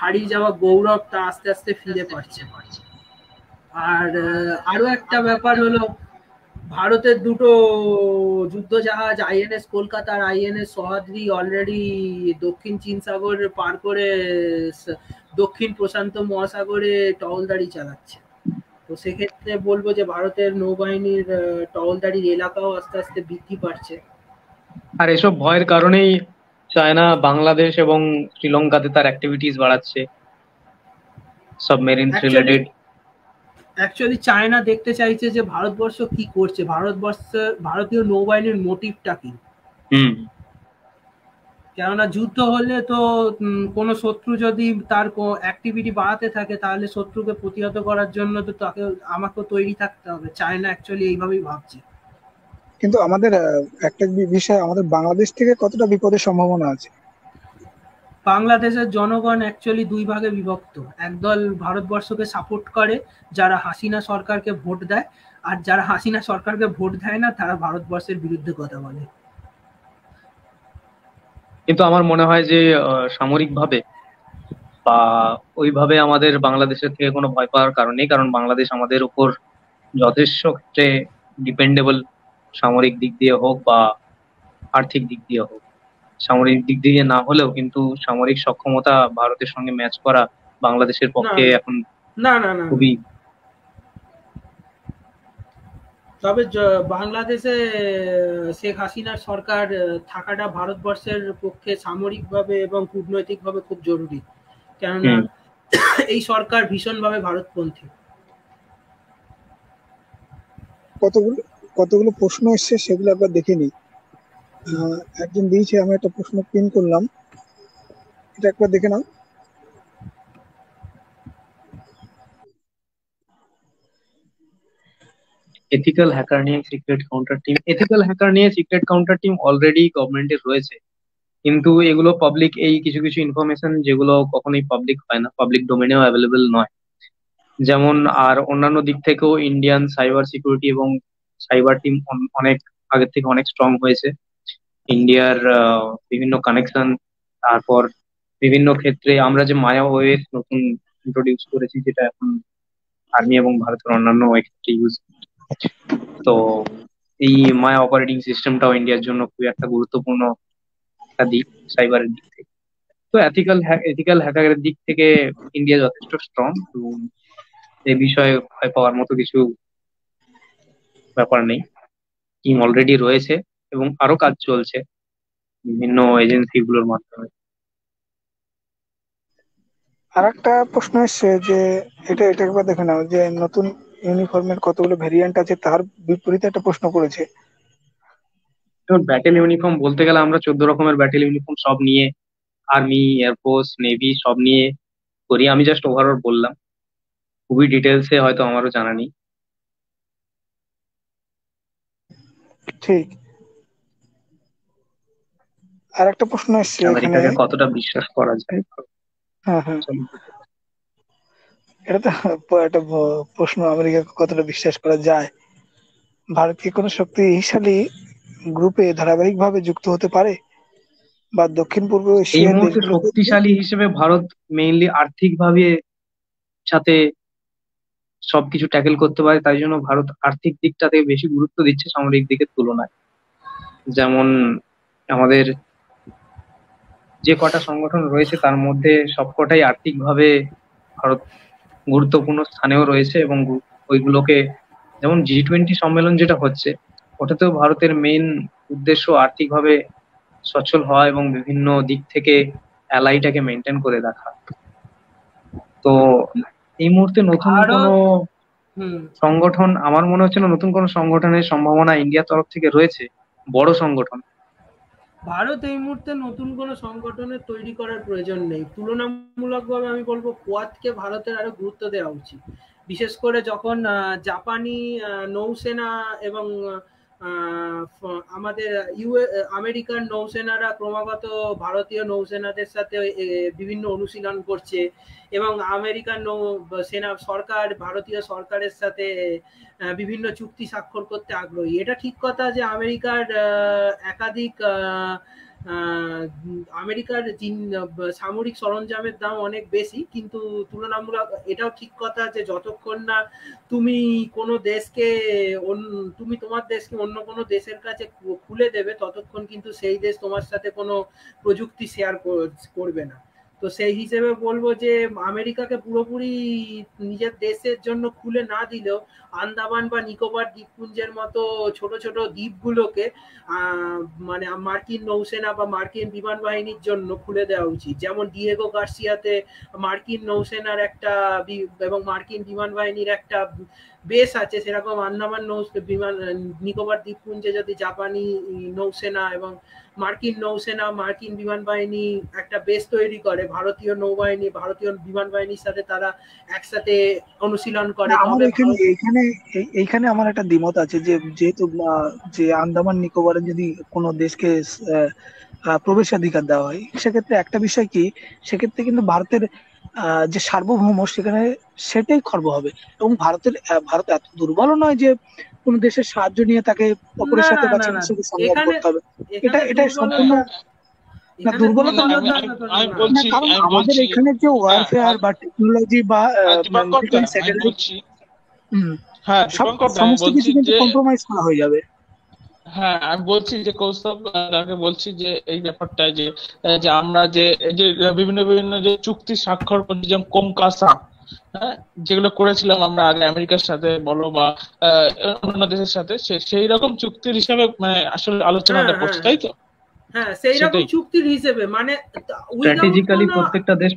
হারিয়ে যাওয়া গৌরবটা আস্তে আস্তে ফিরে পাচ্ছে। আর আরো একটা ব্যাপার হলো, ভারতের দুটো যুদ্ধ জাহাজ আইএনএস কলকাতা আর আইএনএস সহ্যাদ্রি অলরেডি দক্ষিণ চীন সাগর পার করে দক্ষিণ প্রশান্ত মহাসাগরে টহলদারি চালাচ্ছে। তো সেক্ষেত্রে বলবো যে ভারতের নৌবাহিনীর টহলদারির এলাকাও আস্তে আস্তে বৃদ্ধি পাচ্ছে। আর এসব ভয়ের কারণেই চায়না বাংলাদেশ এবং শ্রীলঙ্কাতে তার অ্যাক্টিভিটিস বাড়াচ্ছে, সাবমেরিন রিলেটেড। অ্যাকচুয়ালি চায়না দেখতে চাইছে যে ভারতবর্ষ কি করছে, ভারতীয় নৌবাহিনীর মোটিভটা কি। কেননা যুদ্ধ হলে তো কোনো শত্রু যদি তার অ্যাক্টিভিটি বাড়াতে থাকে তাহলে শত্রুকে প্রতিহত করার জন্য তো আমাকে তৈরি থাকতে হবে। চায়না অ্যাকচুয়ালি এইভাবেই ভাবছে। কিন্তু আমাদের একটা বিষয়, আমাদের বাংলাদেশ থেকে কতটা বিপদের সম্ভাবনা আছে? বাংলাদেশের জনগণ অ্যাকচুয়ালি দুই ভাগে বিভক্ত। একদল ভারতবর্ষকে সাপোর্ট করে যারা হাসিনা সরকারকে ভোট দেয়, আর যারা হাসিনা সরকারকে ভোট দেয় না তারা ভারতবর্ষের বিরুদ্ধে কথা বলে। কিন্তু আমার মনে হয় যে সামরিকভাবে বা ওইভাবে আমাদের বাংলাদেশের থেকে কোনো ভয় পাওয়ার কারণ নেই, কারণ বাংলাদেশ আমাদের উপর যথেষ্ট ক্ষেত্রে ডিপেন্ডেবল, সামরিক দিক দিয়ে হোক বা আর্থিক দিক দিয়ে হোক। সামরিক দিক দিয়ে না হলেও কিন্তু সামরিক সক্ষমতা ভারতের সঙ্গে ম্যাচ করা বাংলাদেশের পক্ষে এখন খুবই। তবে বাংলাদেশে শেখ হাসিনার সরকার থাকাটা ভারতবর্ষের পক্ষে সামরিকভাবে এবং কূটনৈতিকভাবে খুব জরুরি, কেননা এই সরকার ভীষণভাবে ভারতপন্থী। কতগুলো প্রশ্ন এসছে সেগুলো একবার দেখে নিই। একজন দিয়েছে, আমি একটা প্রশ্ন পিন করলাম, এটা একবার দেখে নাও। এথিক্যাল হ্যাকার নিয়ে secret counter team. Ethical hacker নিয়ে সিক্রেট কাউন্টার টিম অলরেডি গভর্নমেন্টের রয়েছে, কিন্তু এগুলো পাবলিক, এই কিছু কিছু ইনফরমেশন যেগুলো কখনোই পাবলিক হয় না, পাবলিক ডোমেনেও অ্যাভেলেবেল নয়। যেমন আর অন্যান্য দিক থেকেও ইন্ডিয়ান সাইবার সিকিউরিটি এবং সাইবার টিম অনেক আগের থেকে অনেক স্ট্রং হয়েছে। ইন্ডিয়ার বিভিন্ন কানেকশন, তারপর বিভিন্ন ক্ষেত্রে আমরা যে মায়া ওয়েস নতুন ইন্ট্রোডিউস করেছি, যেটা এখন আর্মি এবং ভারতের অন্যান্য ক্ষেত্রে ইউজ। তো এই মায়া অপারেটিং সিস্টেমটাও ইন্ডিয়ার জন্য খুবই একটা গুরুত্বপূর্ণ একটা দিক সাইবারের দিক থেকে। তো এথিক্যাল হ্যাকারের দিক থেকে ইন্ডিয়া যথেষ্ট স্ট্রং, এবং এই বিষয়ে ভয় পাওয়ার মতো কিছু ব্যাপার নেই। টিম অলরেডি রয়েছে এবং আরো কাজ চলছে বিভিন্ন এজেন্সি গুলোর মাধ্যমে। আর একটা প্রশ্ন এসছে যে এটা একবার দেখে নাও, যে নতুন ইউনিফর্মের কতগুলো ভেরিয়েন্ট আছে, তার বিপরীতে একটা প্রশ্ন করেছে। ব্যাটেল ইউনিফর্ম বলতে গেলে আমরা 14 রকমের ব্যাটেল ইউনিফর্ম সব নিয়ে, আর্মি, এয়ারফোর্স, নেভি সব নিয়ে করি। আমি জাস্ট ওভারঅল বললাম, খুবই ডিটেলসে হয়তো আমারও জানা নেই। ঠিক। আর একটা প্রশ্ন এসছে এখানে, আমেরিকাকে কতটা বিশ্বাস করা যায়। হ্যাঁ, এটা তো একটা প্রশ্ন, আমেরিকাকে কতটা বিশ্বাস করা যায়। ভারত কি কোনো শক্তিশালী গ্রুপে ধারাবাহিকভাবে যুক্ত হতে পারে, বা দক্ষিণ পূর্ব এই এশিয়ার মুহূর্তে দেশগুলোকে? শক্তিশালী হিসেবে ভারত মেইনলি আর্থিক ভাবে সাথে সবকিছু ট্যাকেল করতে পারে, তাই জন্য ভারত আর্থিক দিকটাতে বেশি গুরুত্ব দিচ্ছে সামরিক দিকের তুলনায়। যেমন আমাদের যে কটা সংগঠন রয়েছে তার মধ্যে সবকটাই আর্থিকভাবে ভারত গুরুত্বপূর্ণ স্থানেও রয়েছে, এবং ওইগুলোকে, যেমন G20 সম্মেলন যেটা হচ্ছে, ওটাতেও ভারতের মেইন উদ্দেশ্য আর্থিকভাবে সচ্ছল হওয়া এবং বিভিন্ন দিক থেকে অ্যালাইটাকে মেনটেন করে রাখা। তো এই মুহূর্তে নতুন কোনো সংগঠন, আমার মনে হচ্ছে না নতুন কোনো সংগঠনের সম্ভাবনা ইন্ডিয়ার তরফ থেকে রয়েছে, বড় সংগঠন। ভারত এই মুহূর্তে নতুন কোনো সংগঠনের তৈরি করার প্রয়োজন নেই। তুলনামূলকভাবে আমি বলবো কোয়াদকে ভারতের আরো গুরুত্ব দেওয়া উচিত, বিশেষ করে যখন জাপানি নৌসেনা এবং আমাদের আমেরিকান নৌসেনারা ক্রমাগত ভারতীয় নৌসেনাদের সাথে বিভিন্ন অনুশীলন করছে এবং আমেরিকান সেনা সরকার ভারতীয় সরকারের সাথে বিভিন্ন চুক্তি স্বাক্ষর করতে আগ্রহী। এটা ঠিক কথা যে আমেরিকার একাধিক আমেরিকার সামরিক সরঞ্জামের দাম অনেক বেশি, কিন্তু তুলনামূলক এটাও ঠিক কথা যে যতক্ষণ না তুমি কোনো দেশকে তুমি তোমার দেশকে অন্য কোনো দেশের কাছে খুলে দেবে ততক্ষণ কিন্তু সেই দেশ তোমার সাথে কোনো প্রযুক্তি শেয়ার করবে না। তো সেই হিসেবে বলবো যে আমেরিকাকে পুরোপুরি নিজের দেশের জন্য খুলে না দিলেও আন্দামান বা নিকোবর দ্বীপপুঞ্জের মতো ছোট ছোট দ্বীপগুলোকে মানে মার্কিন নৌসেনা বা মার্কিন বিমান বাহিনীর জন্য খুলে দেওয়া উচিত। যেমন ডিয়েগো গার্সিয়াতে মার্কিন নৌসেনার একটা এবং মার্কিন বিমান বাহিনীর একটা বেস আছে, সেরকম আন্দামান বিমান নিকোবর দ্বীপপুঞ্জে যদি জাপানি নৌসেনা এবং মার্কিন নৌসেনা মার্কিন বিমান বাহিনী একটা বেস তৈরি করে, ভারতীয় নৌবাহিনী ভারতীয় বিমান বাহিনীর সাথে তারা একসাথে অনুশীলন করে। আমার এইখানে আমার একটা দ্বিমত আছে যে যেহেতু যে আন্দামান নিকোবরে যদি কোনো দেশকে প্রবেশাধিকার দেওয়া হয় সেক্ষেত্রে একটা বিষয় কি, সেক্ষেত্রে কিন্তু ভারতের যে সার্বভৌম সেখানে সেটাই খর্ব হবে এবং ভারত এত দুর্বল নয় যে কোন দেশের সাহায্য নিয়ে তাকে অপরের সাথে বা ছেলের সাথে সংগ্রাম করতে হবে। এটা সম্পূর্ণ না দুর্বলতা, কারণ আমাদের এখানে যে ওয়ারফেয়ার বা টেকনোলজি বা সমস্ত কিছু কিন্তু কম্প্রোমাইজ করা হয়ে যাবে। হ্যাঁ, আমি বলছি যে কৌস্তব বলছি যে এই ব্যাপারটা যে আমরা যে বিভিন্ন বিভিন্ন যে চুক্তি স্বাক্ষর করছি, যেমন কোমকাসা, হ্যাঁ, যেগুলো করেছিলাম আমরা আগে আমেরিকার সাথে বলো বা অন্যান্য দেশের সাথে, সেই রকম চুক্তির হিসাবে মানে আসলে আলোচনাটা করছে, তাই তো? হ্যাঁ, সেই রকম চুক্তির হিসেবে মানে স্ট্র্যাটেজিক্যালি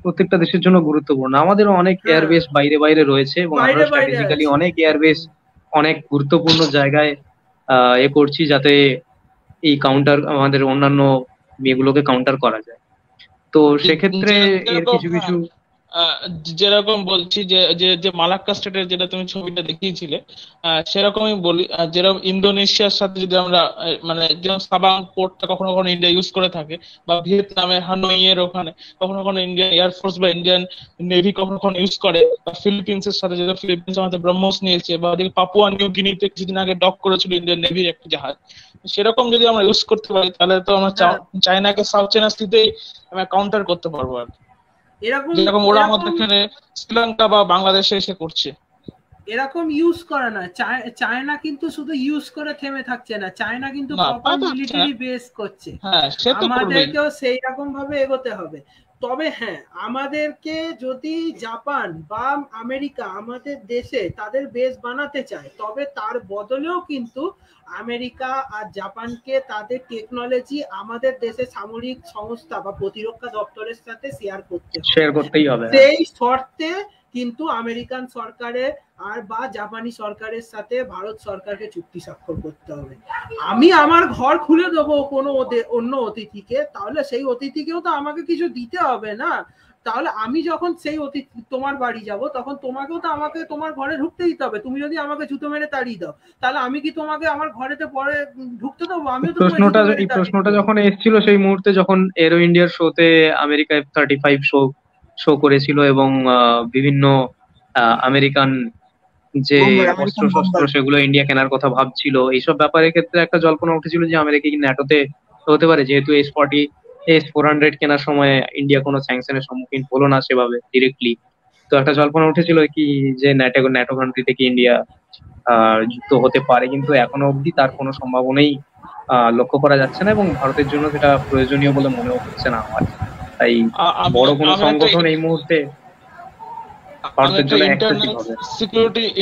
প্রত্যেকটা দেশের জন্য গুরুত্বপূর্ণ। আমাদেরও অনেক এয়ারবেস বাইরে বাইরে রয়েছে এবং আমরা স্ট্র্যাটেজিক্যালি অনেক এয়ারবেস অনেক গুরুত্বপূর্ণ জায়গায় করছি যাতে এই কাউন্টার আমাদের অন্যান্য এগুলোকে কাউন্টার করা যায়। তো সেক্ষেত্রে এর কিছু কিছু যেরকম বলছি যে মালাক্কা স্টেটের যেটা তুমি ছবিটা দেখিয়েছিলে, সেরকমই বলি, যেরকম ইন্দোনেশিয়ার সাথে যদি আমরা মানে যেরকম সাবাং পোর্টটা কখনো কখনো ইন্ডিয়া ইউজ করে থাকে, বা ভিয়েতনামের হানোই এর ওখানে কখনো কখনো ইন্ডিয়ান এয়ারফোর্স বা ইন্ডিয়ান নেভি কখনো কখনো ইউজ করে, বা ফিলিপিন্সের সাথে যেটা ফিলিপিন্স আমাদের ব্রহ্মোস নিয়েছে, বা পাপুয়া নিউ গিনিতে কিছুদিন আগে ডক করেছিল ইন্ডিয়ান নেভির একটা জাহাজ, সেরকম যদি আমরা ইউজ করতে পারি তাহলে তো আমরা চায়নাকে সাউথ চায়না সিতেই আমরা কাউন্টার করতে পারবো। আর যেরকম ওরা আমাদের এখানে শ্রীলঙ্কা বা বাংলাদেশে এসে করছে, এরকম ইউজ করে না। চায়না কিন্তু শুধু ইউজ করে থেমে থাকছে না, চায়না কিন্তু প্রপার মিলিটারি বেস করছে। আমাদেরকেও সেই রকম ভাবে এগোতে হবে। তবে হ্যাঁ, আমাদেরকে যদি জাপান বা আমেরিকা আমাদের দেশে তাদের বেস বানাতে চায়, তবে তার বদলেও কিন্তু আমেরিকা আর জাপানকে তাদের টেকনোলজি আমাদের দেশের সামরিক সংস্থা বা প্রতিরক্ষা দপ্তরের সাথে শেয়ার করতেই হবে। সেই শর্তে কিন্তু আমেরিকান সরকারের আর বা জাপানি সরকারের সাথে ভারত সরকারকে চুক্তি স্বাক্ষর করতে হবে। আমি আমার ঘর খুলে দেবো কোনো অন্য অতিথিকে, তাহলে সেই অতিথিকেও তো আমাকে কিছু দিতে হবে না। তাহলে আমি যখন সেই অতিথি তোমার বাড়ি যাব, তখন তোমাকেও তো আমাকে তোমার ঘরে ঢুকতে দিতে হবে। তুমি যদি আমাকে জুতো মেরে তাড়িয়ে দাও, তাহলে আমি কি তোমাকে আমার ঘরেতে পরে ঢুকতে দেবো? আমি এই প্রশ্নটা যখন এসেছিল সেই মুহূর্তে যখন এরো ইন্ডিয়ার শোতে আমেরিকা F-35 শো করেছিল এবং বিভিন্ন আমেরিকান যে অস্ত্র সেগুলো ইন্ডিয়া কেনার কথা ভাবছিল, এইসব ব্যাপারের ক্ষেত্রে একটা জল্পনা উঠেছিল যে আমেরিকা কি ন্যাটোতে হতে পারে, যেহেতু S-400 কেনার সময় ইন্ডিয়া কোনো স্যাংশনের সম্মুখীন হলো না সেভাবে ডিরেক্টলি। তো একটা জল্পনা উঠেছিল কি যে ন্যাটো কান্ট্রি থেকে ইন্ডিয়া যুক্ত হতে পারে, কিন্তু এখনো অবধি তার কোনো সম্ভাবনাই লক্ষ্য করা যাচ্ছে না এবং ভারতের জন্য সেটা প্রয়োজনীয় বলে মনেও হচ্ছে না আমার। তাই বড় কোনো সংগঠন এই মুহূর্তে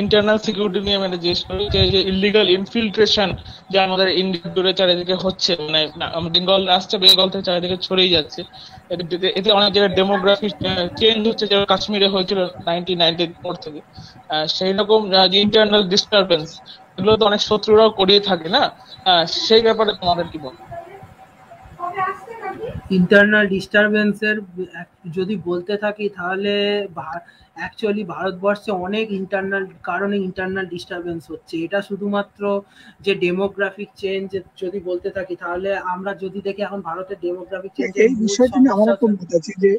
ইন্টারনাল সিকিউরিটি নিয়ে আমি জিজ্ঞেস করি যে ইলিগাল ইনফিল্ট্রেশন যে আমাদের ইন্ডিয়া জুড়ে চারিদিকে হচ্ছে, মানে বেঙ্গল আসছে, বেঙ্গল থেকে চারিদিকে ছড়িয়ে যাচ্ছে, এতে অনেক জায়গায় ডেমোগ্রাফি চেঞ্জ হচ্ছে, যেমন কাশ্মীরে হয়েছিল 1994 থেকে। সেই রকম ইন্টারনাল ডিস্টারবেন্স এগুলো তো অনেক শত্রুরাও করিয়ে থাকে না, সেই ব্যাপারে তোমাদের কি বল? ইন্টারনাল ডিস্টারবেন্সের যদি বলতে থাকি তাহলে অ্যাকচুয়ালি ভারতবর্ষে অনেক কারণে ইন্টারনাল ডিস্টারবেন্স হচ্ছে। এটা শুধুমাত্র যে ডেমোগ্রাফিক চেঞ্জ যদি বলতে থাকি, তাহলে আমরা যদি দেখি এখন ভারতের ডেমোগ্রাফিক চেঞ্জের এই মূল বিষয়টা নিয়ে আমার সমস্যা। একটা মত আছে যে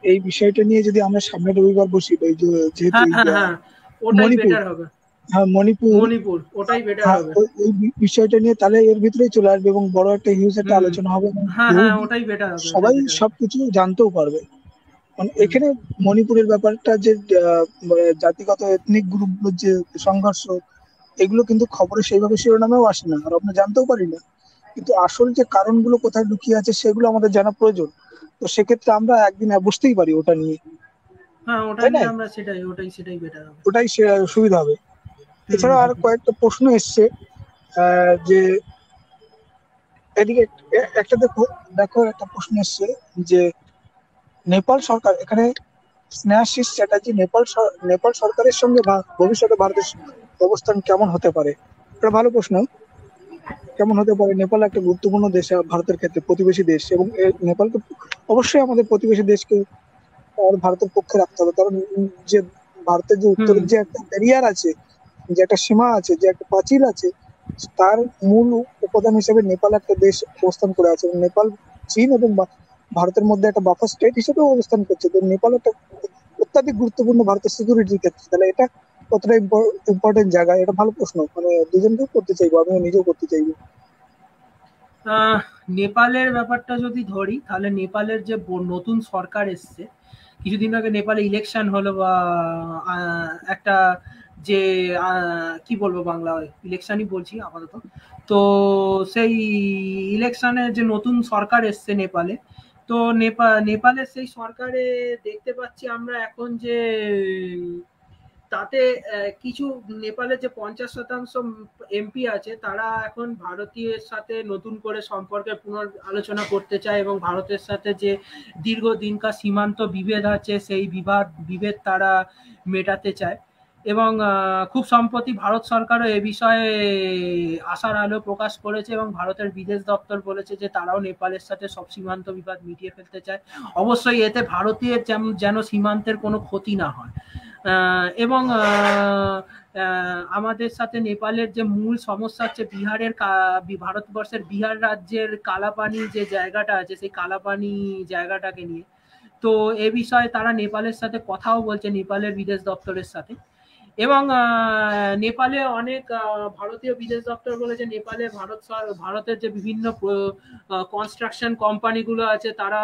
এই বিষয়টা নিয়ে যদি আমরা সামনের রবিবার বসি, যেহেতু হ্যাঁ এই হ্যাঁ হ্যাঁ, ওটাই মণিপুর, বেটার হবে। হ্যাঁ মণিপুর, মণিপুর, ওটাই বেটার হ্যাঁ হবে। ওই বিষয়টা নিয়ে তাহলে এর ভিতরেই চলে আসবে এবং বড় একটা হিউজ একটা হুম। আলোচনা হবে এবং হ্যাঁ হ্যাঁ, ওটাই বেটার হবে, ওটাই সবাই বেটার হবে। সবকিছু জানতেও পারবে। মানে হুম। এখানে মণিপুরের ব্যাপারটা যে মানে জাতিগত এথনিক গ্রুপগুলোর যে সংঘর্ষ, এগুলো কিন্তু খবরে সেইভাবে শিরোনামেও আসে না, আর আমরা জানতেও পারি না। কিন্তু আসল যে কারণগুলো কোথায় লুকিয়ে আছে সেগুলো আমাদের জানা প্রয়োজন। তো সেক্ষেত্রে আমরা একদিন বুঝতেই পারি ওটা নিয়ে, হ্যাঁ, ওটা তাই না? নিয়ে আমরা সেটাই বেটার হবে। ওটাই সুবিধা হবে। হুম এছাড়াও হুম আর হুম। কয়েকটা প্রশ্ন এসছে, যে এদিকে একটা দেখো, দেখো একটা প্রশ্ন এসছে যে নেপাল সরকার, এখানে স্নেহাশিস চ্যাটার্জি, নেপাল সরকারের সঙ্গে ভবিষ্যতে ভারতের অবস্থান কেমন হতে পারে? এটা ভালো প্রশ্ন। কেমন হতে পারে? নেপাল একটা গুরুত্বপূর্ণ দেশ ভারতের ক্ষেত্রে, প্রতিবেশী দেশ, এবং নেপালকে অবশ্যই আমাদের প্রতিবেশী দেশকে আর ভারতের পক্ষে রাখতে হবে, কারণ যে ভারতের যে হুম। উত্তরের যে একটা ব্যারিয়ার আছে, যে একটা সীমা আছে, যে একটা পাঁচিল আছে, তার মূল উপাদান হিসেবে নেপাল একটা দেশ অবস্থান করে আছে, এবং নেপাল চীন এবং ভারতের মধ্যে একটা বাফার স্টেট হিসেবে অবস্থান করছে। তো নেপাল একটা অত্যাধিক গুরুত্বপূর্ণ ভারতের সিকিউরিটির ক্ষেত্রে। তাহলে এটা কতটা ইম্পর্টেন্ট জায়গা? এটা ভালো প্রশ্ন, মানে দুজনকেও করতে চাইবো, আমিও নিজেও করতে চাইবো। আহ, নেপালের ব্যাপারটা যদি ধরি, তাহলে নেপালের যে নতুন সরকার এসছে, কিছুদিন আগে নেপালে ইলেকশন হলো, বা একটা যে কি বলবো, বাংলা ইলেকশনই বলছি আপাতত। তো সেই ইলেকশনের যে নতুন সরকার এসছে নেপালে, তো নেপালের সেই সরকারে দেখতে পাচ্ছি আমরা এখন যে তাতে কিছু নেপালের যে 50% এমপি আছে, তারা এখন ভারতীয়ের সাথে নতুন করে সম্পর্কের আলোচনা করতে চায়, এবং ভারতের সাথে যে দীর্ঘদিনকার সীমান্ত বিভেদ আছে সেই বিভেদ তারা মেটাতে চায়। এবং খুব সম্প্রতি ভারত সরকারও এ বিষয়ে আশার আলো প্রকাশ করেছে, এবং ভারতের বিদেশ দপ্তর বলেছে যে তারাও নেপালের সাথে সব সীমান্ত বিবাদ মিটিয়ে ফেলতে চায়। অবশ্যই এতে ভারতীয় যেন সীমান্তের কোনো ক্ষতি না হয়। এবং আমাদের সাথে নেপালের যে মূল সমস্যা হচ্ছে ভারতবর্ষের বিহার রাজ্যের কালাপানি যে জায়গাটা আছে, সেই কালাপানি জায়গাটাকে নিয়ে। তো এ বিষয়ে তারা নেপালের সাথে কথাও বলছে, নেপালের বিদেশ দপ্তরের সাথে। এবং নেপালে অনেক ভারতীয় বিদেশ দপ্তর বলেছে নেপালে ভারতের যে বিভিন্ন কনস্ট্রাকশন কোম্পানিগুলো আছে, তারা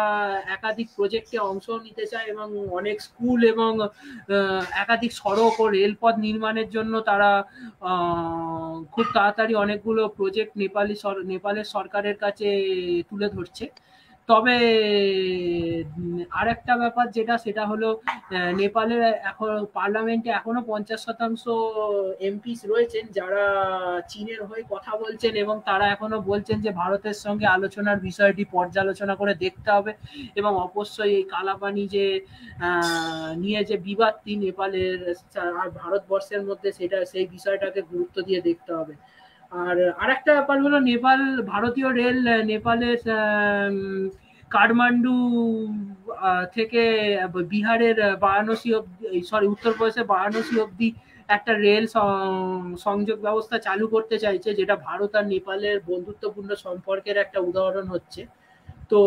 একাধিক প্রজেক্টে অংশ নিতে চায়, এবং অনেক স্কুল এবং একাধিক সড়ক ও রেলপথ নির্মাণের জন্য তারা খুব তাড়াতাড়ি অনেকগুলো প্রজেক্ট নেপালের সরকারের কাছে তুলে ধরছে। তবে আরেকটা ব্যাপার সেটা হলো, নেপালের এখন পার্লামেন্টে এখনো 50% এমপি রয়েছেন যারা চীনের হয়ে কথা বলছেন, এবং তারা এখনো বলছেন যে ভারতের সঙ্গে আলোচনার বিষয়টি পর্যালোচনা করে দেখতে হবে, এবং অবশ্যই এই কালাপানি যে নিয়ে যে বিবাদটি নেপালের আর ভারতবর্ষের মধ্যে, সেই বিষয়টাকে গুরুত্ব দিয়ে দেখতে হবে। আর আরেকটা ব্যাপার হলো, ভারতীয় রেল নেপালের কাঠমান্ডু থেকে বিহারের বারাণসী অব্দি, উত্তরপ্রদেশের বারাণসী অব্দি একটা রেল সংযোগ ব্যবস্থা চালু করতে চাইছে, যেটা ভারত আর নেপালের বন্ধুত্বপূর্ণ সম্পর্কের একটা উদাহরণ হচ্ছে। তো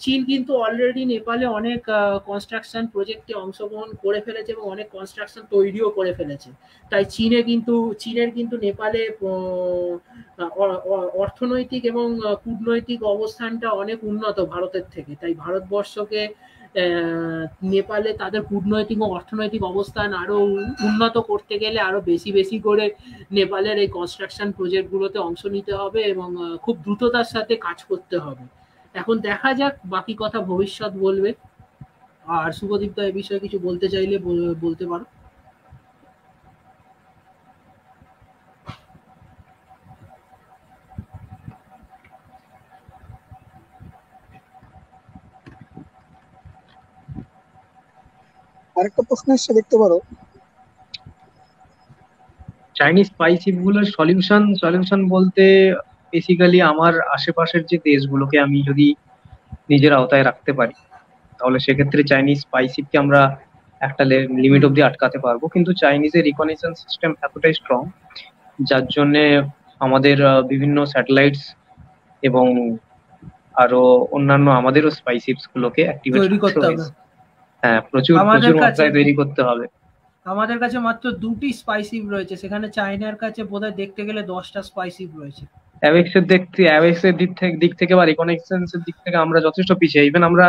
চীন কিন্তু অলরেডি নেপালে অনেক কনস্ট্রাকশন প্রজেক্টে অংশগ্রহণ করে ফেলেছে, এবং অনেক কনস্ট্রাকশন তৈরিও করে ফেলেছে। তাই চীনের কিন্তু নেপালে অর্থনৈতিক এবং কূটনৈতিক অবস্থানটা অনেক উন্নত ভারতের থেকে। তাই ভারতবর্ষকে নেপালে তাদের কূটনৈতিক ও অর্থনৈতিক অবস্থান আরো উন্নত করতে গেলে আরো বেশি বেশি করে নেপালের এই কনস্ট্রাকশন প্রজেক্টগুলোতে অংশ নিতে হবে, এবং খুব দ্রুততার সাথে কাজ করতে হবে। এখন দেখা যাক, বাকি কথা ভবিষ্যৎ বলবে। আর শুভদীপ দা, এ বিষয়ে কিছু বলতে চাইলে বলতে পারো। আরেকটা প্রশ্ন এসছে, দেখতে পারো। চাইনিজ স্পাইসিপ গুলোর সলিউশন বলতে বেসিক্যালি আমার আশেপাশের যে দেশগুলোকে আমি যদি নিজের আওতায় রাখতে পারি, তাহলে সেক্ষেত্রে চাইনিজ স্পাইসিপকে আমরা একটা লিমিট হুম। অব্দি আটকাতে পারবো। কিন্তু চাইনিজের রিকগনিশন সিস্টেম এতটাই স্ট্রং, যার জন্য আমাদের বিভিন্ন স্যাটেলাইটস এবং আরো অন্যান্য আমাদেরও স্পাইসিপস গুলোকে অ্যাক্টিভেট তৈরি রাখতে করতে হবে। হয়েছে। হ্যাঁ, প্রচুর আমাদের প্রচুর কাছে মাত্রায় তৈরি করতে হবে। আমাদের কাছে মাত্র 2টি স্পাইসিপ রয়েছে, সেখানে চায়নার কাছে বোধহয় দেখতে গেলে 10টা স্পাইসিপ রয়েছে। অ্যাওয়েক্সের দিক থেকে বা রিকগনিশনস এর দিক থেকে আমরা যথেষ্ট পিছিয়ে। ইভেন আমরা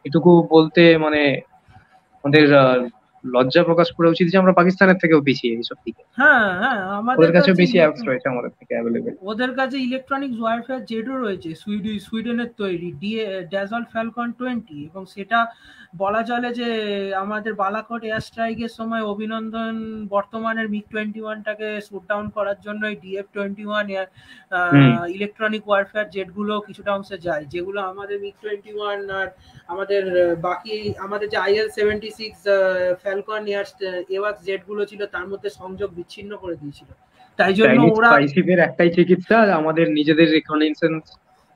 এটুকু বলতে মানে আমাদের লজ্জা প্রকাশ করা উচিত যে আমরা পাকিস্তানের থেকেও পিছিয়ে এইসব দিকে। হ্যাঁ, হ্যাঁ, আমাদের ওদের কাছেও কাছে বেশি অ্যাওয়েক্স রয়েছে আমাদের থেকে অ্যাভেলেবেল। ওদের কাছে ইলেকট্রনিক্স ওয়ারফেয়ার জেডও রয়েছে, সুইডেনের তৈরি ড্যাজল ফ্যালকন 20, এবং সেটা বলা চলে যে আমাদের বালাকোট এয়ার স্ট্রাইকের সময় অভিনন্দন বর্তমানের মিগ-21টাকে শুট ডাউন করার জন্য DF-21 হুম। ইলেকট্রনিক ওয়ারফেয়ার জেটগুলো কিছুটা অংশে যায়, যেগুলো আমাদের মিগ-21 আর আমাদের বাকি আমাদের যে IL-76 ফ্যালকন এওয়াক্স জেটগুলো ছিল তার মধ্যে সংযোগ বিচ্ছিন্ন করে দিয়েছিল। তাই জন্য চাইনিজ ওরা স্পাইসিপের একটাই চিকিৎসা, আমাদের নিজেদের রিকগনিশন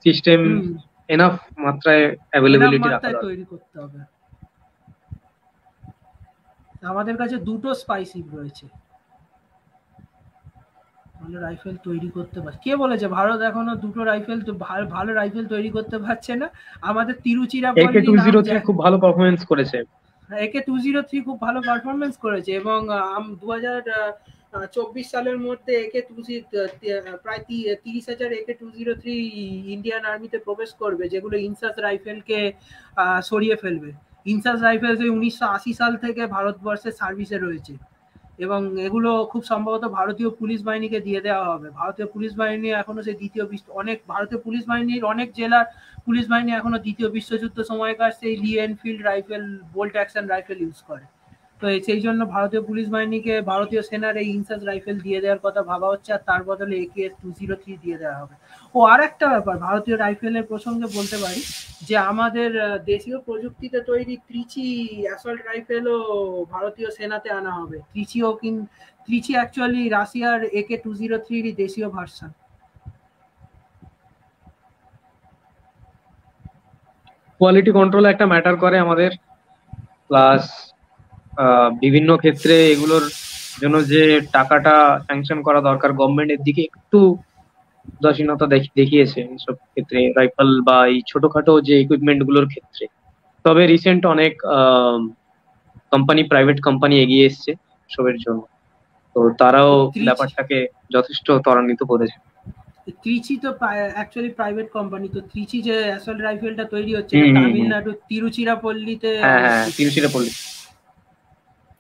সিস্টেম এনাফ মাত্রায় অ্যাভেলেবিলিটি রাখা দরকার। তৈরি করতে হবে। আমাদের কাছে 2টো স্পাইসিপ রয়েছে, ভালো রাইফেল তৈরি করতে পারছে। কে বলেছে ভারত এখনো 2টো রাইফেল ভালো রাইফেল তৈরি করতে পারছে না? আমাদের তিরুচিরাপল্লী AK-203 খুব ভালো পারফরমেন্স করেছে। AK-203 খুব ভালো পারফরমেন্স করেছে, এবং 2024 সালের মধ্যে প্রায় 30,000 AK-203 ইন্ডিয়ান আর্মিতে প্রবেশ করবে, যেগুলো ইনসাস রাইফেলকে সরিয়ে ফেলবে। ইনসাস রাইফেল 1980 সাল থেকে ভারতবর্ষের সার্ভিসে রয়েছে, এবং এগুলো খুব সম্ভবত ভারতীয় পুলিশ বাহিনীকে দিয়ে দেওয়া হবে। ভারতীয় পুলিশ বাহিনী এখনো সেই ভারতীয় পুলিশ বাহিনীর অনেক জেলার পুলিশ বাহিনী এখনো দ্বিতীয় বিশ্বযুদ্ধ সময়কার সেই Lee Enfield rifle, bolt action rifle use করে। তো সেই জন্য ভারতীয় পুলিশ বাহিনীকে ভারতীয় সেনার এই ইনসাস রাইফেল দিয়ে দেওয়ার কথা ভাবা হচ্ছে, আর তার বদলে AK-203 দিয়ে দেওয়া হবে। ও আর একটা ব্যাপার ভারতীয় রাইফেলের প্রসঙ্গে বলতে পারি, যে আমাদের দেশীয় প্রযুক্তিতে তৈরি ত্রিচি অ্যাসল্ট রাইফেলও ভারতীয় সেনাতে আনা হবে। ত্রিচি অ্যাকচুয়ালি রাশিয়ার AK-203 দেশীয় ভার্সন। কোয়ালিটি কন্ট্রোল একটা ম্যাটার করে আমাদের, প্লাস বিভিন্ন ক্ষেত্রে এগুলোর জন্য যে টাকাটা স্যাংশন করা দরকার গভর্নমেন্টের দিকে একটু উদাসীনতা দেখিয়েছে এইসব ক্ষেত্রে, রাইফেল বা এই ছোটখাটো যে ইকুইপমেন্ট গুলোর ক্ষেত্রে। তবে রিসেন্ট অনেক প্রাইভেট কোম্পানি এগিয়ে এসছে সবের জন্য, তো তারাও ব্যাপারটাকে যথেষ্ট ত্বরান্বিত করেছে। ত্রিচি তো অ্যাকচুয়ালি প্রাইভেট কোম্পানি, তো ত্রিচি যে অ্যাসল্ট রাইফেলটা তৈরি হচ্ছে তামিলনাড়ু তিরুচিরাপল্লীতে। হ্যাঁ, তিরুচিরাপল্লী।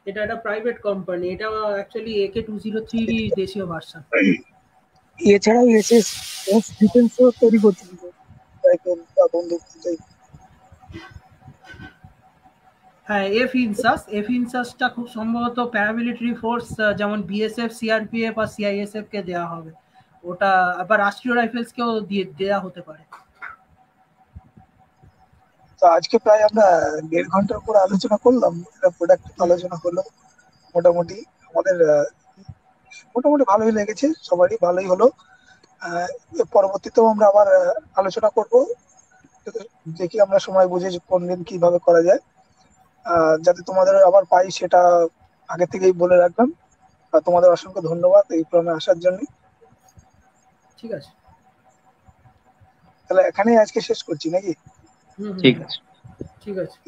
এটা একটা প্রাইভেট কোম্পানি, এটা অ্যাকচুয়ালি AK-203 দেশীয় ভার্সন। এছাড়াও এসএস ডিফেন্সও তৈরি করছে রাইফেল বা বন্দুক। হ্যাঁ, এফ-ইনসাসটা খুব সম্ভবত প্যারামিলিটারি ফোর্স যেমন BSF, CRPF আর CISF কে দেওয়া হবে। ওটা আবার রাষ্ট্রীয় রাইফেলসকেও দেওয়া হতে পারে। তো আজকে প্রায় আমরা 1.5 ঘন্টার উপর আলোচনা করলাম, প্রোডাক্ট আলোচনা হলো। মোটামুটি আমাদের মোটামুটি ভালোই লেগেছে, সবারই ভালোই হলো। পরবর্তীতেও আমরা আবার আলোচনা করব, দেখি আমরা সময় বুঝে কোন দিন কিভাবে করা যায়, যাতে তোমাদের আবার পাই সেটা আগে থেকেই বলে রাখলাম। তোমাদের অসংখ্য ধন্যবাদ এই প্রোগ্রামে আসার জন্য। ঠিক আছে, তাহলে এখানেই আজকে শেষ করছি নাকি? ঠিক আছে। ঠিক আছে।